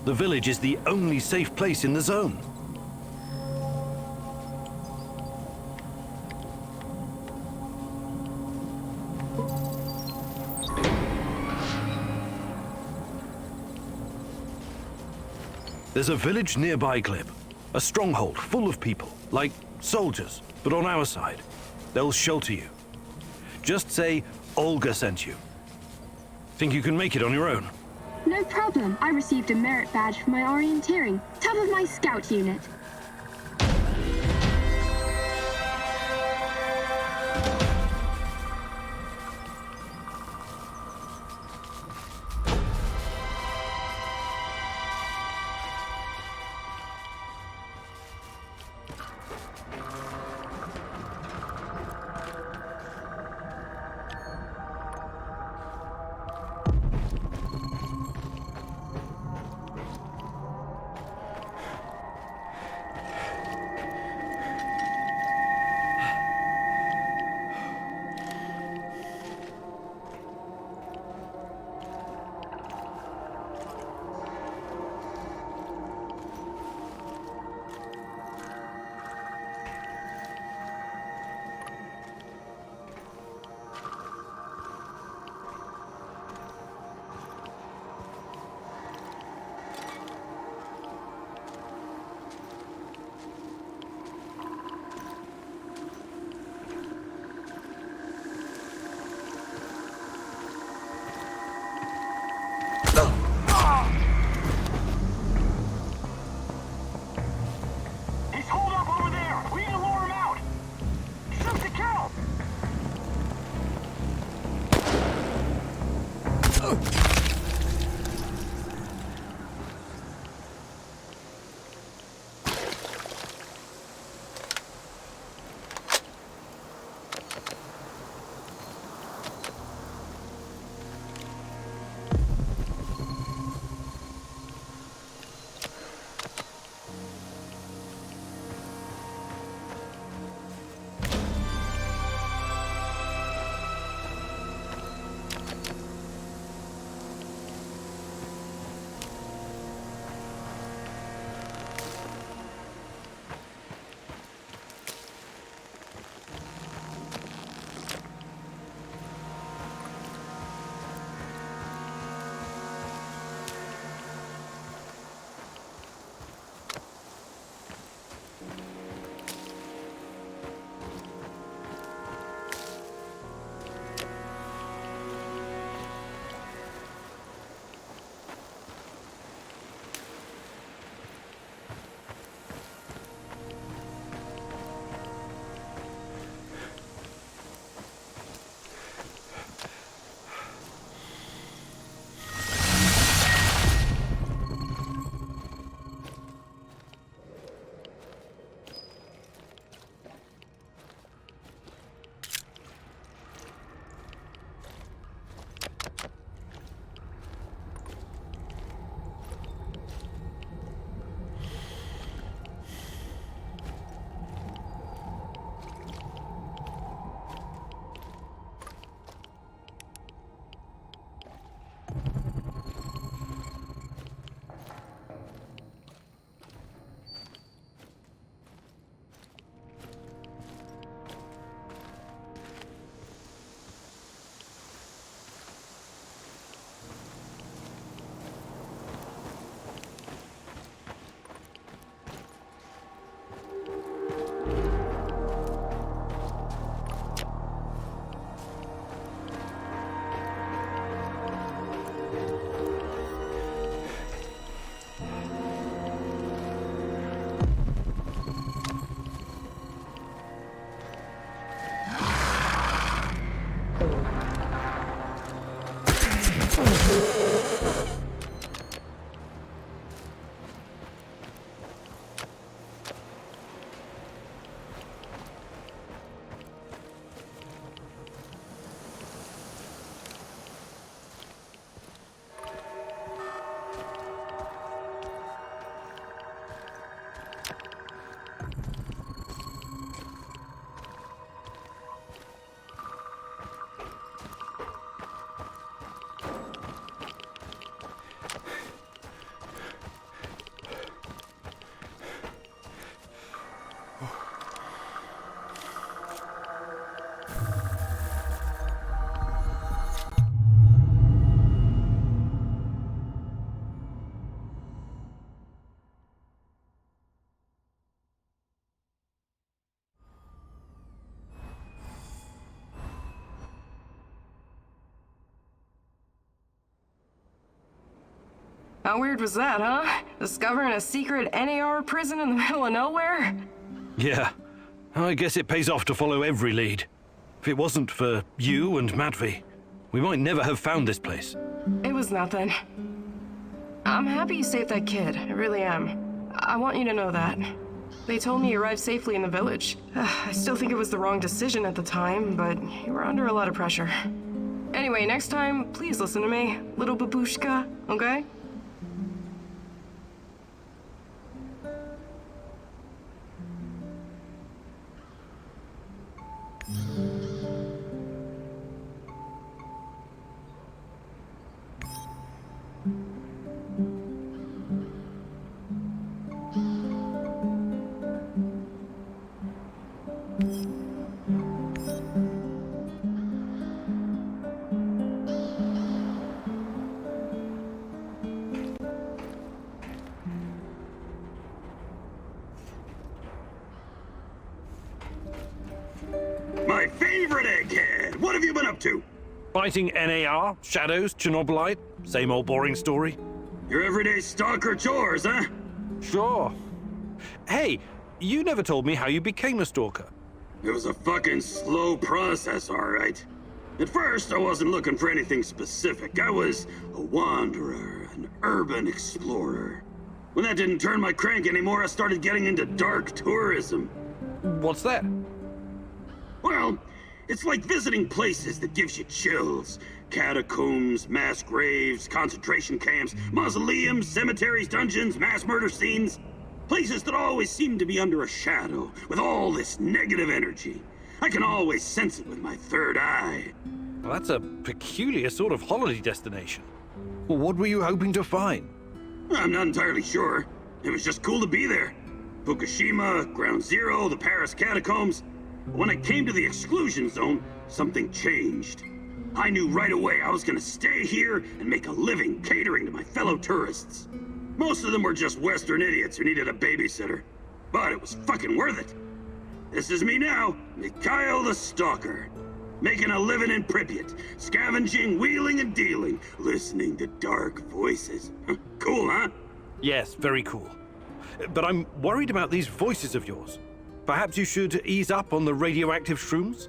The village is the only safe place in the zone. There's a village nearby, Gleb. A stronghold full of people, like soldiers, but on our side. They'll shelter you. Just say Olga sent you. Think you can make it on your own? No problem. I received a merit badge for my orienteering. Top of my scout unit. How weird was that, huh? Discovering a secret NAR prison in the middle of nowhere? Yeah, I guess it pays off to follow every lead. If it wasn't for you and Matvey, we might never have found this place. It was nothing. I'm happy you saved that kid, I really am. I want you to know that. They told me you arrived safely in the village. I still think it was the wrong decision at the time, but you were under a lot of pressure. Anyway, next time, please listen to me, little babushka, okay? My favorite egghead! What have you been up to? Fighting NAR, shadows, Chernobylite, same old boring story. Your everyday stalker chores, huh? Sure. Hey, you never told me how you became a stalker. It was a fucking slow process, all right. At first, I wasn't looking for anything specific. I was a wanderer, an urban explorer. When that didn't turn my crank anymore, I started getting into dark tourism. What's that? Well, it's like visiting places that gives you chills. Catacombs, mass graves, concentration camps, mausoleums, cemeteries, dungeons, mass murder scenes. Places that always seem to be under a shadow, with all this negative energy. I can always sense it with my third eye. Well, that's a peculiar sort of holiday destination. Well, what were you hoping to find? I'm not entirely sure. It was just cool to be there. Fukushima, Ground Zero, the Paris catacombs. But when I came to the exclusion zone, something changed. I knew right away I was gonna stay here and make a living catering to my fellow tourists. Most of them were just Western idiots who needed a babysitter. But it was fucking worth it. This is me now, Mikhail the Stalker. Making a living in Pripyat, scavenging, wheeling and dealing, listening to dark voices. Cool, huh? Yes, very cool. But I'm worried about these voices of yours. Perhaps you should ease up on the radioactive shrooms?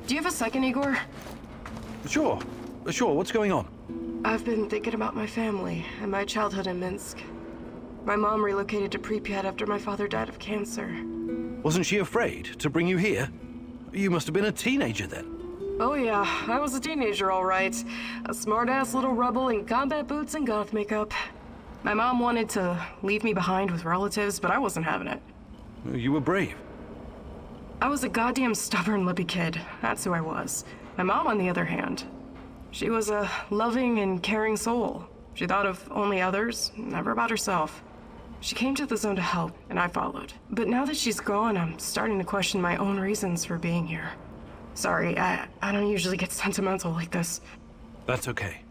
Do you have a second, Igor? Sure. What's going on? I've been thinking about my family and my childhood in Minsk. My mom relocated to Pripyat after my father died of cancer. Wasn't she afraid to bring you here? You must have been a teenager then. Oh yeah, I was a teenager, all right. A smart-ass little rebel in combat boots and goth makeup. My mom wanted to leave me behind with relatives, but I wasn't having it. You were brave. I was a goddamn stubborn, lippy kid. That's who I was. My mom, on the other hand, she was a loving and caring soul. She thought of only others, never about herself. She came to the zone to help, and I followed. But now that she's gone, I'm starting to question my own reasons for being here. Sorry, I don't usually get sentimental like this. That's okay.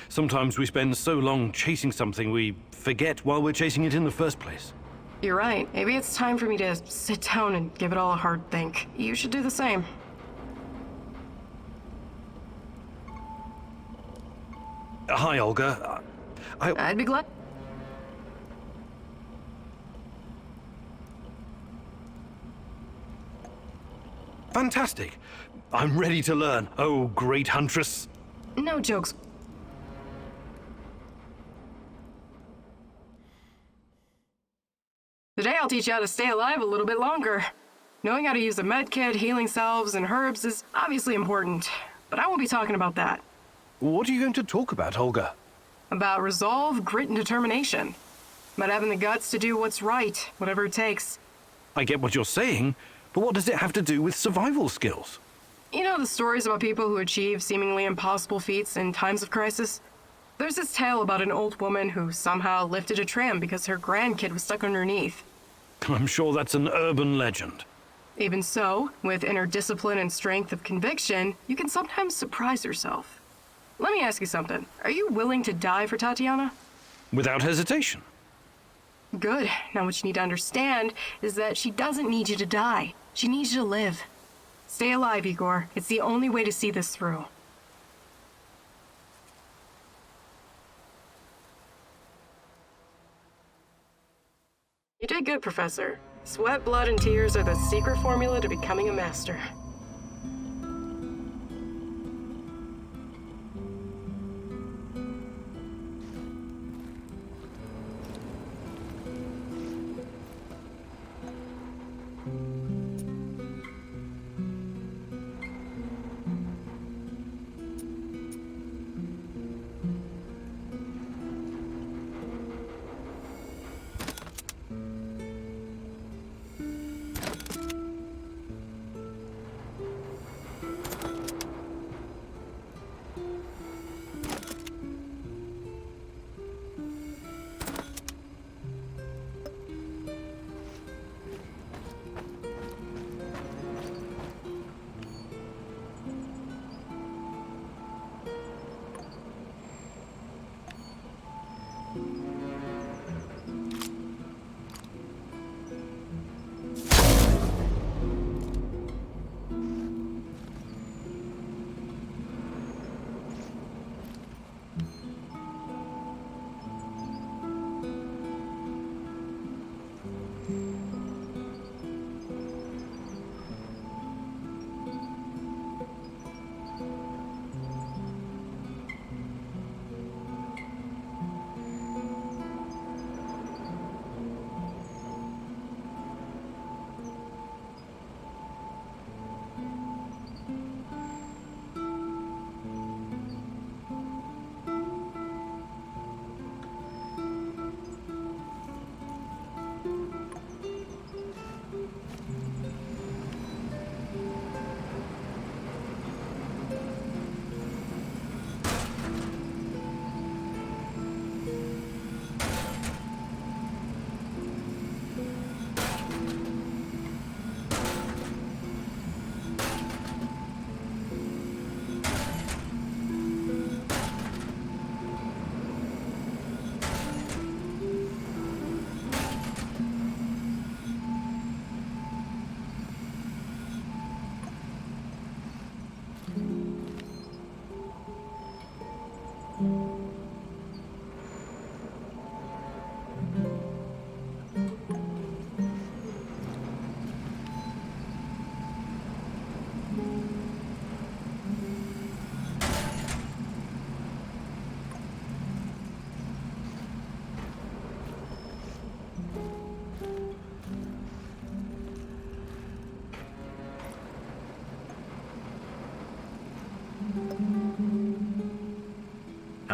Sometimes we spend so long chasing something we forget while we're chasing it in the first place. You're right. Maybe it's time for me to sit down and give it all a hard think. You should do the same. Hi, Olga. I'd be glad. fantastic. I'm ready to learn, oh great huntress. No jokes. Today I'll teach you how to stay alive a little bit longer. Knowing how to use a medkit, healing salves, and herbs is obviously important, but I won't be talking about that. What are you going to talk about, Olga? About resolve, grit, and determination. About having the guts to do what's right, whatever it takes. I get what you're saying, but what does it have to do with survival skills? You know the stories about people who achieve seemingly impossible feats in times of crisis? There's this tale about an old woman who somehow lifted a tram because her grandkid was stuck underneath. I'm sure that's an urban legend. Even so, with inner discipline and strength of conviction, you can sometimes surprise yourself. Let me ask you something. Are you willing to die for Tatiana? Without hesitation. Good. Now what you need to understand is that she doesn't need you to die. She needs you to live. Stay alive, Igor. It's the only way to see this through. You did good, Professor. Sweat, blood, and tears are the secret formula to becoming a master.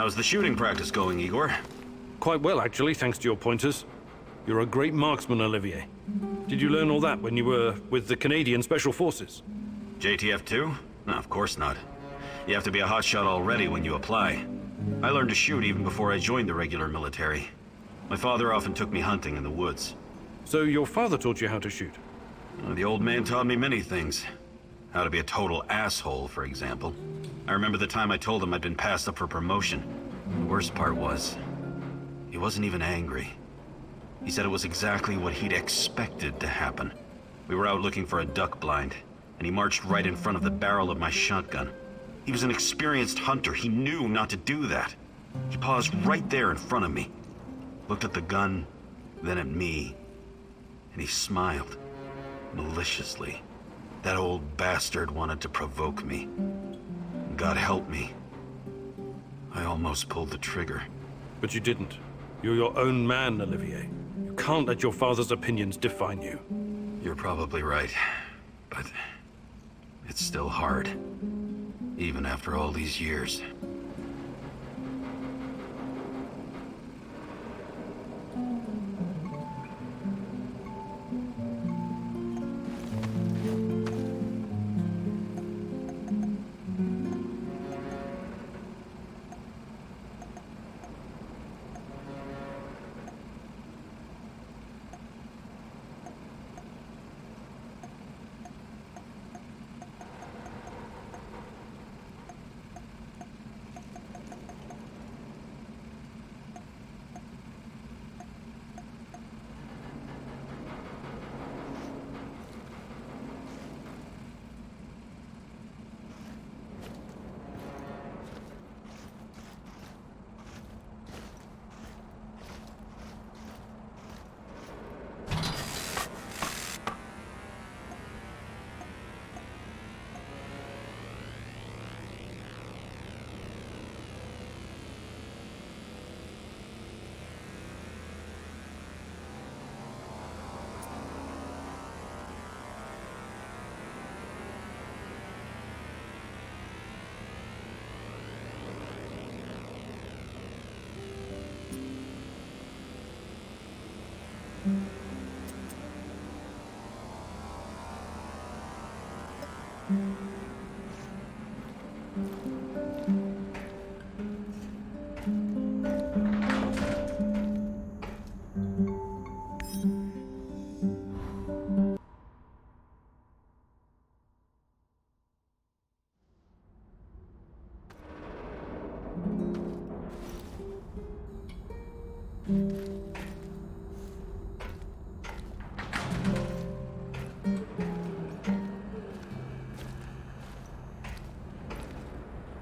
How's the shooting practice going, Igor? Quite well, actually, thanks to your pointers. You're a great marksman, Olivier. Did you learn all that when you were with the Canadian Special Forces? JTF-2? No, of course not. You have to be a hotshot already when you apply. I learned to shoot even before I joined the regular military. My father often took me hunting in the woods. So your father taught you how to shoot? The old man taught me many things. How to be a total asshole, for example. I remember the time I told him I'd been passed up for promotion. The worst part was, he wasn't even angry. He said it was exactly what he'd expected to happen. We were out looking for a duck blind, and he marched right in front of the barrel of my shotgun. He was an experienced hunter. He knew not to do that. He paused right there in front of me, looked at the gun, then at me, and he smiled, maliciously. That old bastard wanted to provoke me. God help me. I almost pulled the trigger. But you didn't. You're your own man, Olivier. You can't let your father's opinions define you. You're probably right, but it's still hard, even after all these years.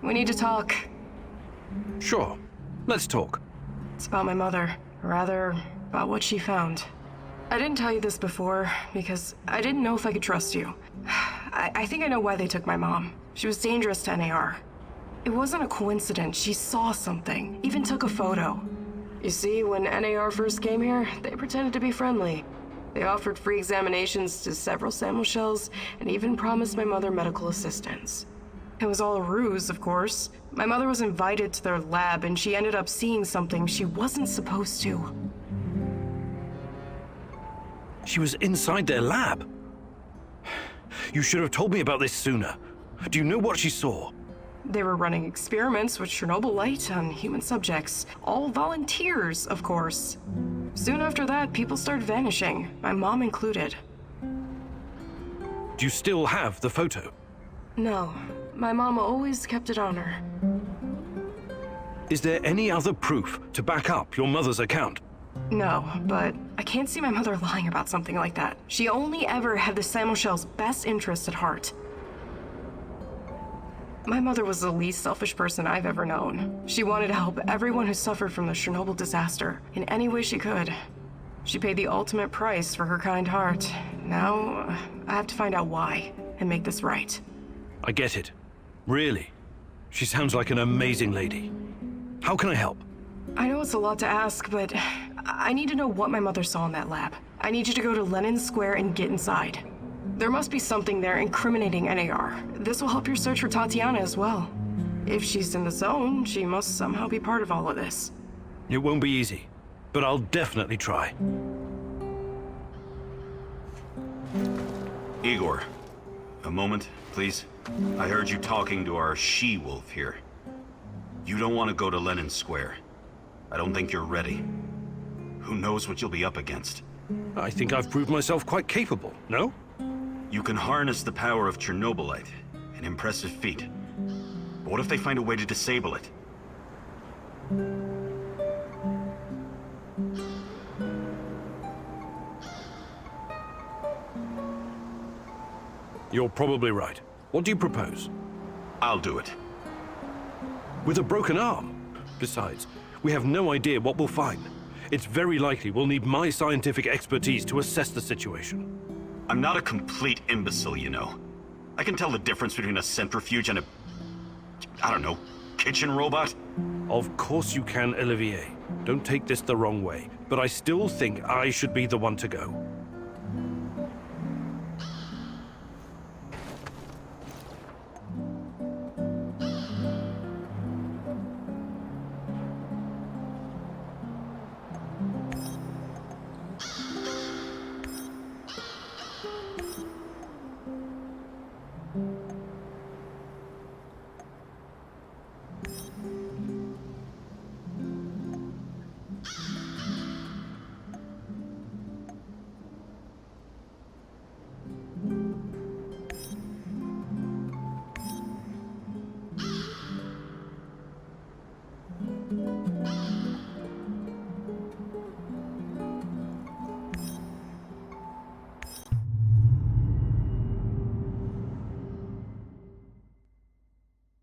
We need to talk. Sure. Let's talk. It's about my mother. Or rather, about what she found. I didn't tell you this before because I didn't know if I could trust you. I think I know why they took my mom. She was dangerous to NAR. It wasn't a coincidence. She saw something, even took a photo. You see, when NAR first came here, they pretended to be friendly. They offered free examinations to several sample shells and even promised my mother medical assistance. It was all a ruse, of course. My mother was invited to their lab and she ended up seeing something she wasn't supposed to. She was inside their lab. You should have told me about this sooner. Do you know what she saw? They were running experiments with Chernobylite on human subjects. All volunteers, of course. Soon after that, people started vanishing, my mom included. Do you still have the photo? No. My mom always kept it on her. Is there any other proof to back up your mother's account? No, but I can't see my mother lying about something like that. She only ever had the Samuel's best interest at heart. My mother was the least selfish person I've ever known. She wanted to help everyone who suffered from the Chernobyl disaster in any way she could. She paid the ultimate price for her kind heart. Now, I have to find out why and make this right. I get it. Really. She sounds like an amazing lady. How can I help? I know it's a lot to ask, but I need to know what my mother saw in that lab. I need you to go to Lenin Square and get inside. There must be something there incriminating NAR. This will help your search for Tatiana as well. If she's in the zone, she must somehow be part of all of this. It won't be easy, but I'll definitely try. Igor, a moment, please. I heard you talking to our she-wolf here. You don't want to go to Lenin Square. I don't think you're ready. Who knows what you'll be up against? I think I've proved myself quite capable, no? You can harness the power of Chernobylite, an impressive feat. But what if they find a way to disable it? You're probably right. What do you propose? I'll do it. With a broken arm? Besides, we have no idea what we'll find. It's very likely we'll need my scientific expertise to assess the situation. I'm not a complete imbecile, you know. I can tell the difference between a centrifuge and a... I don't know, kitchen robot? Of course you can, Olivier. Don't take this the wrong way, but I still think I should be the one to go.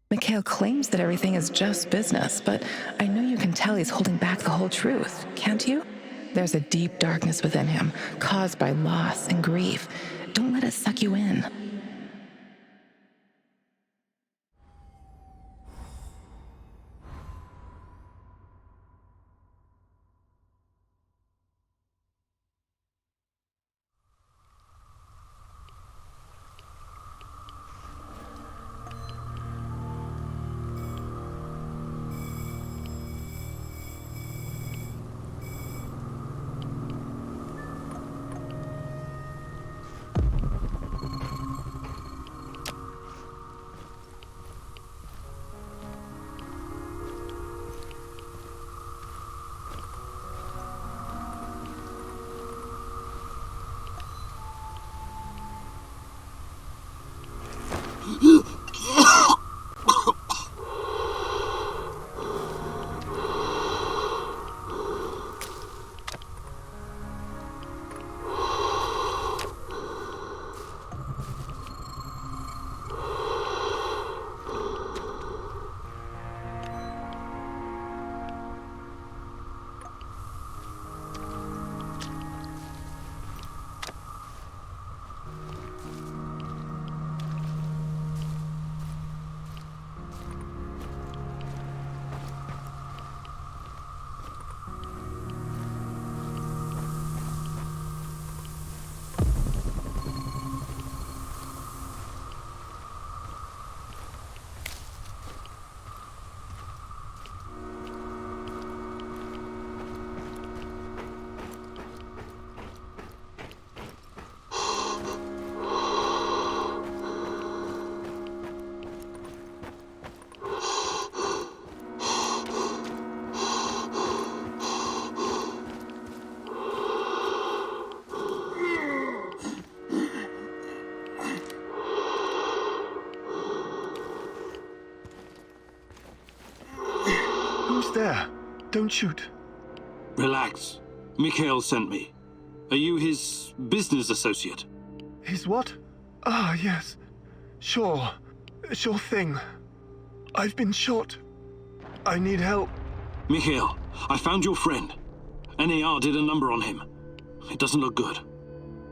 Mikhail claims that everything is just business, but I know you can tell he's holding back the whole truth, can't you? There's a deep darkness within him, caused by loss and grief. Don't let it suck you in. Who's there? Don't shoot. Relax. Mikhail sent me. Are you his business associate? His what? Ah, yes. Sure. Sure thing. I've been shot. I need help. Mikhail, I found your friend. NAR did a number on him. It doesn't look good.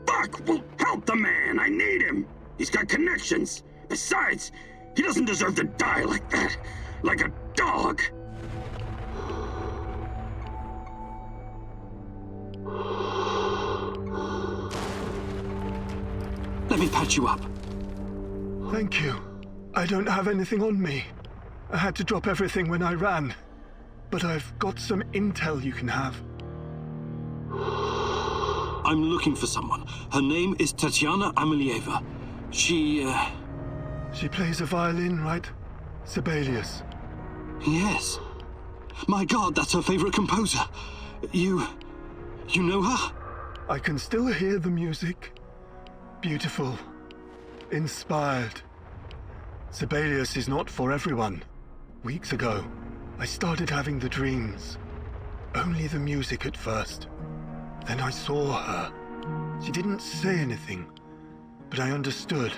Fuck! Well, help the man! I need him! He's got connections. Besides, he doesn't deserve to die like that. Like a dog. Let me patch you up. Thank you. I don't have anything on me. I had to drop everything when I ran. But I've got some intel you can have. I'm looking for someone. Her name is Tatiana Amelieva. She plays a violin, right? Sibelius. Yes. My God, that's her favorite composer. You know her? I can still hear the music. Beautiful. Inspired. Sibelius is not for everyone. Weeks ago, I started having the dreams. Only the music at first. Then I saw her. She didn't say anything, but I understood.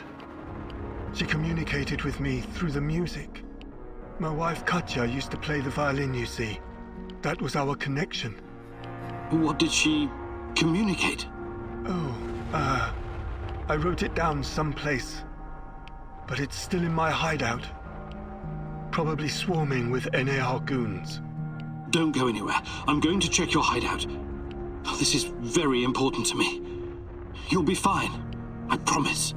She communicated with me through the music. My wife Katya used to play the violin, you see. That was our connection. What did she communicate? Oh, I wrote it down someplace. but it's still in my hideout. Probably swarming with NAR goons. Don't go anywhere. I'm going to check your hideout. Oh, this is very important to me. You'll be fine. I promise.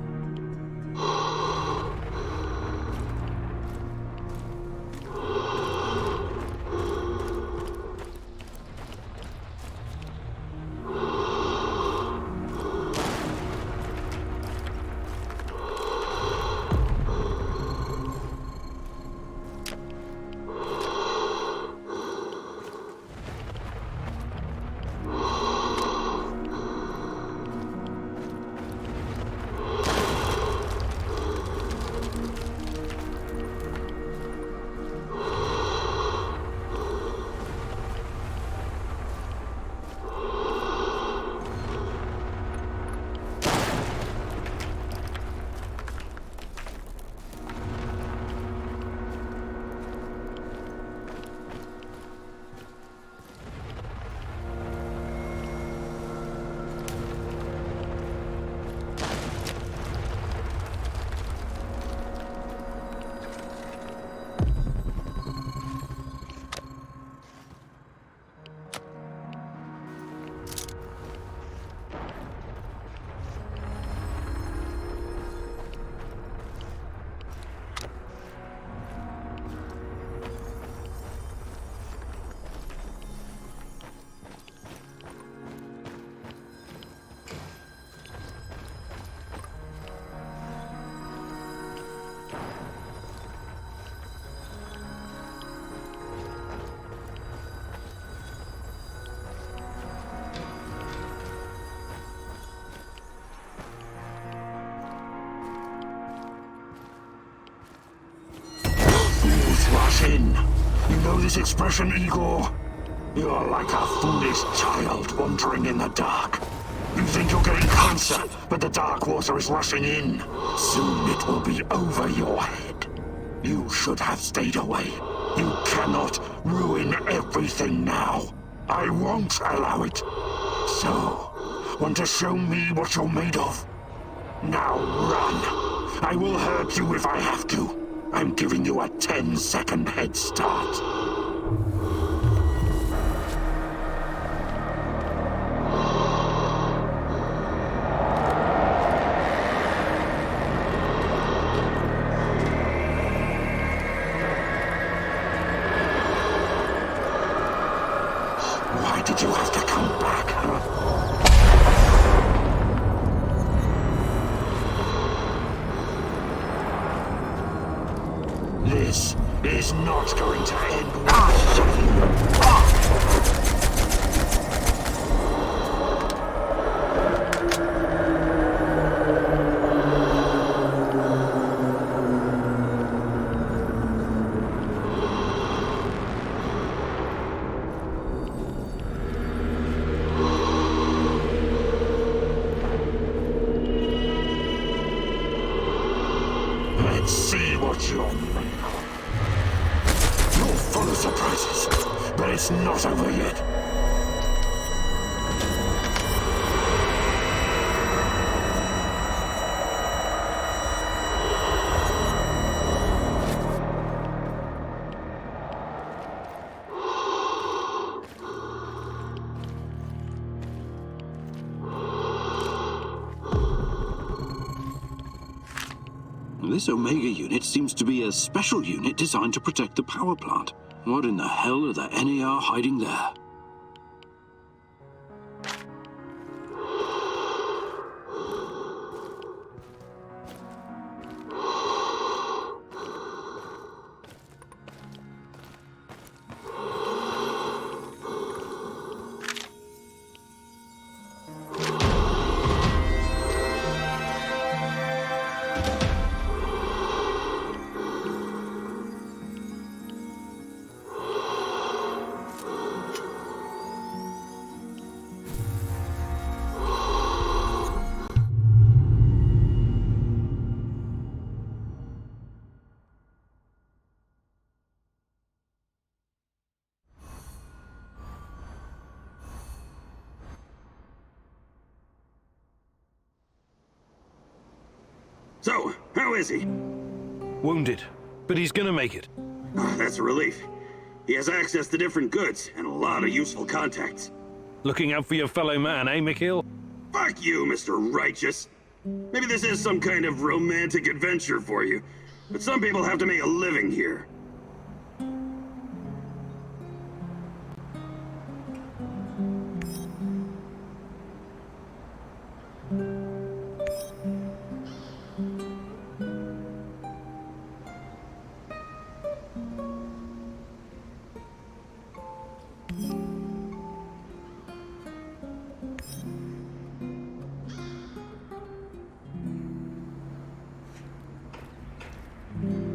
Rush in. You know this expression, Igor? You're like a foolish child wandering in the dark. You think you're getting closer, but the dark water is rushing in. Soon it will be over your head. You should have stayed away. You cannot ruin everything now. I won't allow it. So, want to show me what you're made of? Now run. I will hurt you if I have to. I'm giving you a 10-second head start. Why did you have to come back, huh? This is not going to end well. Let's see what you're made of. You're full of surprises, but it's not over yet. This Omega unit seems to be a special unit designed to protect the power plant. What in the hell are the NAR hiding there? So, how is he? wounded, but he's gonna make it. Ah, that's a relief. He has access to different goods and a lot of useful contacts. Looking out for your fellow man, eh, Mikhail? Fuck you, Mr. Righteous. Maybe this is some kind of romantic adventure for you, but some people have to make a living here.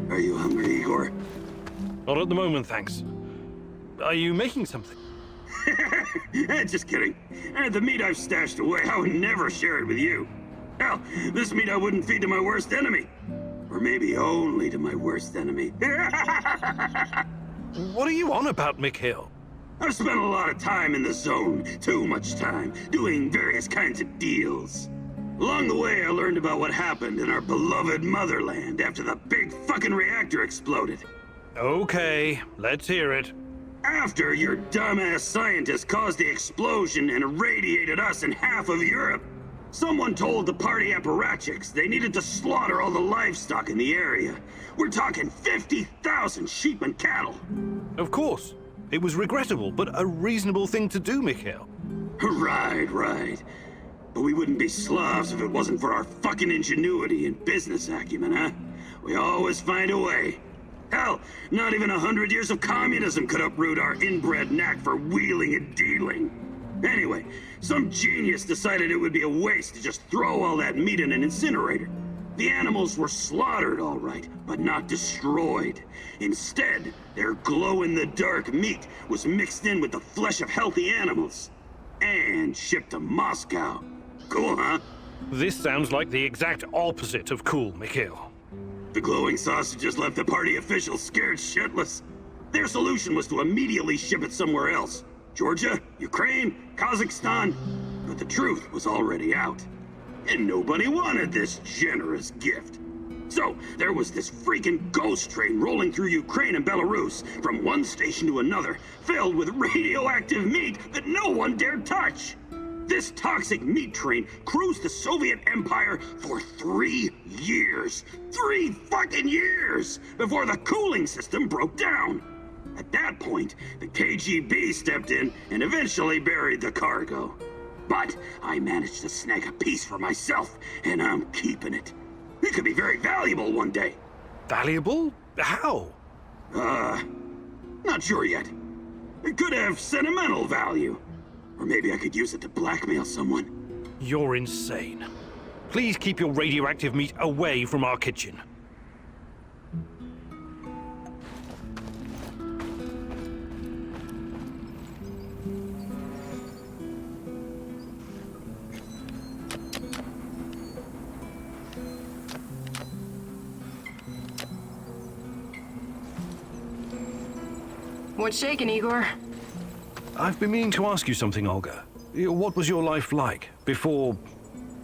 Are you hungry, Igor? Not at the moment, thanks. Are you making something? Just kidding. The meat I've stashed away, I would never share it with you. Hell, this meat I wouldn't feed to my worst enemy. Or maybe only to my worst enemy. What are you on about, Mikhail? I've spent a lot of time in the zone, too much time, doing various kinds of deals. Along the way, I learned about what happened in our beloved motherland after the big fucking reactor exploded. Okay, let's hear it. After your dumbass scientists caused the explosion and irradiated us and half of Europe, someone told the party apparatchiks they needed to slaughter all the livestock in the area. We're talking 50,000 sheep and cattle. Of course. It was regrettable, but a reasonable thing to do, Mikhail. Right. But we wouldn't be Slavs if it wasn't for our fucking ingenuity and business acumen, huh? We always find a way. Hell, not even 100 years of communism could uproot our inbred knack for wheeling and dealing. Anyway, some genius decided it would be a waste to just throw all that meat in an incinerator. The animals were slaughtered, all right, but not destroyed. Instead, their glow-in-the-dark meat was mixed in with the flesh of healthy animals and shipped to Moscow. Cool, huh? This sounds like the exact opposite of cool, Mikhail. The glowing sausages left the party officials scared shitless. Their solution was to immediately ship it somewhere else. Georgia, Ukraine, Kazakhstan. But the truth was already out. And nobody wanted this generous gift. So, there was this freaking ghost train rolling through Ukraine and Belarus, from one station to another, filled with radioactive meat that no one dared touch. This toxic meat train cruised the Soviet Empire for 3 years. 3 fucking years! Before the cooling system broke down. At that point, the KGB stepped in and eventually buried the cargo. But I managed to snag a piece for myself, and I'm keeping it. It could be very valuable one day. Valuable? How? Not sure yet. It could have sentimental value. Or maybe I could use it to blackmail someone. You're insane. Please keep your radioactive meat away from our kitchen. What's shaking, Igor? I've been meaning to ask you something, Olga. What was your life like before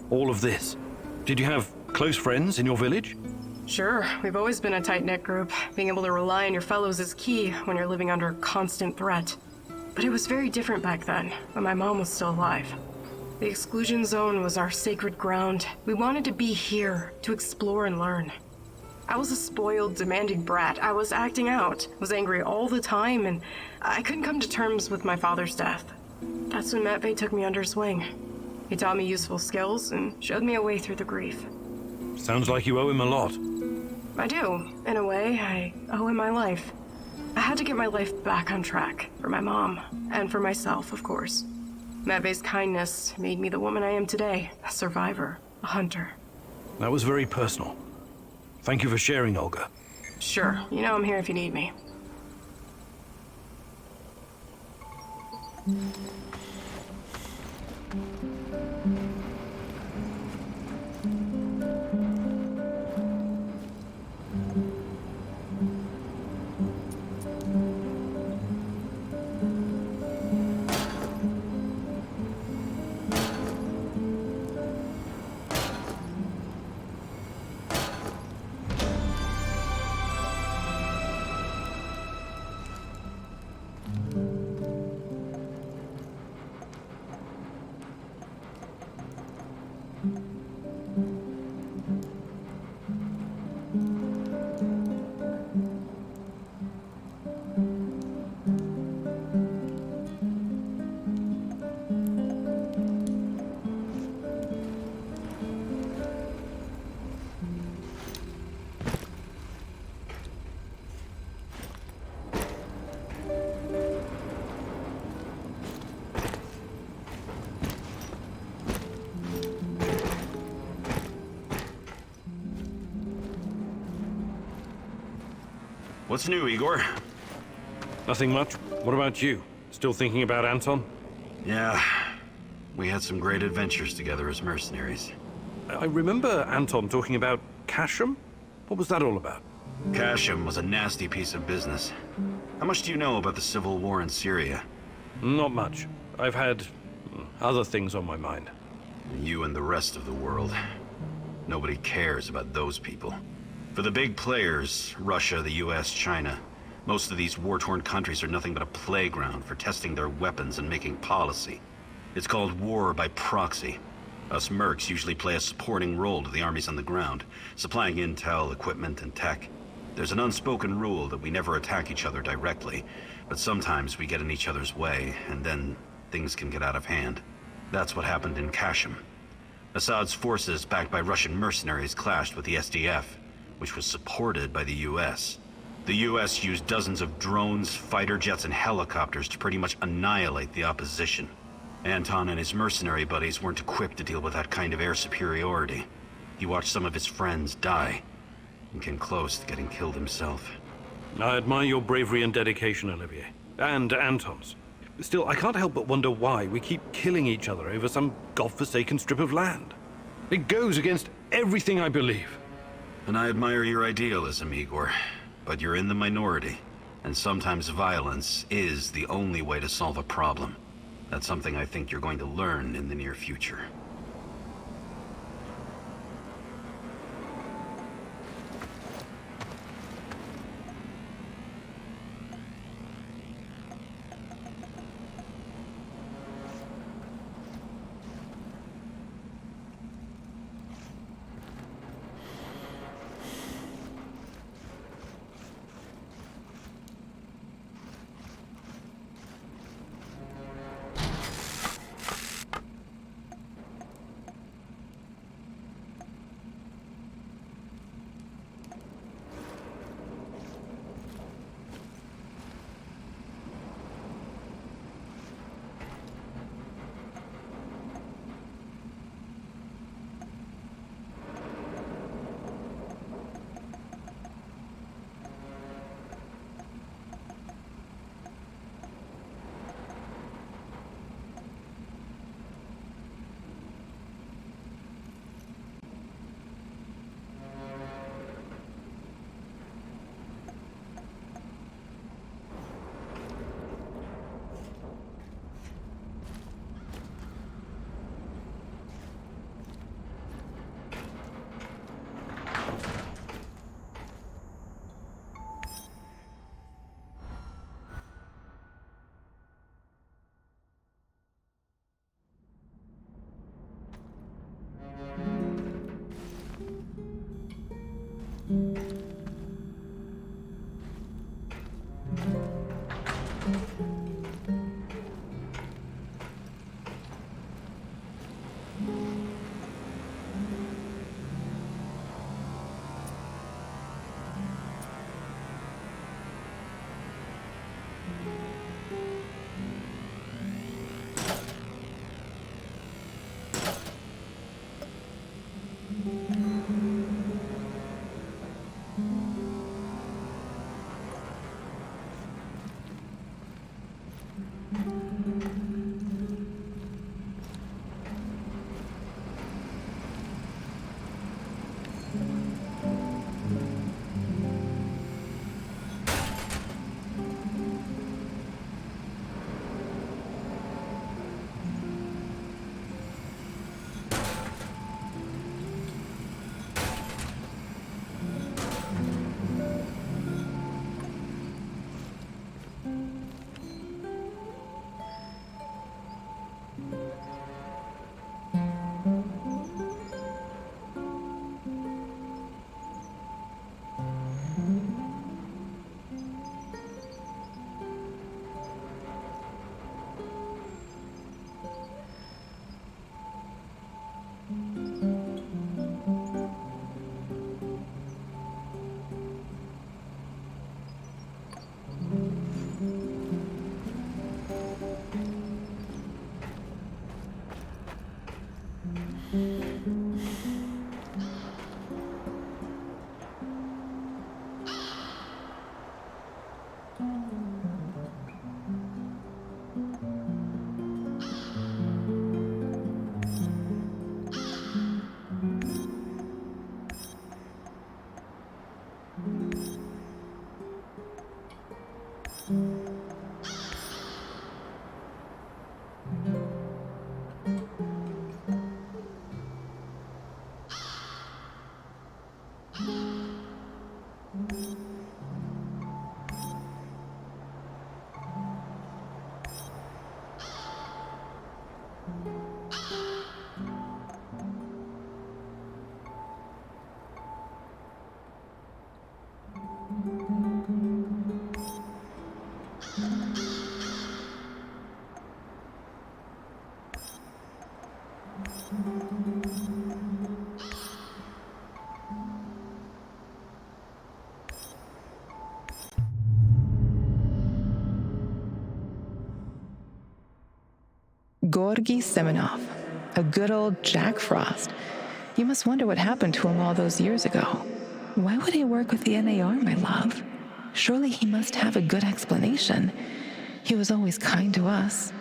all of this? Did you have close friends in your village? Sure, we've always been a tight-knit group. Being able to rely on your fellows is key when you're living under constant threat. But it was very different back then, when my mom was still alive. The exclusion zone was our sacred ground. We wanted to be here, to explore and learn. I was a spoiled, demanding brat. I was acting out, was angry all the time, and I couldn't come to terms with my father's death. That's when Matvey took me under his wing. He taught me useful skills and showed me a way through the grief. Sounds like you owe him a lot. I do. In a way, I owe him my life. I had to get my life back on track, for my mom, and for myself, of course. Matvey's kindness made me the woman I am today, a survivor, a hunter. That was very personal. Thank you for sharing, Olga. Sure. You know I'm here if you need me. What's new, Igor? Nothing much. What about you? Still thinking about Anton? Yeah. We had some great adventures together as mercenaries. I remember Anton talking about Casham. What was that all about? Casham was a nasty piece of business. How much do you know about the civil war in Syria? Not much. I've had other things on my mind. You and the rest of the world. Nobody cares about those people. For the big players, Russia, the US, China, most of these war-torn countries are nothing but a playground for testing their weapons and making policy. It's called war by proxy. Us mercs usually play a supporting role to the armies on the ground, supplying intel, equipment, and tech. There's an unspoken rule that we never attack each other directly, but sometimes we get in each other's way, and then things can get out of hand. That's what happened in Kashim. Assad's forces, backed by Russian mercenaries, clashed with the SDF, which was supported by the US. The US used dozens of drones, fighter jets, and helicopters to pretty much annihilate the opposition. Anton and his mercenary buddies weren't equipped to deal with that kind of air superiority. He watched some of his friends die, and came close to getting killed himself. I admire your bravery and dedication, Olivier. And Anton's. Still, I can't help but wonder why we keep killing each other over some godforsaken strip of land. It goes against everything I believe. And I admire your idealism, Igor. But you're in the minority, and sometimes violence is the only way to solve a problem. That's something I think you're going to learn in the near future. Georgy Semenov, a good old Jack Frost. You must wonder what happened to him all those years ago. Why would he work with the NAR, my love? Surely he must have a good explanation. He was always kind to us.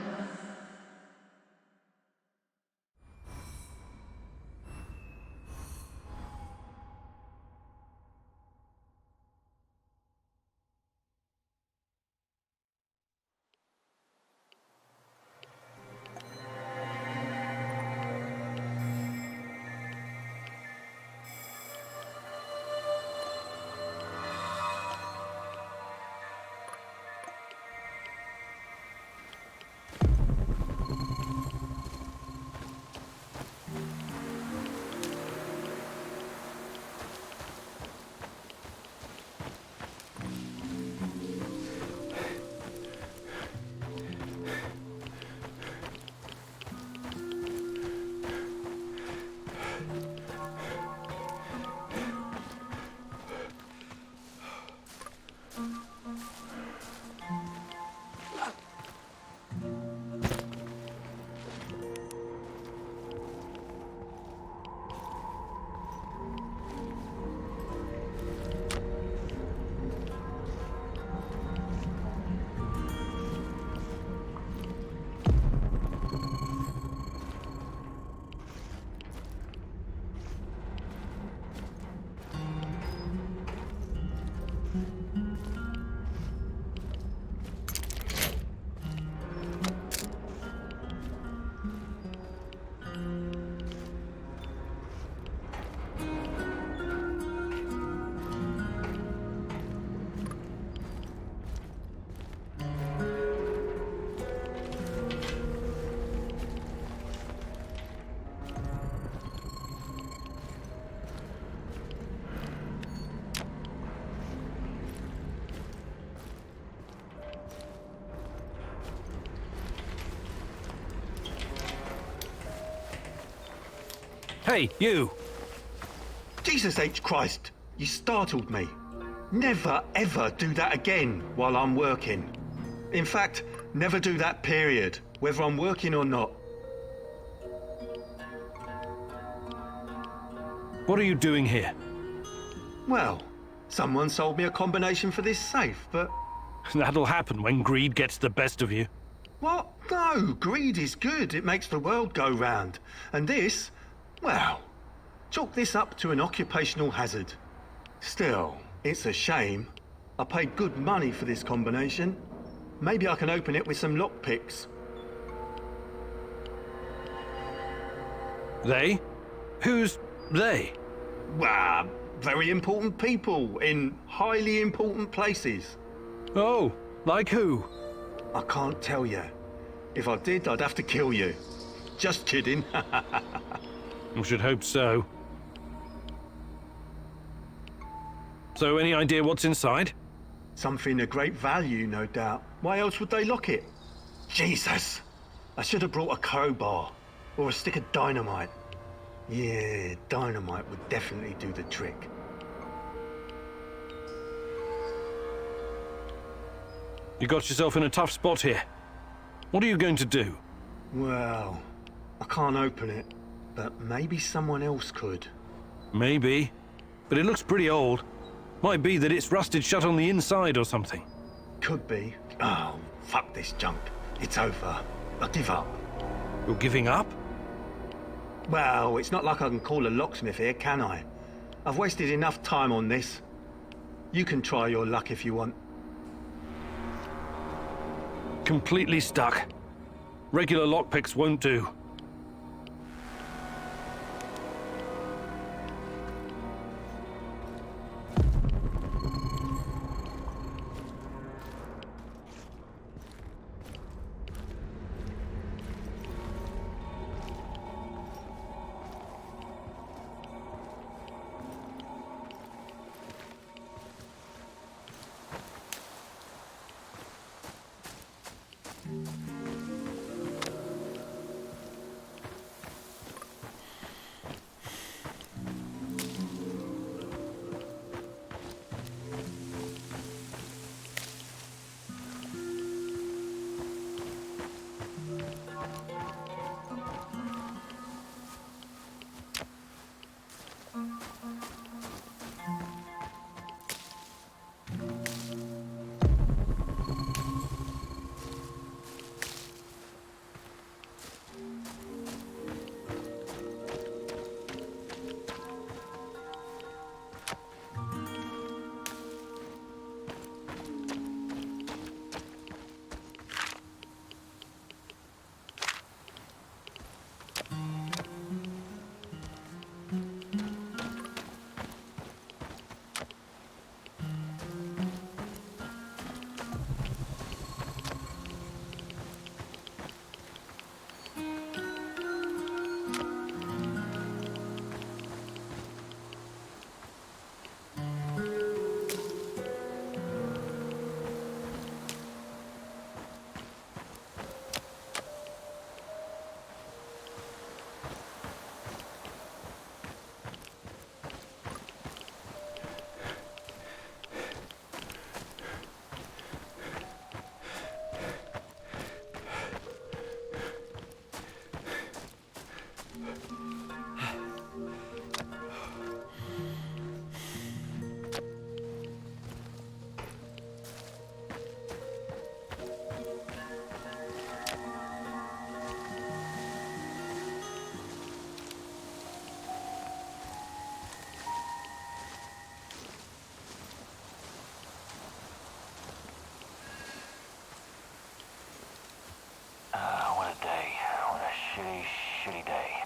Hey, you! Jesus H. Christ, you startled me. Never ever do that again while I'm working. In fact, never do that period, whether I'm working or not. What are you doing here? Well, someone sold me a combination for this safe, but... That'll happen when greed gets the best of you. What? No, greed is good. It makes the world go round. And this, well, chalk this up to an occupational hazard. Still, it's a shame. I paid good money for this combination. Maybe I can open it with some lockpicks. They? Who's they? Well, very important people in highly important places. Oh, like who? I can't tell you. If I did, I'd have to kill you. Just kidding. I should hope so. So, any idea what's inside? Something of great value, no doubt. Why else would they lock it? Jesus! I should have brought a crowbar. Or a stick of dynamite. Yeah, dynamite would definitely do the trick. You got yourself in a tough spot here. What are you going to do? Well, I can't open it, but maybe someone else could. Maybe, but it looks pretty old. Might be that it's rusted shut on the inside or something. Could be. Oh, fuck this junk. It's over. I give up. You're giving up? Well, it's not like I can call a locksmith here, can I? I've wasted enough time on this. You can try your luck if you want. completely stuck. Regular lockpicks won't do. What a day. What a shitty, shitty day.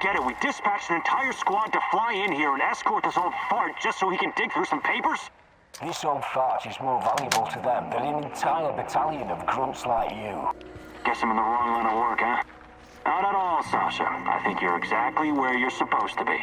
get it. We dispatched an entire squad to fly in here and escort this old fart just so he can dig through some papers? This old fart is more valuable to them than an entire battalion of grunts like you. Guess I'm in the wrong line of work, huh? Not at all, Sasha. I think you're exactly where you're supposed to be.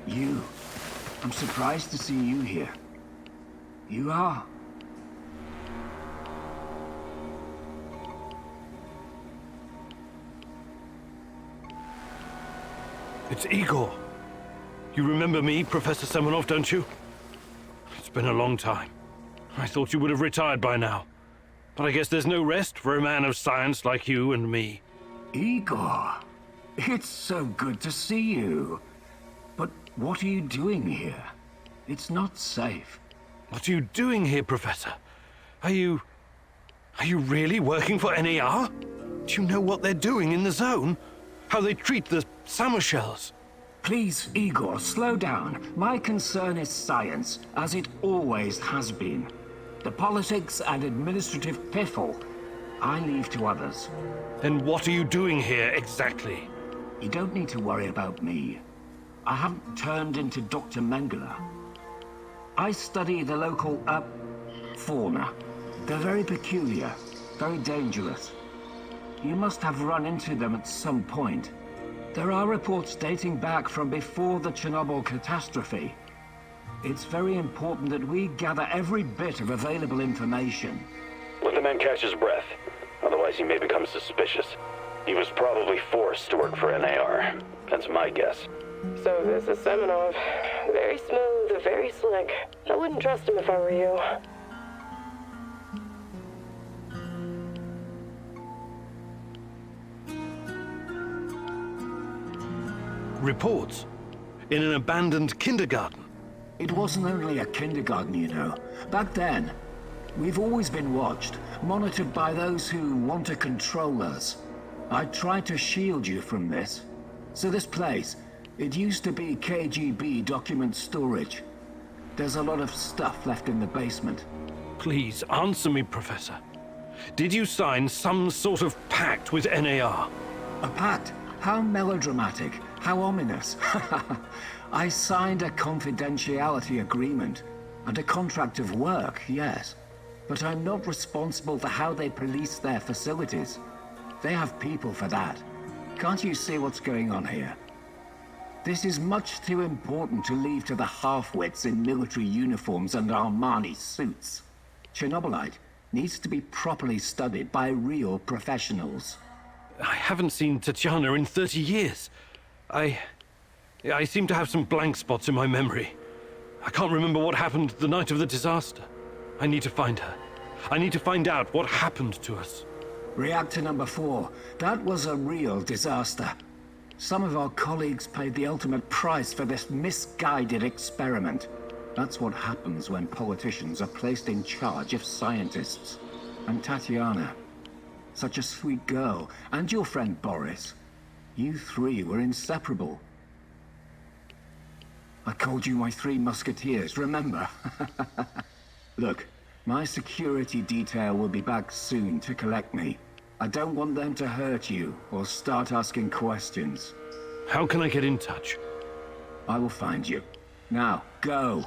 You. I'm surprised to see you here. You are. It's Igor. You remember me, Professor Semenov, don't you? It's been a long time. I thought you would have retired by now. But I guess there's no rest for a man of science like you and me. Igor, it's so good to see you. But what are you doing here? It's not safe. What are you doing here, Professor? Are you really working for NAR? Do you know what they're doing in the zone? How they treat the summer shells? Please, Igor, slow down. My concern is science, as it always has been. The politics and administrative piffle, I leave to others. Then what are you doing here, exactly? You don't need to worry about me. I haven't turned into Dr. Mengele. I study the local, fauna. They're very peculiar, very dangerous. You must have run into them at some point. There are reports dating back from before the Chernobyl catastrophe. It's very important that we gather every bit of available information. Let the man catch his breath. Otherwise he may become suspicious. He was probably forced to work for NAR. That's my guess. So this is Semenov. Very smooth, very slick. I wouldn't trust him if I were you. Reports? In an abandoned kindergarten? It wasn't only a kindergarten, you know. Back then, we've always been watched, monitored by those who want to control us. I tried to shield you from this. So this place, it used to be KGB document storage. There's a lot of stuff left in the basement. Please, answer me, Professor. Did you sign some sort of pact with NAR? A pact? How melodramatic. How ominous. I signed a confidentiality agreement and a contract of work, yes. But I'm not responsible for how they police their facilities. They have people for that. Can't you see what's going on here? This is much too important to leave to the half-wits in military uniforms and Armani suits. Chernobylite needs to be properly studied by real professionals. I haven't seen Tatiana in 30 years. I seem to have some blank spots in my memory. I can't remember what happened the night of the disaster. I need to find her. I need to find out what happened to us. Reactor number 4. That was a real disaster. Some of our colleagues paid the ultimate price for this misguided experiment. That's what happens when politicians are placed in charge of scientists. And Tatiana, such a sweet girl, and your friend Boris, you three were inseparable. I called you my 3 musketeers, remember? Look, my security detail will be back soon to collect me. I don't want them to hurt you or start asking questions. How can I get in touch? I will find you. Now, go.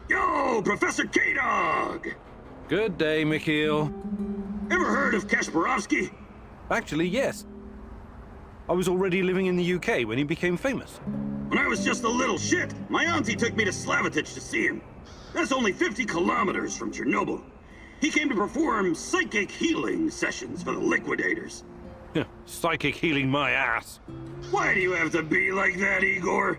Yo, Professor K-Dog! Good day, Mikhail. Ever heard of Kasparovsky? Actually, yes. I was already living in the UK when he became famous. When I was just a little shit, my auntie took me to Slavitich to see him. That's only 50 kilometers from Chernobyl. He came to perform psychic healing sessions for the liquidators. Psychic healing my ass. Why do you have to be like that, Igor?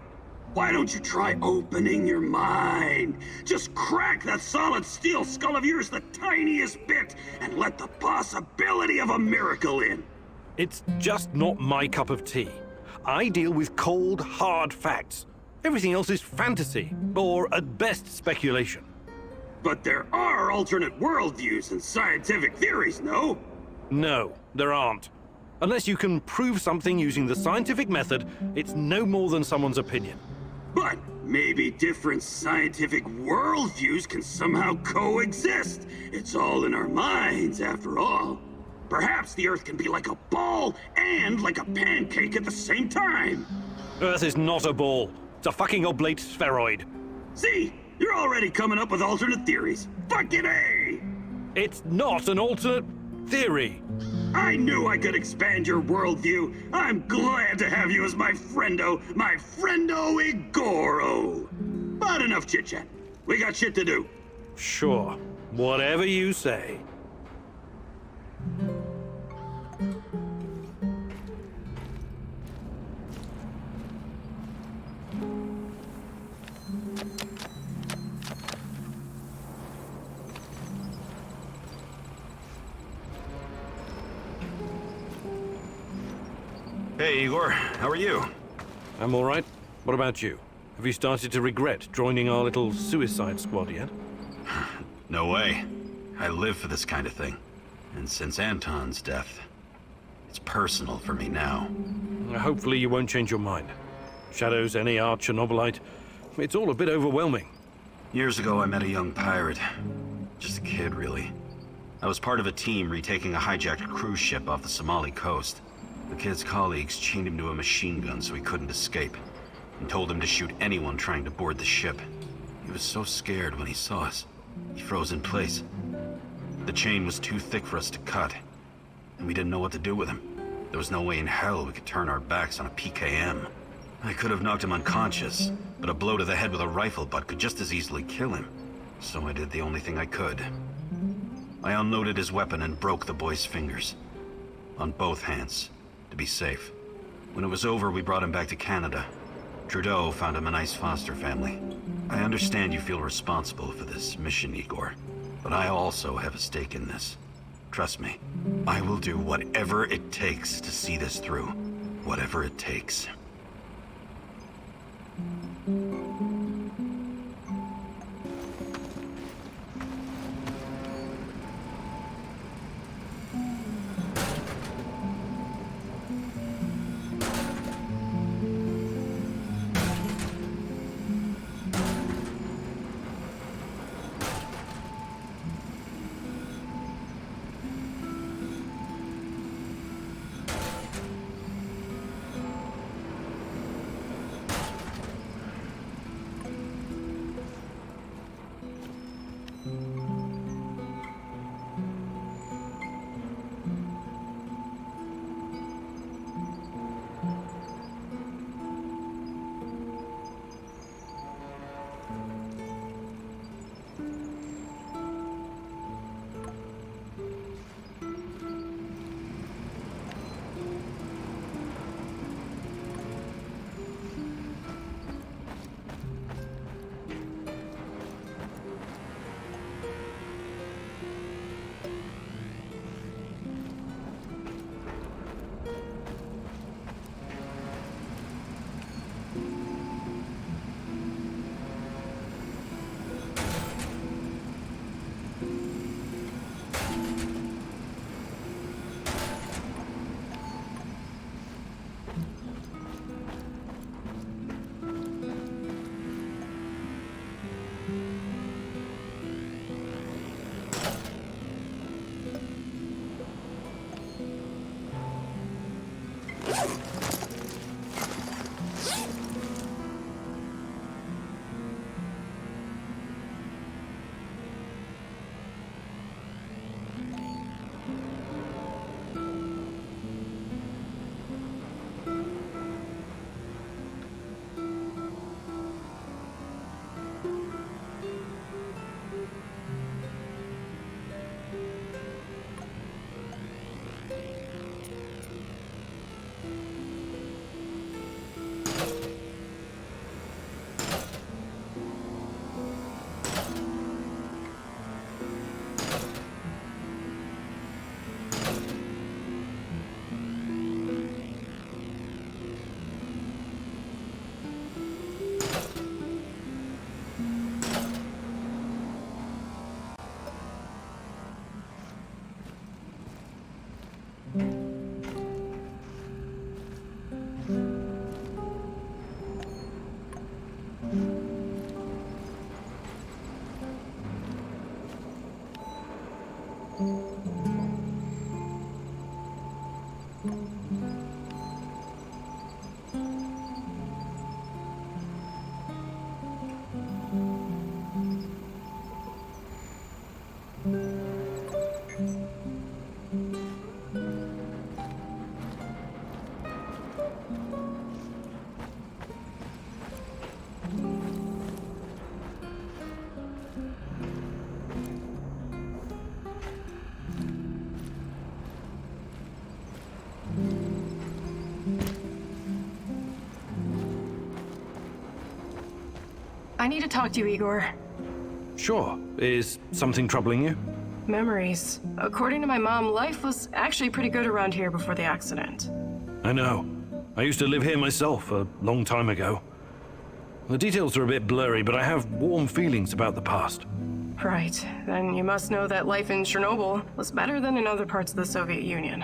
Why don't you try opening your mind? Just crack that solid steel skull of yours the tiniest bit and let the possibility of a miracle in. It's just not my cup of tea. I deal with cold, hard facts. Everything else is fantasy, or at best speculation. But there are alternate worldviews and scientific theories, no? No, there aren't. Unless you can prove something using the scientific method, it's no more than someone's opinion. But maybe different scientific worldviews can somehow coexist. It's all in our minds, after all. Perhaps the Earth can be like a ball and like a pancake at the same time. Earth is not a ball. It's a fucking oblate spheroid. See? You're already coming up with alternate theories. Fucking A! It's not an alternate theory. I knew I could expand your worldview. I'm glad to have you as my friendo Igoro. But enough chit-chat. We got shit to do. Sure. Whatever you say. Hey, Igor. How are you? I'm all right. What about you? Have you started to regret joining our little suicide squad yet? No way. I live for this kind of thing. And since Anton's death, it's personal for me now. Hopefully you won't change your mind. Shadows, NAR, Chernobylite, it's all a bit overwhelming. Years ago, I met a young pirate. Just a kid, really. I was part of a team retaking a hijacked cruise ship off the Somali coast. The kid's colleagues chained him to a machine gun so he couldn't escape, and told him to shoot anyone trying to board the ship. He was so scared when he saw us, he froze in place. The chain was too thick for us to cut, and we didn't know what to do with him. There was no way in hell we could turn our backs on a PKM. I could have knocked him unconscious, but a blow to the head with a rifle butt could just as easily kill him. So I did the only thing I could. I unloaded his weapon and broke the boy's fingers. On both hands, to be safe. When it was over, we brought him back to Canada. Trudeau found him a nice foster family. I understand you feel responsible for this mission, Igor, but I also have a stake in this. Trust me, I will do whatever it takes to see this through. Whatever it takes. I need to talk to you, Igor. Sure. Is something troubling you? Memories. According to my mom, life was actually pretty good around here before the accident. I know. I used to live here myself a long time ago. The details are a bit blurry, but I have warm feelings about the past. Right. Then you must know that life in Chernobyl was better than in other parts of the Soviet Union.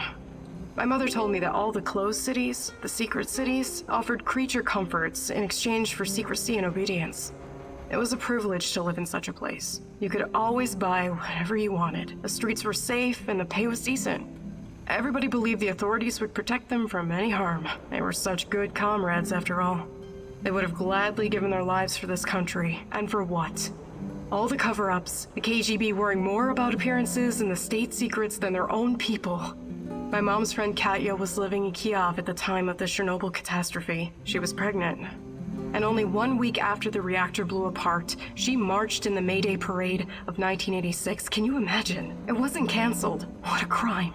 My mother told me that all the closed cities, the secret cities, offered creature comforts in exchange for secrecy and obedience. It was a privilege to live in such a place. You could always buy whatever you wanted. The streets were safe and the pay was decent. Everybody believed the authorities would protect them from any harm. They were such good comrades after all. They would have gladly given their lives for this country. And for what? All the cover-ups, the KGB worrying more about appearances and the state secrets than their own people. My mom's friend Katya was living in Kiev at the time of the Chernobyl catastrophe. She was pregnant. And only 1 week after the reactor blew apart, she marched in the May Day parade of 1986. Can you imagine? It wasn't canceled. What a crime.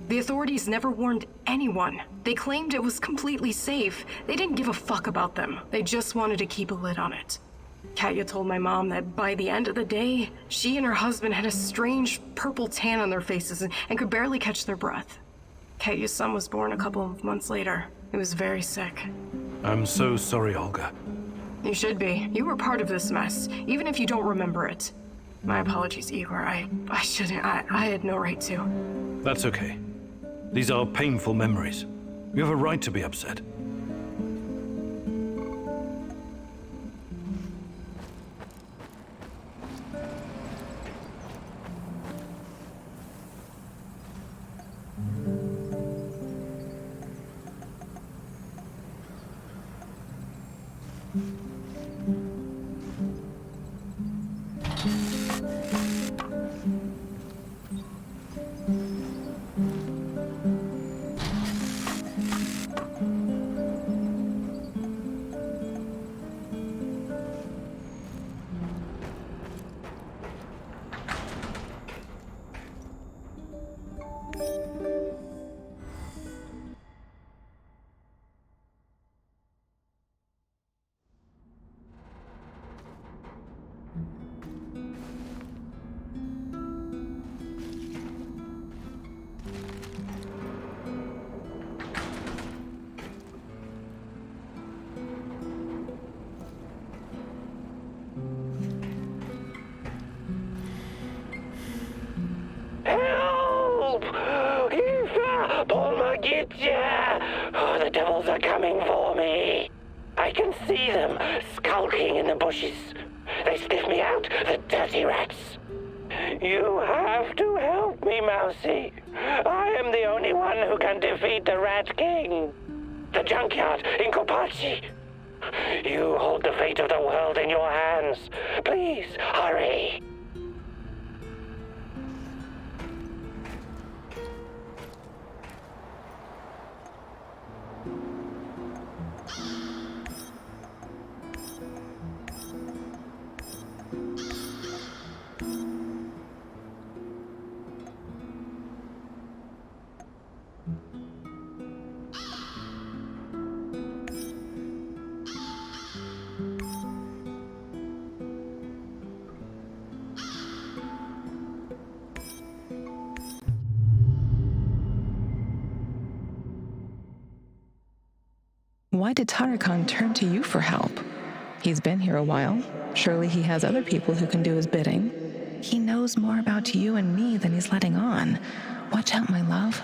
The authorities never warned anyone. They claimed it was completely safe. They didn't give a fuck about them. They just wanted to keep a lid on it. Katya told my mom that by the end of the day, she and her husband had a strange purple tan on their faces and could barely catch their breath. Katya's son was born a couple of months later. He was very sick. I'm so sorry, Olga. You should be. You were part of this mess, even if you don't remember it. My apologies, Igor. I shouldn't. I had no right to. That's okay. These are painful memories. You have a right to be upset. Help! Eva! Pomogите! Oh, the devils are coming for me. I can see them skulking in the bushes. They sniff me out, the dirty rats. You have to help me, Mousy. I am the only one who can defeat the Rat King. The junkyard in Kopachi. You hold the fate of the world in your hands. Please, hurry. Why did Tarakan turn to you for help? He's been here a while. Surely he has other people who can do his bidding. He knows more about you and me than he's letting on. Watch out, my love.